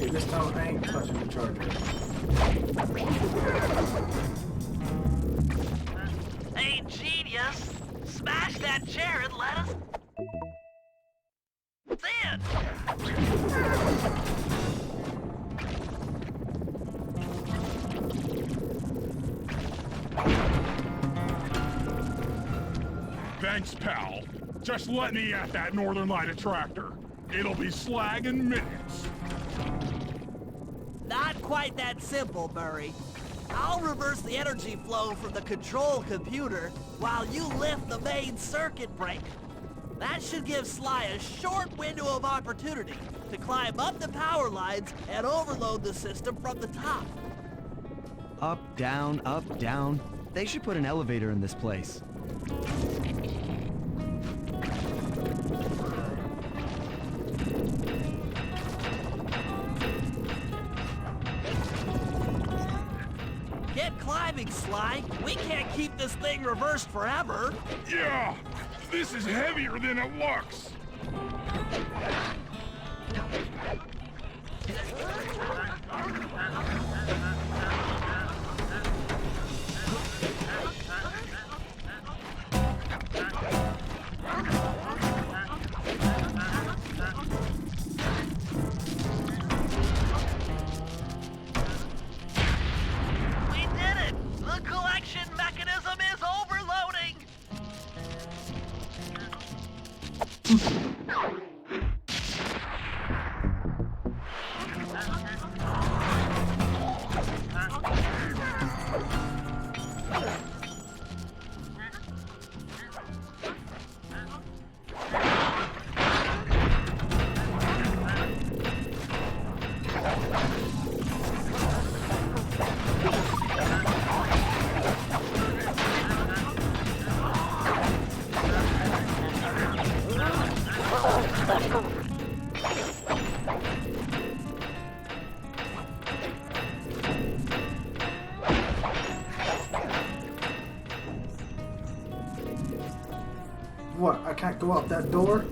A: This time I ain't touching the charger.
I: Hey, genius! Smash that chair and let us in!
H: Thanks, pal. Just let me at that Northern Light attractor. It'll be slag in minutes.
C: Not quite that simple, Murray. I'll reverse the energy flow from the control computer while you lift the main circuit breaker. That should give Sly a short window of opportunity to climb up the power lines and overload the system from the top.
J: Up, down, up, down. They should put an elevator in this place.
C: Get climbing, Sly. We can't keep this thing reversed forever.
H: Yeah, this is heavier than it looks.
I: We did it! The collection mechanism is overloading!
A: What? I can't go out that door?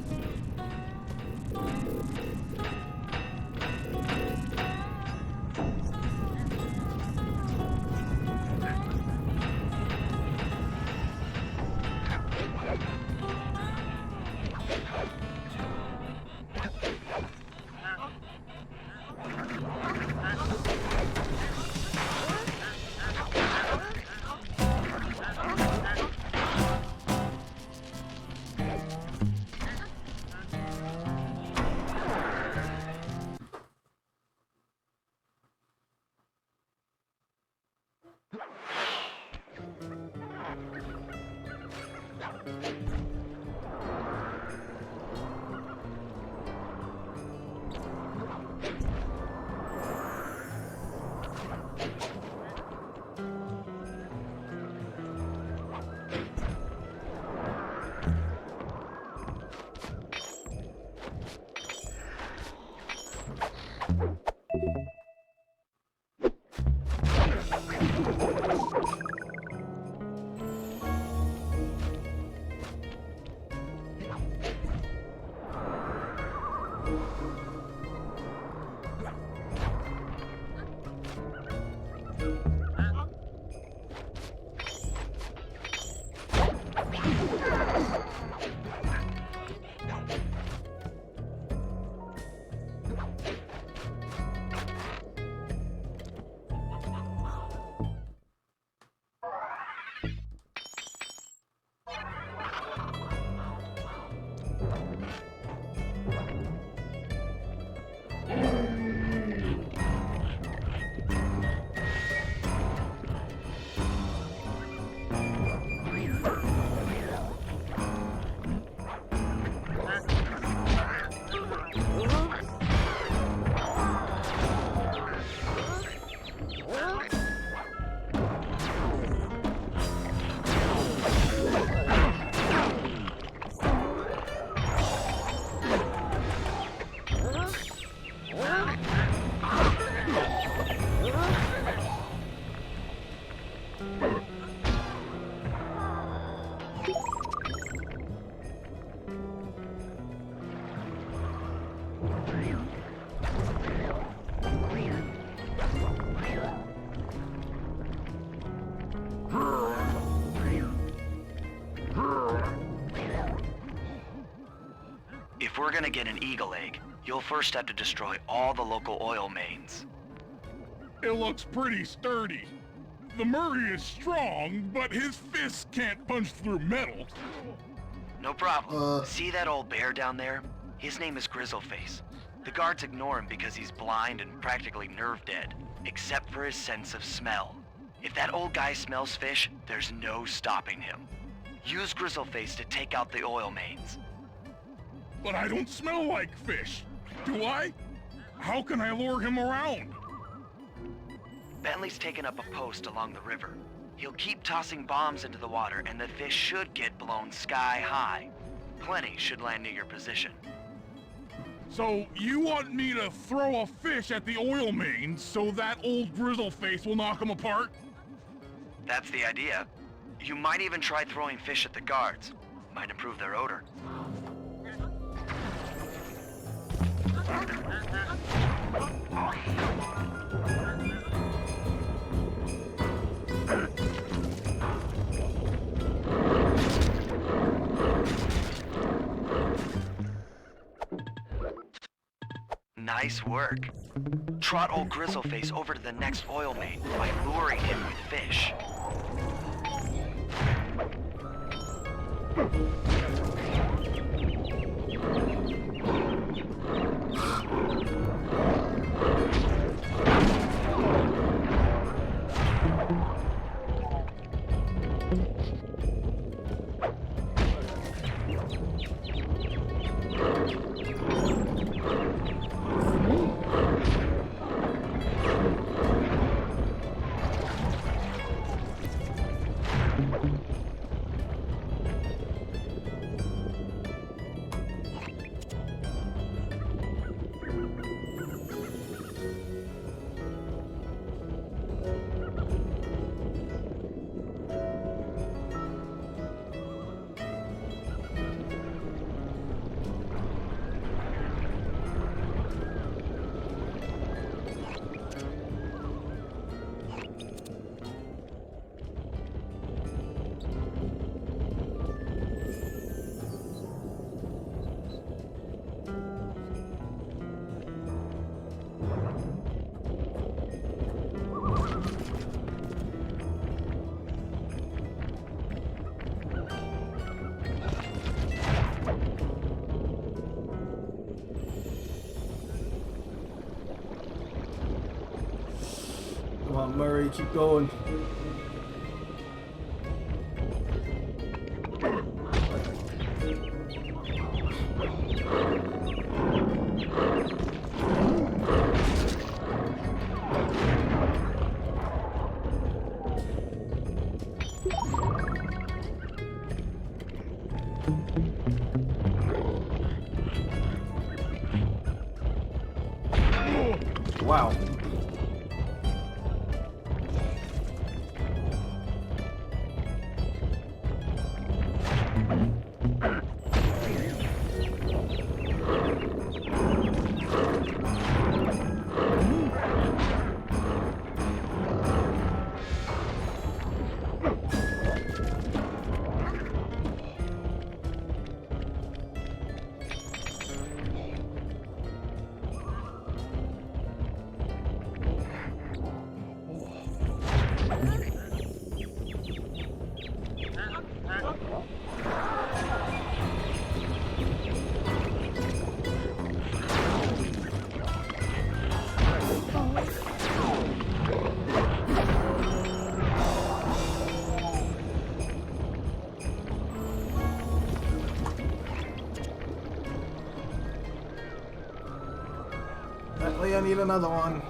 B: If we're gonna get an eagle egg, you'll first have to destroy all the local oil mains.
H: It looks pretty sturdy. The Murray is strong, but his fists can't punch through metal.
B: No problem. See that old bear down there? His name is Grizzleface. The guards ignore him because he's blind and practically nerve dead, except for his sense of smell. If that old guy smells fish, there's no stopping him. Use Grizzleface to take out the oil mains.
H: But I don't smell like fish, do I? How can I lure him around?
B: Bentley's taken up a post along the river. He'll keep tossing bombs into the water and the fish should get blown sky high. Plenty should land near your position.
H: So you want me to throw a fish at the oil mains so that old Grizzleface will knock him apart?
B: That's the idea. You might even try throwing fish at the guards. Might improve their odor. Nice work. Trot old Grizzleface over to the next oil main by luring him with fish.
A: Come on, Murray, keep going. Wow. Definitely I need another one.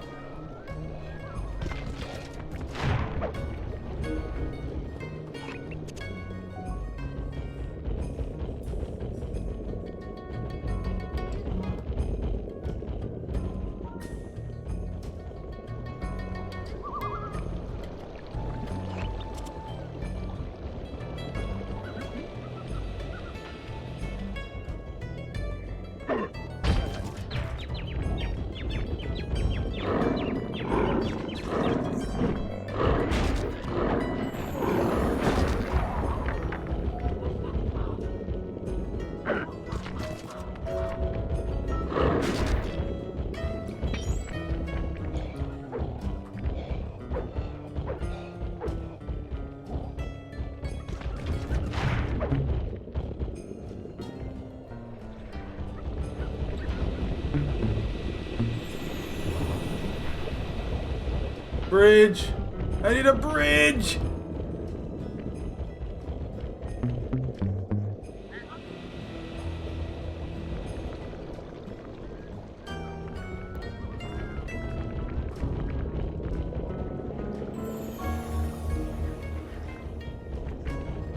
A: Bridge! I need a bridge!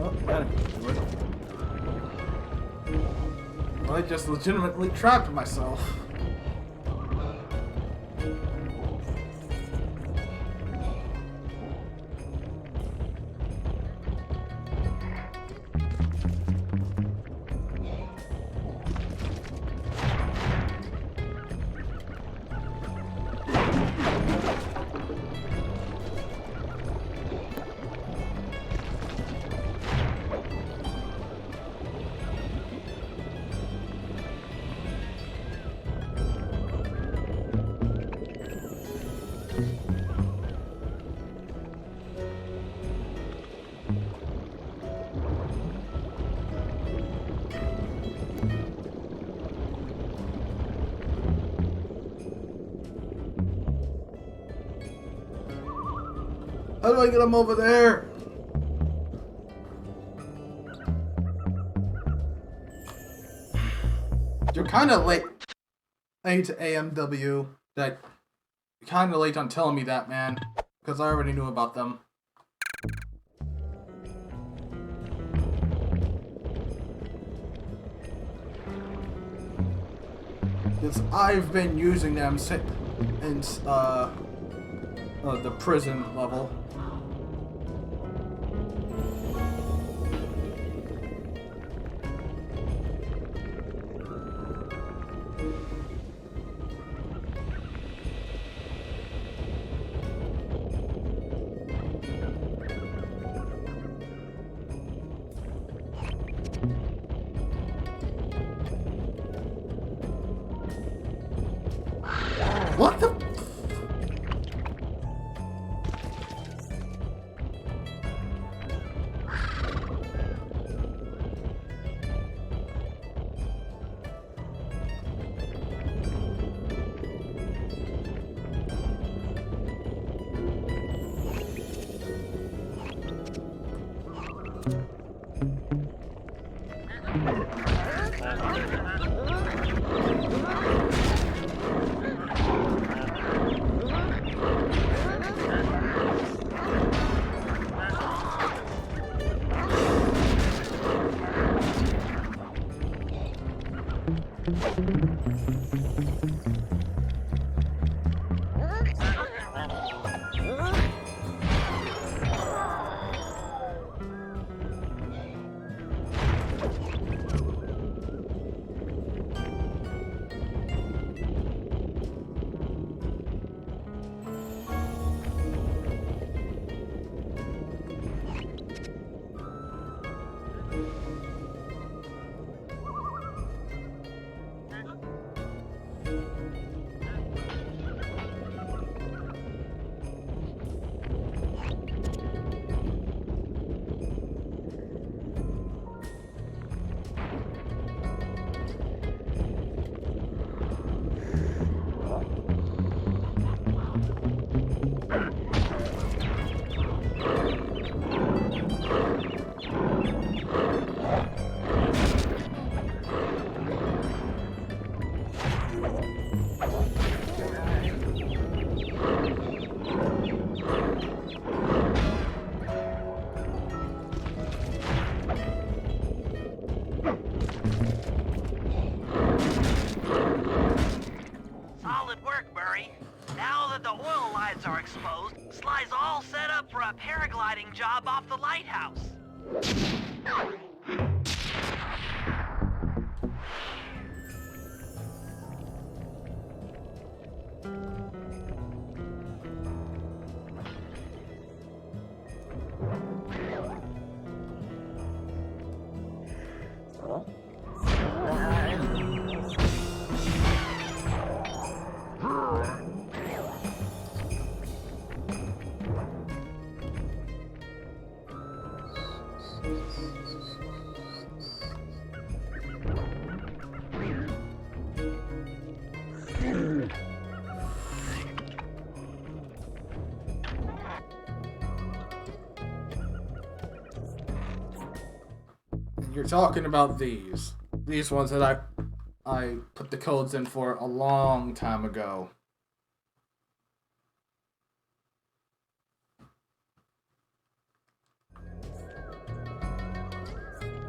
A: Oh, got it. Well, I just legitimately trapped myself. How do I get him over there? You're kind of late. A to AMW. That you're kind of late on telling me that, man. Because I already knew about them. Because I've been using them since the prison level. What the?
I: Solid work, Murray. Now that the oil lines are exposed, Sly's all set up for a paragliding job off the lighthouse.
A: You're talking about these ones that I put the codes in for a long time ago.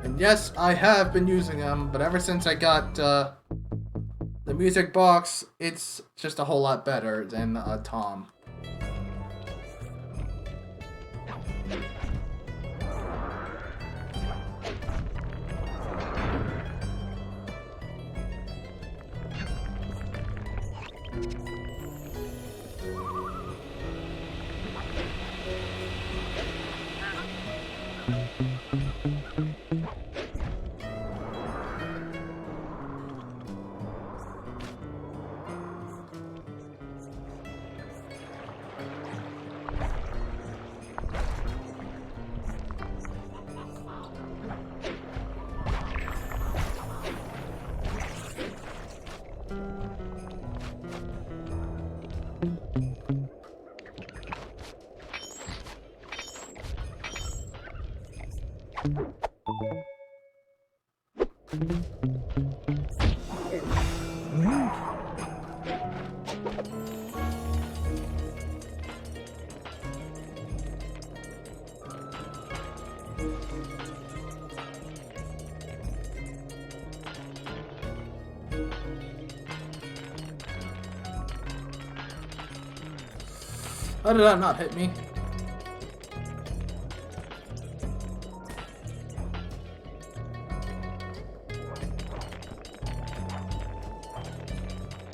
A: And yes, I have been using them, but ever since I got the music box, it's just a whole lot better than Tom. How did that not hit me?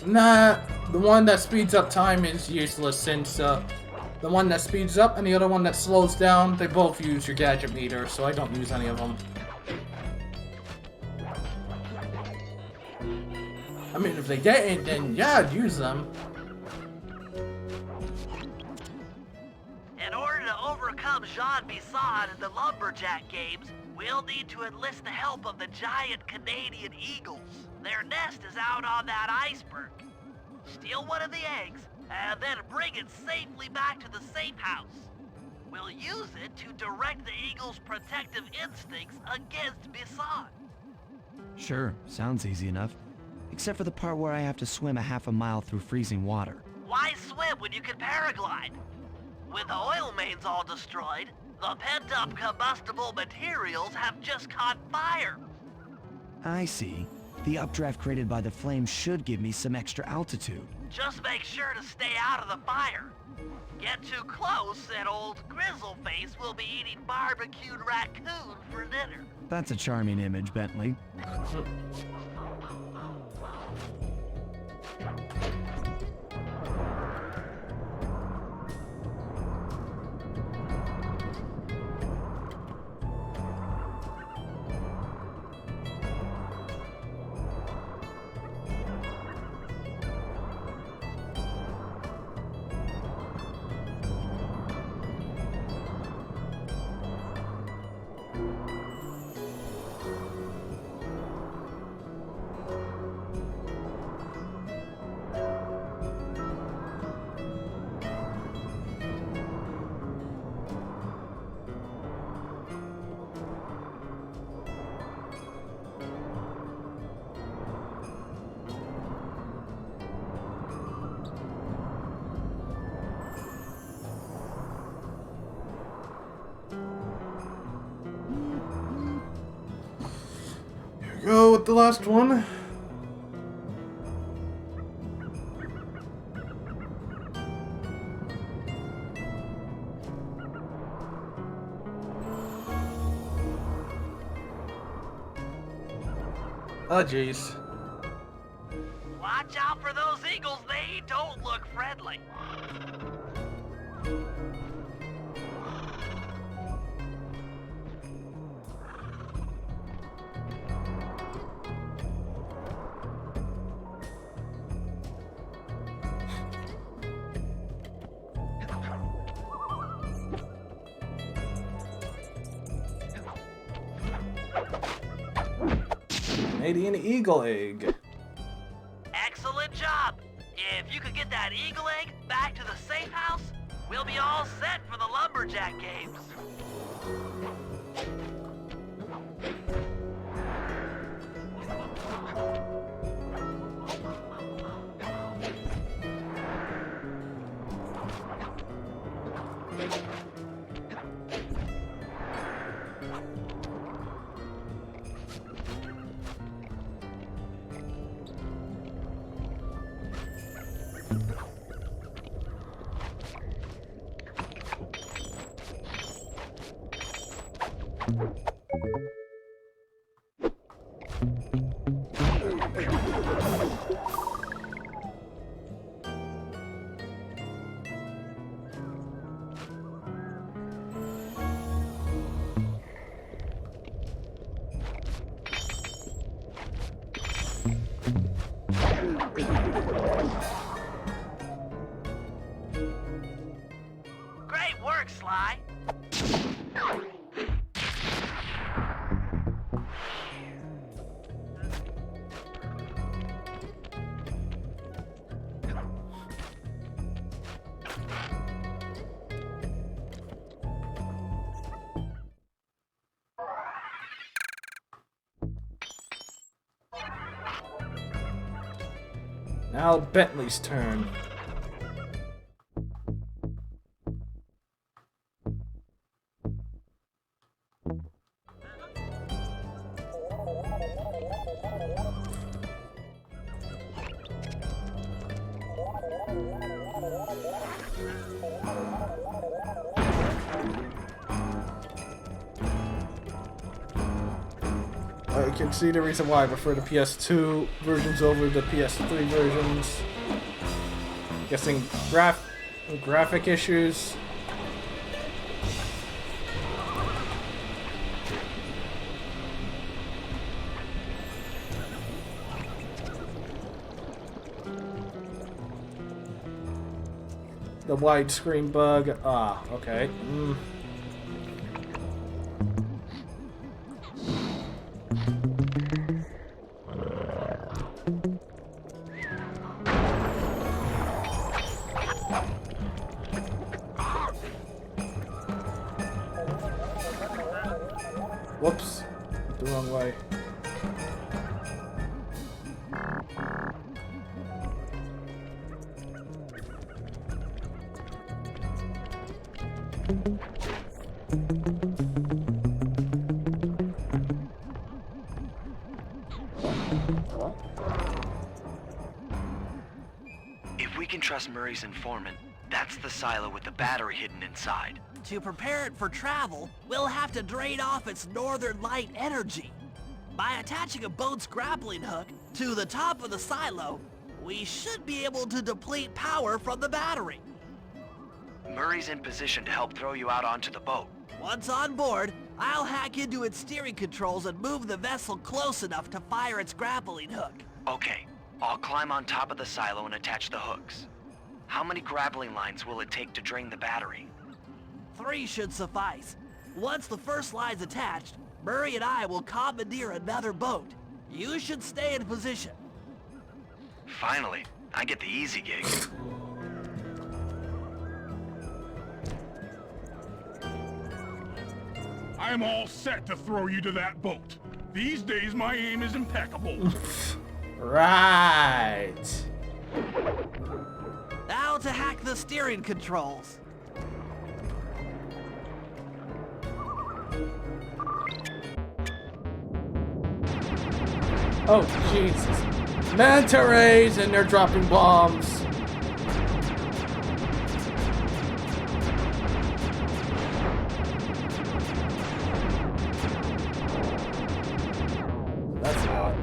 A: Nah, the one that speeds up time is useless since the one that speeds up and the other one that slows down, they both use your gadget meter, so I don't use any of them. I mean, if they didn't, then yeah, I'd use them.
I: In order to overcome Jean Bisson in the Lumberjack games, we'll need to enlist the help of the giant Canadian eagles. Their nest is out on that iceberg. Steal one of the eggs, and then bring it safely back to the safe house. We'll use it to direct the eagle's protective instincts against Bisson.
J: Sure, sounds easy enough. Except for the part where I have to swim a half a mile through freezing water.
I: Why swim when you can paraglide? With the oil mains all destroyed, the pent-up combustible materials have just caught fire.
J: I see. The updraft created by the flame should give me some extra altitude.
I: Just make sure to stay out of the fire. Get too close and old Grizzleface will be eating barbecued raccoon for dinner.
J: That's a charming image, Bentley.
A: Go with the last one. Oh jeez.
I: Watch out for those eagles, they don't look friendly.
A: Canadian eagle egg.
I: Excellent job. If you could get that eagle egg back to the safe house, we'll be all set for the lumberjack games. Great work, Sly.
A: Now Bentley's turn. I can see the reason why I prefer the PS2 versions over the PS3 versions. Guessing graphic issues. The widescreen bug. Ah, okay. Whoops. The wrong way.
B: If we can trust Murray's informant, that's the silo with the battery hidden inside.
I: To prepare it for travel, we'll have to drain off its northern light energy. By attaching a boat's grappling hook to the top of the silo, we should be able to deplete power from the battery.
B: Murray's in position to help throw you out onto the boat.
I: Once on board, I'll hack into its steering controls and move the vessel close enough to fire its grappling hook.
B: Okay, I'll climb on top of the silo and attach the hooks. How many grappling lines will it take to drain the battery?
I: 3 should suffice. Once the first line's attached, Murray and I will commandeer another boat. You should stay in position.
B: Finally, I get the easy gig.
H: I'm all set to throw you to that boat. These days, my aim is impeccable.
A: Right.
I: Now to hack the steering controls.
A: Oh, Jesus. Manta rays and they're dropping bombs. That's odd.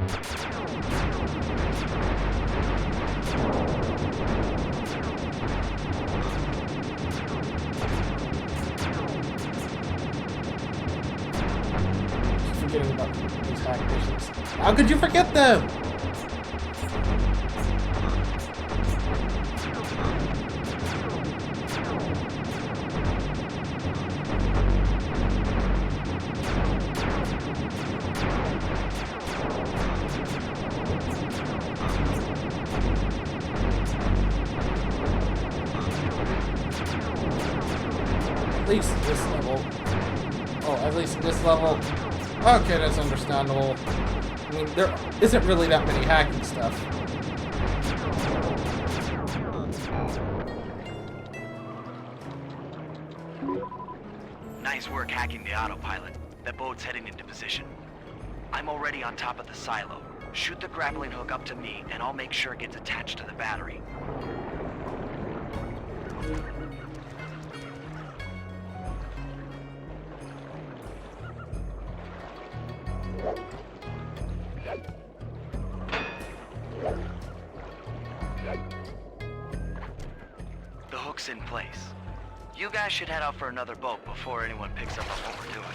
A: Forgetting about these hack missions. How could you forget them? At least this level. Oh, at least this level. Okay, that's understandable. I mean, there isn't really that many hacking stuff.
B: Nice work hacking the autopilot. The boat's heading into position. I'm already on top of the silo. Shoot the grappling hook up to me, and I'll make sure it gets attached to the battery. The hook's in place. You guys should head out for another boat before anyone picks up on what we're doing.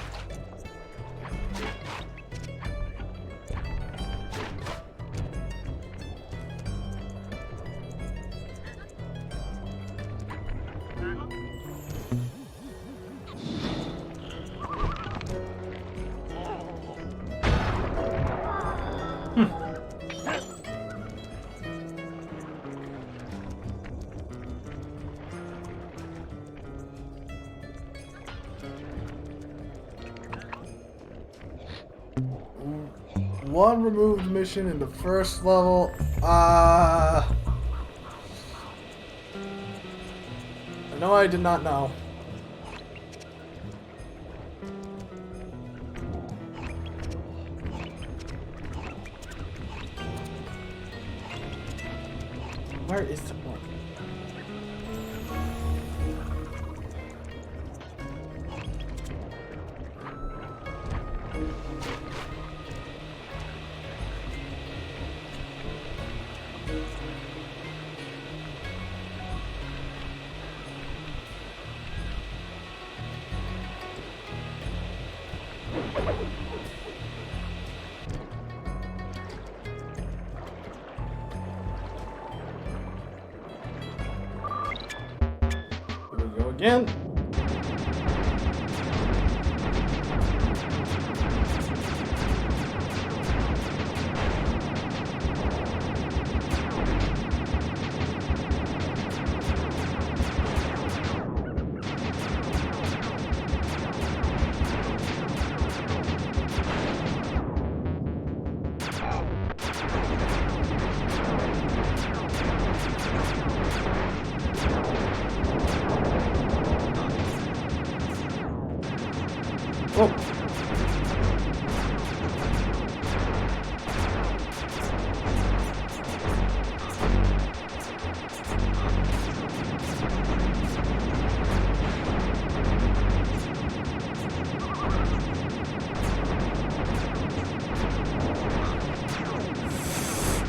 A: One removed mission in the first level. No, I did not know. Where is the one? Here we go again.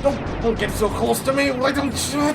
A: Don't get so close to me. Why don't you?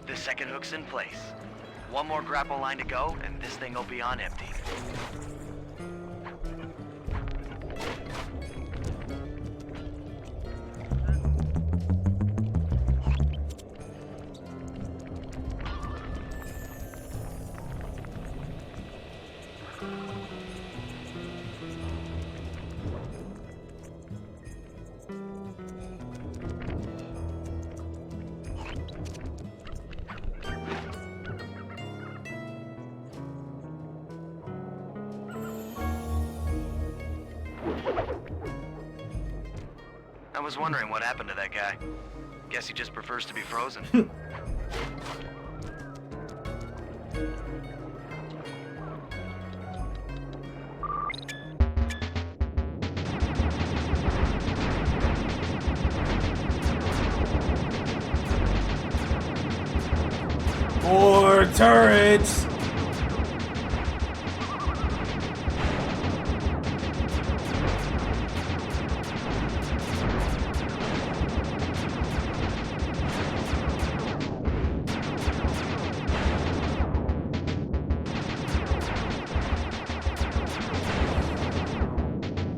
I: The second hook's in place. One more grapple line to go, and this thing will be on empty. I was wondering what happened to that guy. Guess he just prefers to be frozen.
A: More turrets!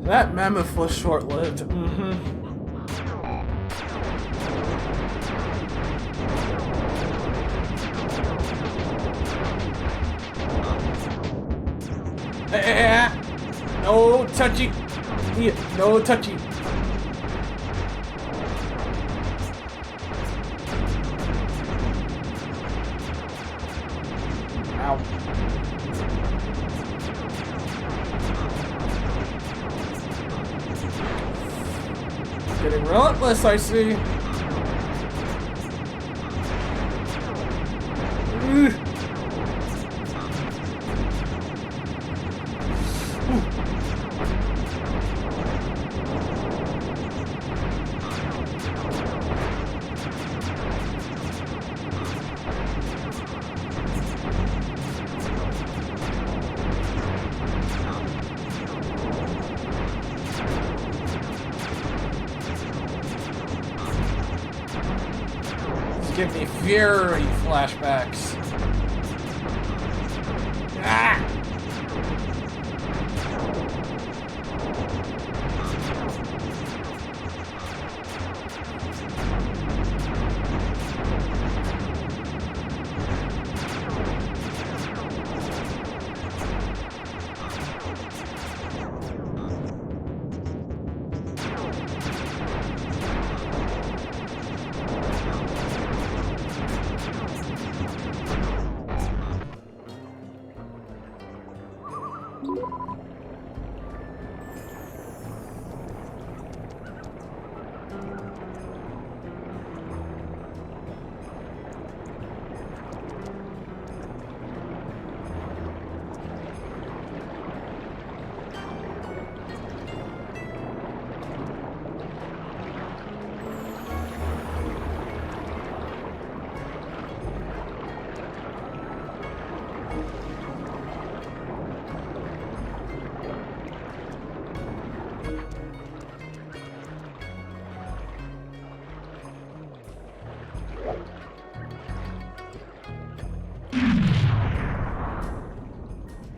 A: That mammoth was short-lived. No touchy. Yeah, no touchy. Ow. Getting relentless, I see. Give me fury flashbacks. Ah!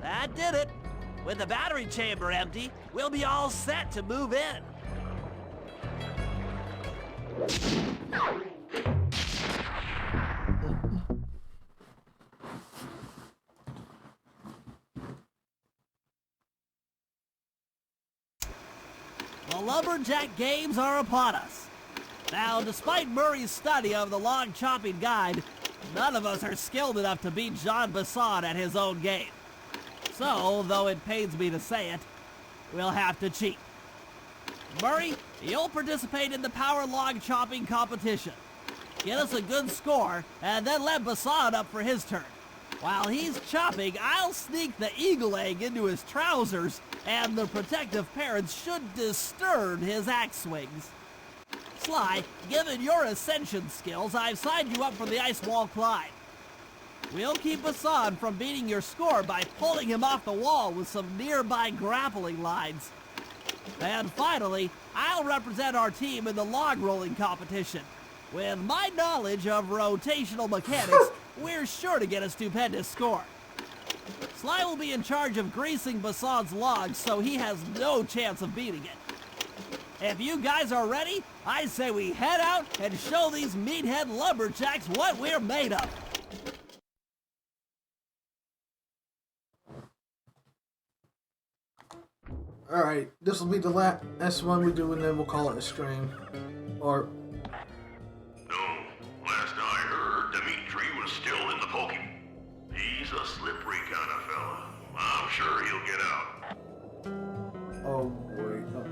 C: That did it. With the battery chamber empty, we'll be all set to move in. The Lumberjack Games are upon us. Now, despite Murray's study of the log chopping guide, none of us are skilled enough to beat Jean Bisson at his own game. So, though it pains me to say it, we'll have to cheat. Murray, you'll participate in the power log chopping competition. Get us a good score, and then let Bisson up for his turn. While he's chopping, I'll sneak the eagle egg into his trousers, and the protective parents should disturb his axe swings. Sly, given your ascension skills, I've signed you up for the ice wall climb. We'll keep Bisson from beating your score by pulling him off the wall with some nearby grappling lines. And finally, I'll represent our team in the log rolling competition. With my knowledge of rotational mechanics, we're sure to get a stupendous score. Sly will be in charge of greasing Bisson's logs, so he has no chance of beating it. If you guys are ready, I say we head out and show these meathead lumberjacks what we're made of.
A: Alright, this will be the last one we do, and then we'll call it a stream. Or...
E: No, last I heard, Dimitri was still in the poking. He's a slippery kind of fella. I'm sure he'll get out.
A: Oh, wait. No.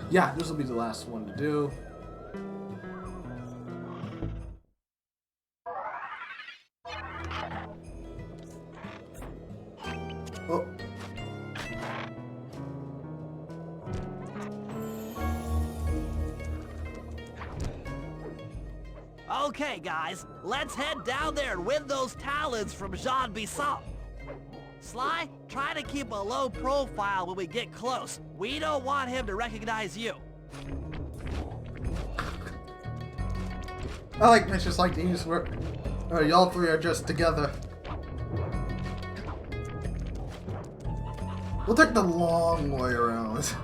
A: Yeah, this will be the last one to do. Oh.
C: Okay, guys, let's head down there and win those talons from Jean Bisson. Sly, try to keep a low profile when we get close. We don't want him to recognize you.
A: I like missions like these where y'all three are just together. We'll take the long way around.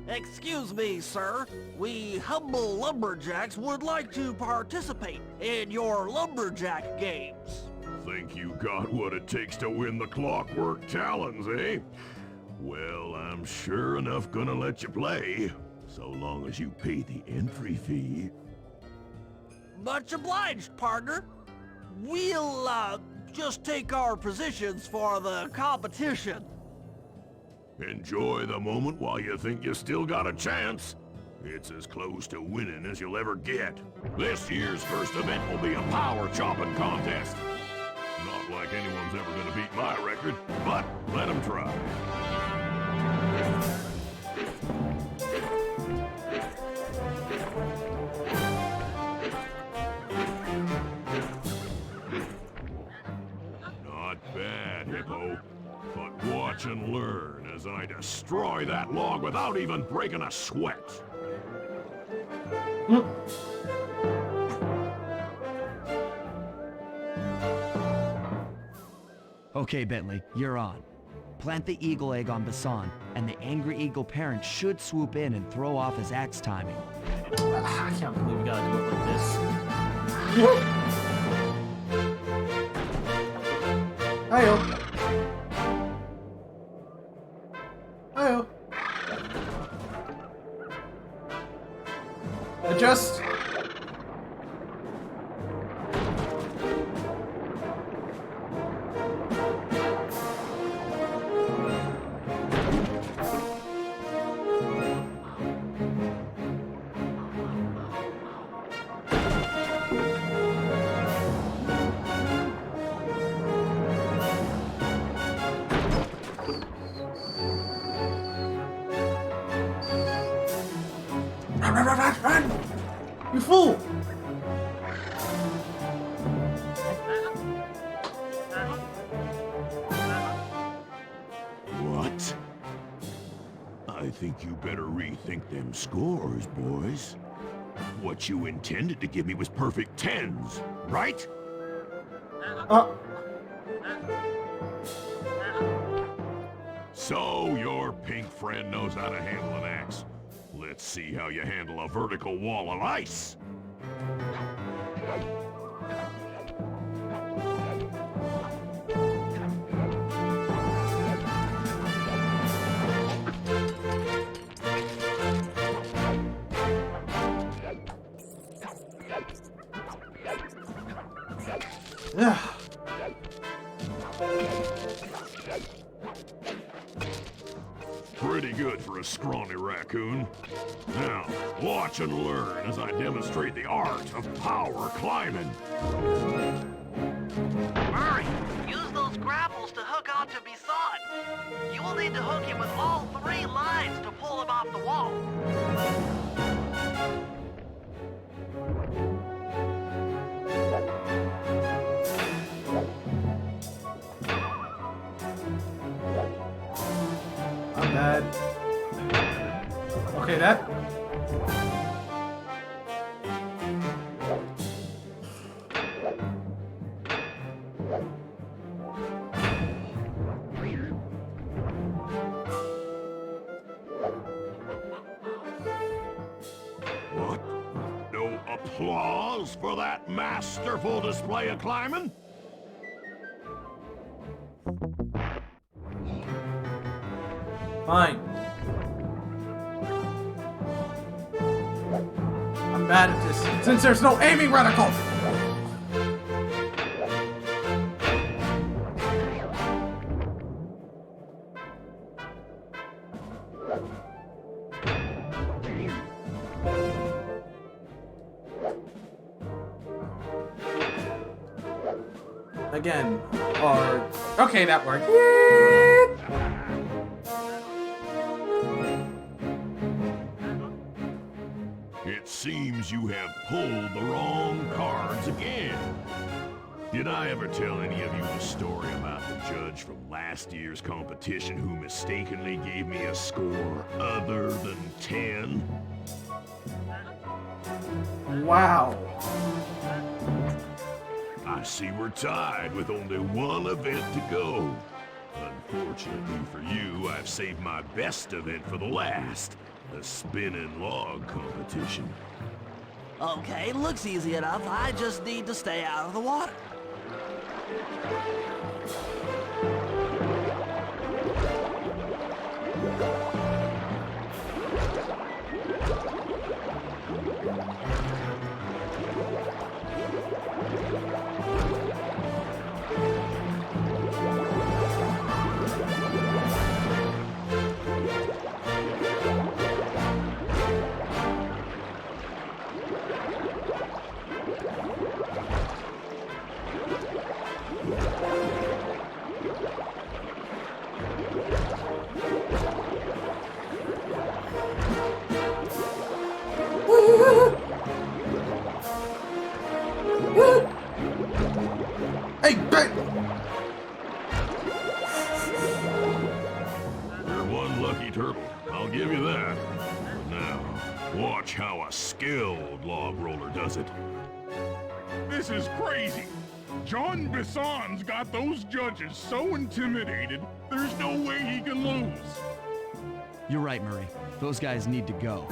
C: Excuse me, sir. We humble lumberjacks would like to participate in your lumberjack games.
F: Think you got what it takes to win the clockwork talons, eh? Well, I'm sure enough gonna let you play, so long as you pay the entry fee.
C: Much obliged, partner. We'll, just take our positions for the competition.
F: Enjoy the moment while you think you still got a chance. It's as close to winning as you'll ever get. This year's first event will be a power chopping contest. Not like anyone's ever gonna beat my record, but let them try. Not bad, Hippo. But watch and learn as I destroy that log without even breaking a sweat.
J: Okay, Bentley, you're on. Plant the eagle egg on Bisson, and the angry eagle parent should swoop in and throw off his axe timing.
A: I can't believe we gotta do it like this. Hi-yo. Hi-yo. Adjust. Run! You fool!
F: What? I think you better rethink them scores, boys. What you intended to give me was perfect tens, right? So your pink friend knows how to handle an axe. Let's see how you handle a vertical wall of ice.
A: Yeah.
F: Pretty good for a scrawny raccoon. Now, watch and learn as I demonstrate the art of power climbing.
I: Murray, use those grapples to hook onto Bisson. You will need to hook him with all 3 lines to pull him off the wall.
A: I'm bad. Okay, that.
F: What? No applause for that masterful display of climbing?
A: Fine. I'm bad at this, since there's no aiming reticle! Again, or... Okay, that worked.
F: It seems you have pulled the wrong cards again. Did I ever tell any of you the story about the judge from last year's competition who mistakenly gave me a score other than 10?
A: Wow.
F: I see we're tied with only one event to go. Unfortunately for you, I've saved my best event for the last, the spinning log competition.
I: Okay, looks easy enough. I just need to stay out of the water.
A: Hey, hey!
F: You're one lucky turtle, I'll give you that. But now, watch how a skilled log roller does it.
H: This is crazy. John Bisson's got those judges so intimidated, there's no way he can lose.
J: You're right, Murray. Those guys need to go.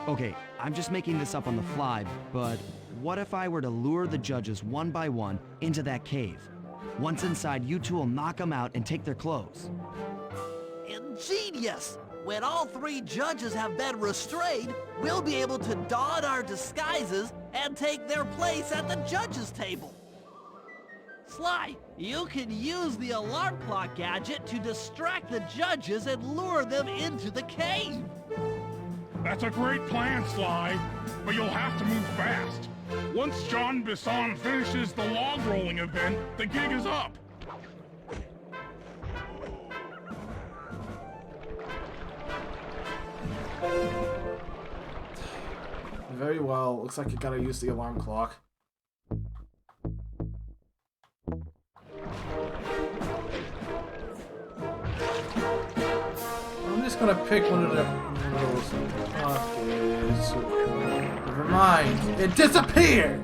J: Okay, I'm just making this up on the fly, but what if I were to lure the judges one by one into that cave? Once inside, you two will knock them out and take their clothes.
I: Ingenious! When all 3 judges have been restrained, we'll be able to don our disguises and take their place at the judges' table. Sly, you can use the alarm clock gadget to distract the judges and lure them into the cave.
H: That's a great plan, Sly, but you'll have to move fast. Once John Bisson finishes the log rolling event, the gig is up.
A: Very well. Looks like you gotta use the alarm clock. I'm just gonna pick one of those pockets. Never mind. It disappeared!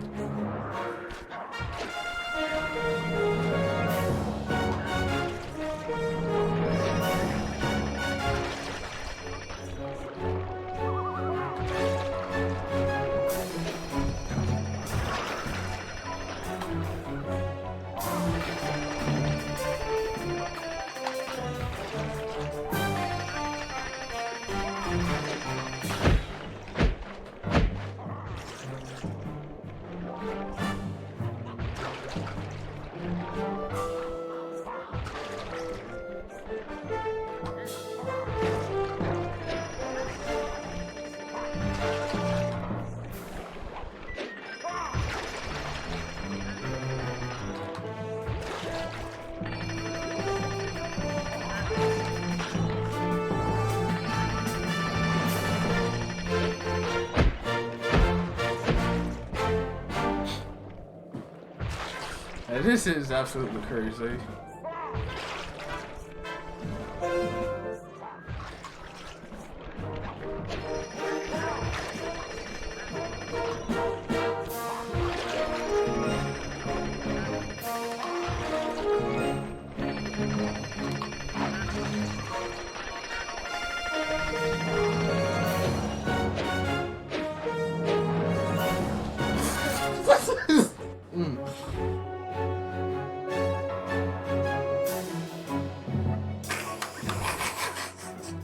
A: Yeah, this is absolutely crazy.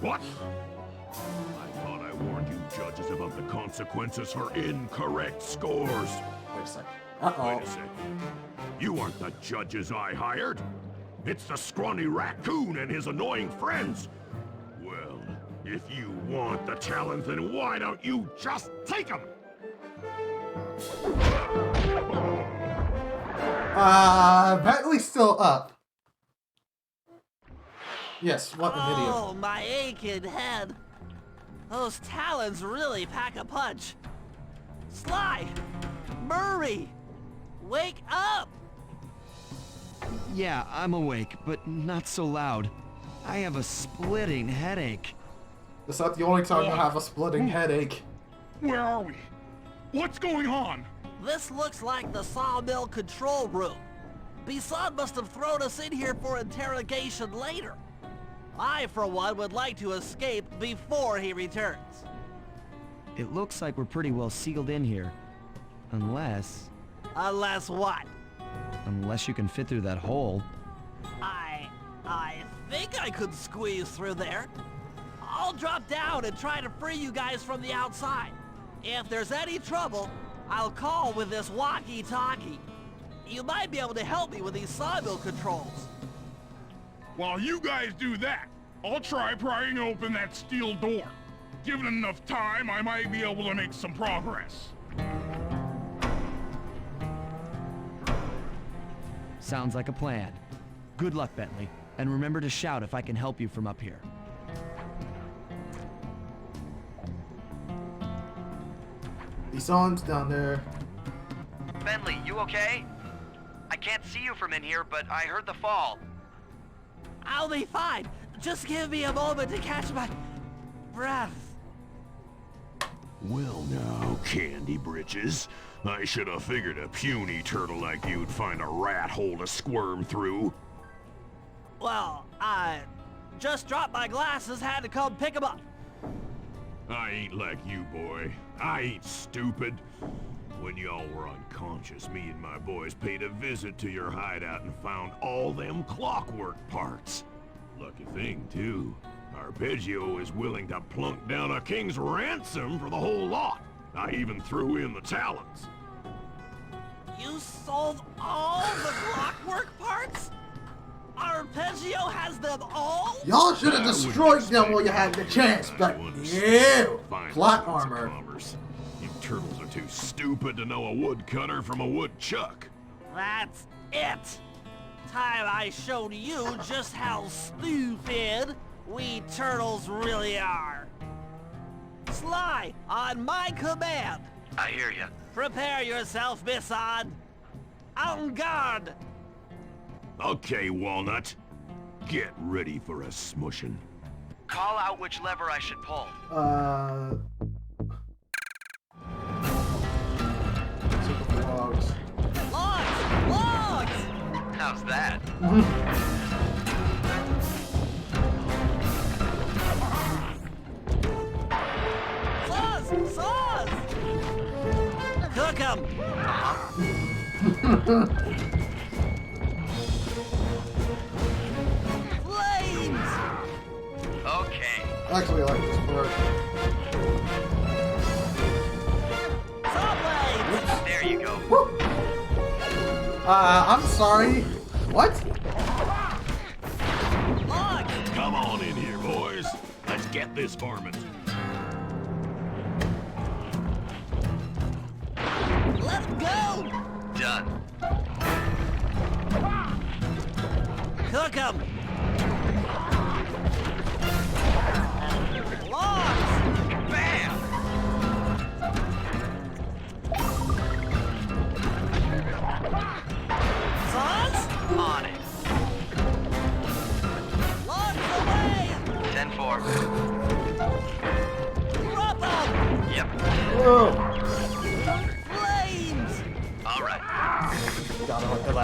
F: What? I thought I warned you judges about the consequences for incorrect scores.
A: Wait a second. Uh-oh.
F: Wait a second. You aren't the judges I hired. It's the scrawny raccoon and his annoying friends. Well, if you want the challenge, then why don't you just take them?
A: Bentley's still up. Yes, what the video?
I: Oh, my aching head. Those talons really pack a punch. Sly! Murray! Wake up!
J: Yeah, I'm awake, but not so loud. I have a splitting headache.
A: That's not the only time I have a splitting headache.
H: Where are we? What's going on?
I: This looks like the sawmill control room. Bisson must have thrown us in here for interrogation later. I, for one, would like to escape before he returns.
J: It looks like we're pretty well sealed in here. Unless
I: Unless what?
J: Unless you can fit through that hole.
I: I think I could squeeze through there. I'll drop down and try to free you guys from the outside. If there's any trouble, I'll call with this walkie-talkie. You might be able to help me with these sawmill controls.
H: While you guys do that, I'll try prying open that steel door. Given enough time, I might be able to make some progress.
J: Sounds like a plan. Good luck, Bentley. And remember to shout if I can help you from up here.
A: Bisson's down there.
K: Bentley, you okay? I can't see you from in here, but I heard the fall.
I: I'll be fine. Just give me a moment to catch my breath.
F: Well now, Candy Britches. I should have figured a puny turtle like you'd find a rat hole to squirm through.
I: Well, I just dropped my glasses, had to come pick them up.
F: I ain't like you, boy. I ain't stupid. When y'all were unconscious, me and my boys paid a visit to your hideout and found all them clockwork parts. Lucky thing, too. Arpeggio is willing to plunk down a king's ransom for the whole lot. I even threw in the talons.
I: You sold all the clockwork parts? Arpeggio has them all?
A: Y'all should have destroyed them while you had the chance, but ew, plot armor.
F: You turtles are too stupid to know a woodcutter from a woodchuck.
I: That's it. Time I showed you just how stupid we turtles really are. Sly, on my command.
K: I hear you.
I: Prepare yourself, Bisson. En garde.
F: Okay, Walnut. Get ready for a smushing.
K: Call out which lever I should pull.
A: Super logs.
I: Logs! Logs!
K: How's that?
I: Saws! Saws! Cook 'em! Flames!
K: Okay.
A: Actually, I like this part.
I: Saw blades!
K: There you go.
A: I'm sorry. What?
I: Logs!
F: Come on in here, boys. Let's get this varmint.
I: Let 'em go!
K: Done.
I: Cook 'em! Logs!
K: Bam!
I: Saw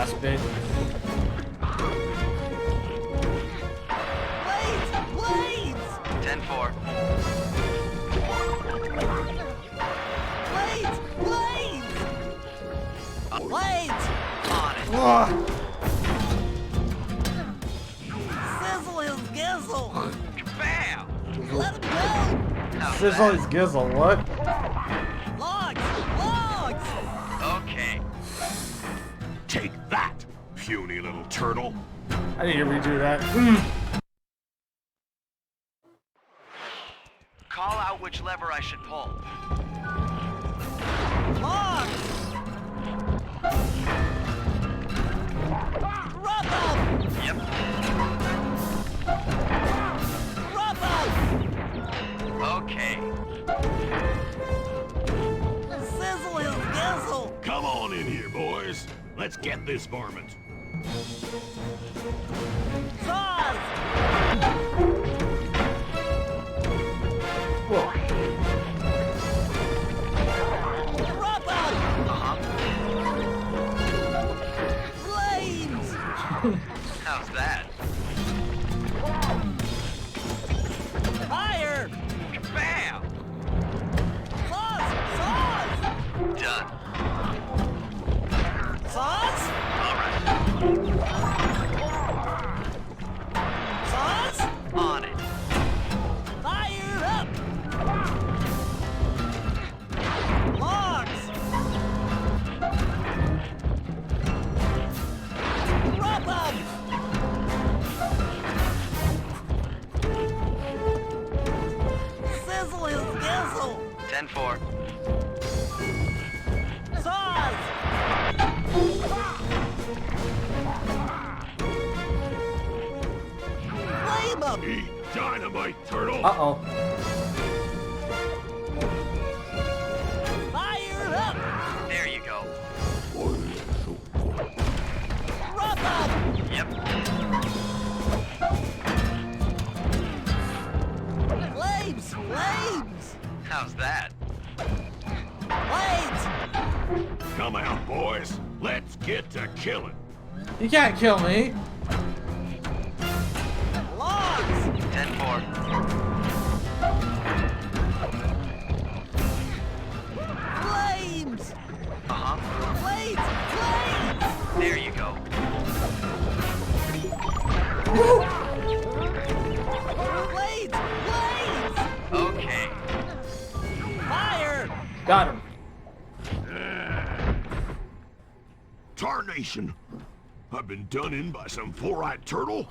A: last bit.
C: Blades!
K: 10-4.
C: Blades!
K: On it.
A: Ugh.
C: Sizzle his gizzle!
K: Bam!
C: Let him go!
K: How's
A: Sizzle
K: that?
A: his gizzle, what?
C: Logs! Logs!
K: Okay.
F: Take that, puny little turtle.
A: I need to redo that.
K: Call out which lever I should pull.
C: Logs! Rub them!
K: Yep.
C: Rub them!
K: Okay.
C: Sizzle his gizzle!
F: Come on in here, boys. Let's get this varmint.
C: Saws! Rub them! Blades!
K: How's that?
C: Fire!
K: Bam!
C: Saws! Saws!
K: Done.
C: Saws?
K: All right.
C: Saws?
K: On it.
C: Fire up! Logs! Rub them! Sizzle his gizzle!
K: 10-4.
C: Saws! Flame 'em!
F: Eat dynamite, turtle.
A: Uh-oh.
C: Fire up!
K: There you go.
C: Rub 'em!
K: Yep.
C: Flames! Flames!
K: How's that?
C: Blades!
F: Come out, boys. Let's get to killing.
A: You can't kill me.
C: Logs!
K: 10-4.
C: Flames!
K: Uh-huh.
C: Blades! Blades!
K: There you go.
C: Blades! Blades!
K: Okay.
C: Fire!
A: Got him.
F: Tarnation. I've been done in by some four-eyed turtle.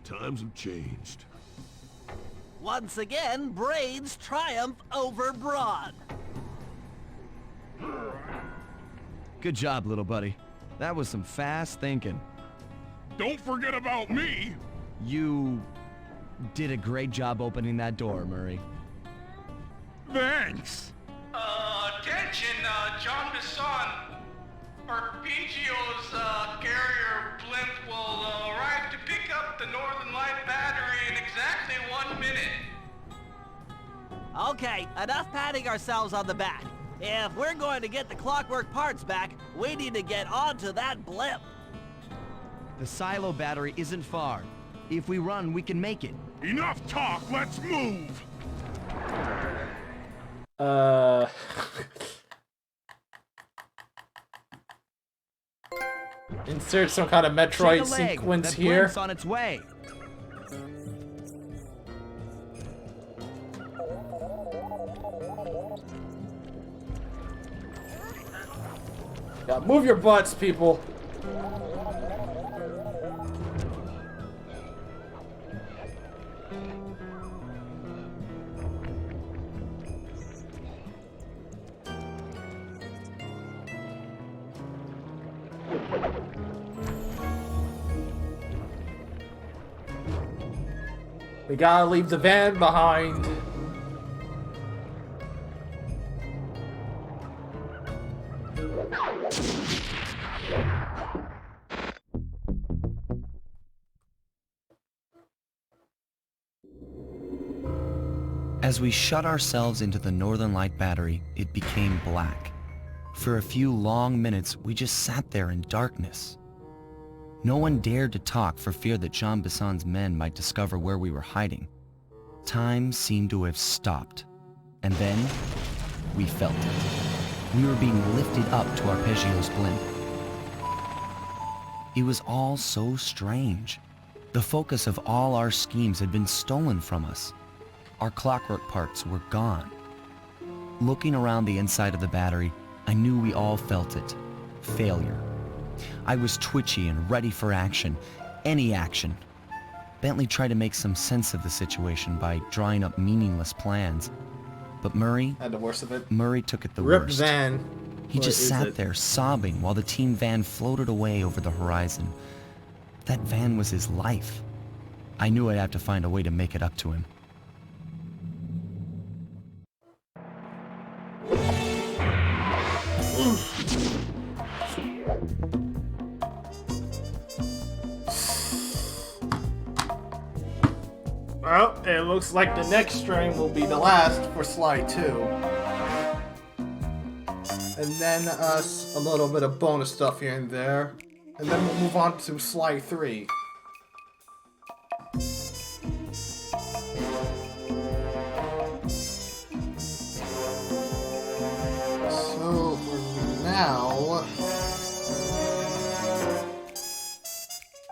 F: Times have changed.
C: Once again, Braids triumph over Brawn.
J: Good job, little buddy. That was some fast thinking.
H: Don't forget about me.
J: You did a great job opening that door, Murray.
H: Thanks.
E: Attention, John Bisson. Arpeggio's carrier blimp will arrive to pick up the Northern Light battery in exactly 1 minute.
C: Okay, enough patting ourselves on the back. If we're going to get the Clockwork parts back, we need to get onto that blimp.
J: The silo battery isn't far. If we run, we can make it.
H: Enough talk, let's move.
A: Insert some kind of Metroid
J: Shake a leg.
A: sequence
J: That
A: here.
J: blimp's on its way.
A: Yeah, move your butts, people. We gotta leave the van behind.
B: As we shut ourselves into the Northern Light battery, it became black. For a few long minutes, we just sat there in darkness. No one dared to talk for fear that Jean Bisson's men might discover where we were hiding. Time seemed to have stopped. And then, we felt it. We were being lifted up to Arpeggio's blimp. It was all so strange. The focus of all our schemes had been stolen from us. Our clockwork parts were gone. Looking around the inside of the battery, I knew we all felt it. Failure. I was twitchy and ready for action. Any action. Bentley tried to make some sense of the situation by drawing up meaningless plans. But Murray...
A: Had the worst of it.
B: Murray took it the
A: Rip
B: worst.
A: Van.
B: He just sat there sobbing while the team van floated away over the horizon. That van was his life. I knew I'd have to find a way to make it up to him.
A: Well, it looks like the next stream will be the last for Sly 2. And then a little bit of bonus stuff here and there. And then we'll move on to Sly 3. So, for now...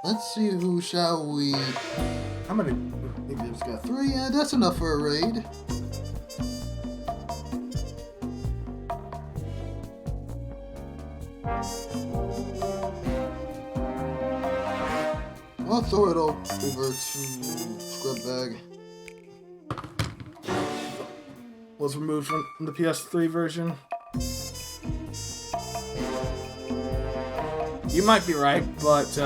A: let's see who shall we... How many? Maybe it's got 3. Yeah, that's enough for a raid. I'll throw it over to Scrub Bag. Was removed from the PS3 version. You might be right, but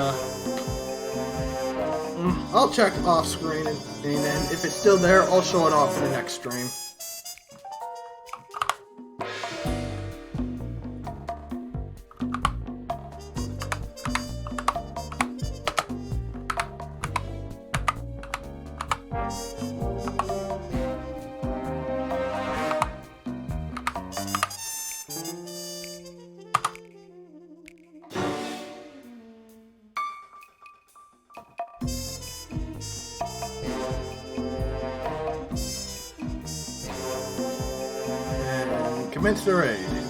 A: I'll check off screen and then if it's still there, I'll show it off in the next stream. Commence the raid.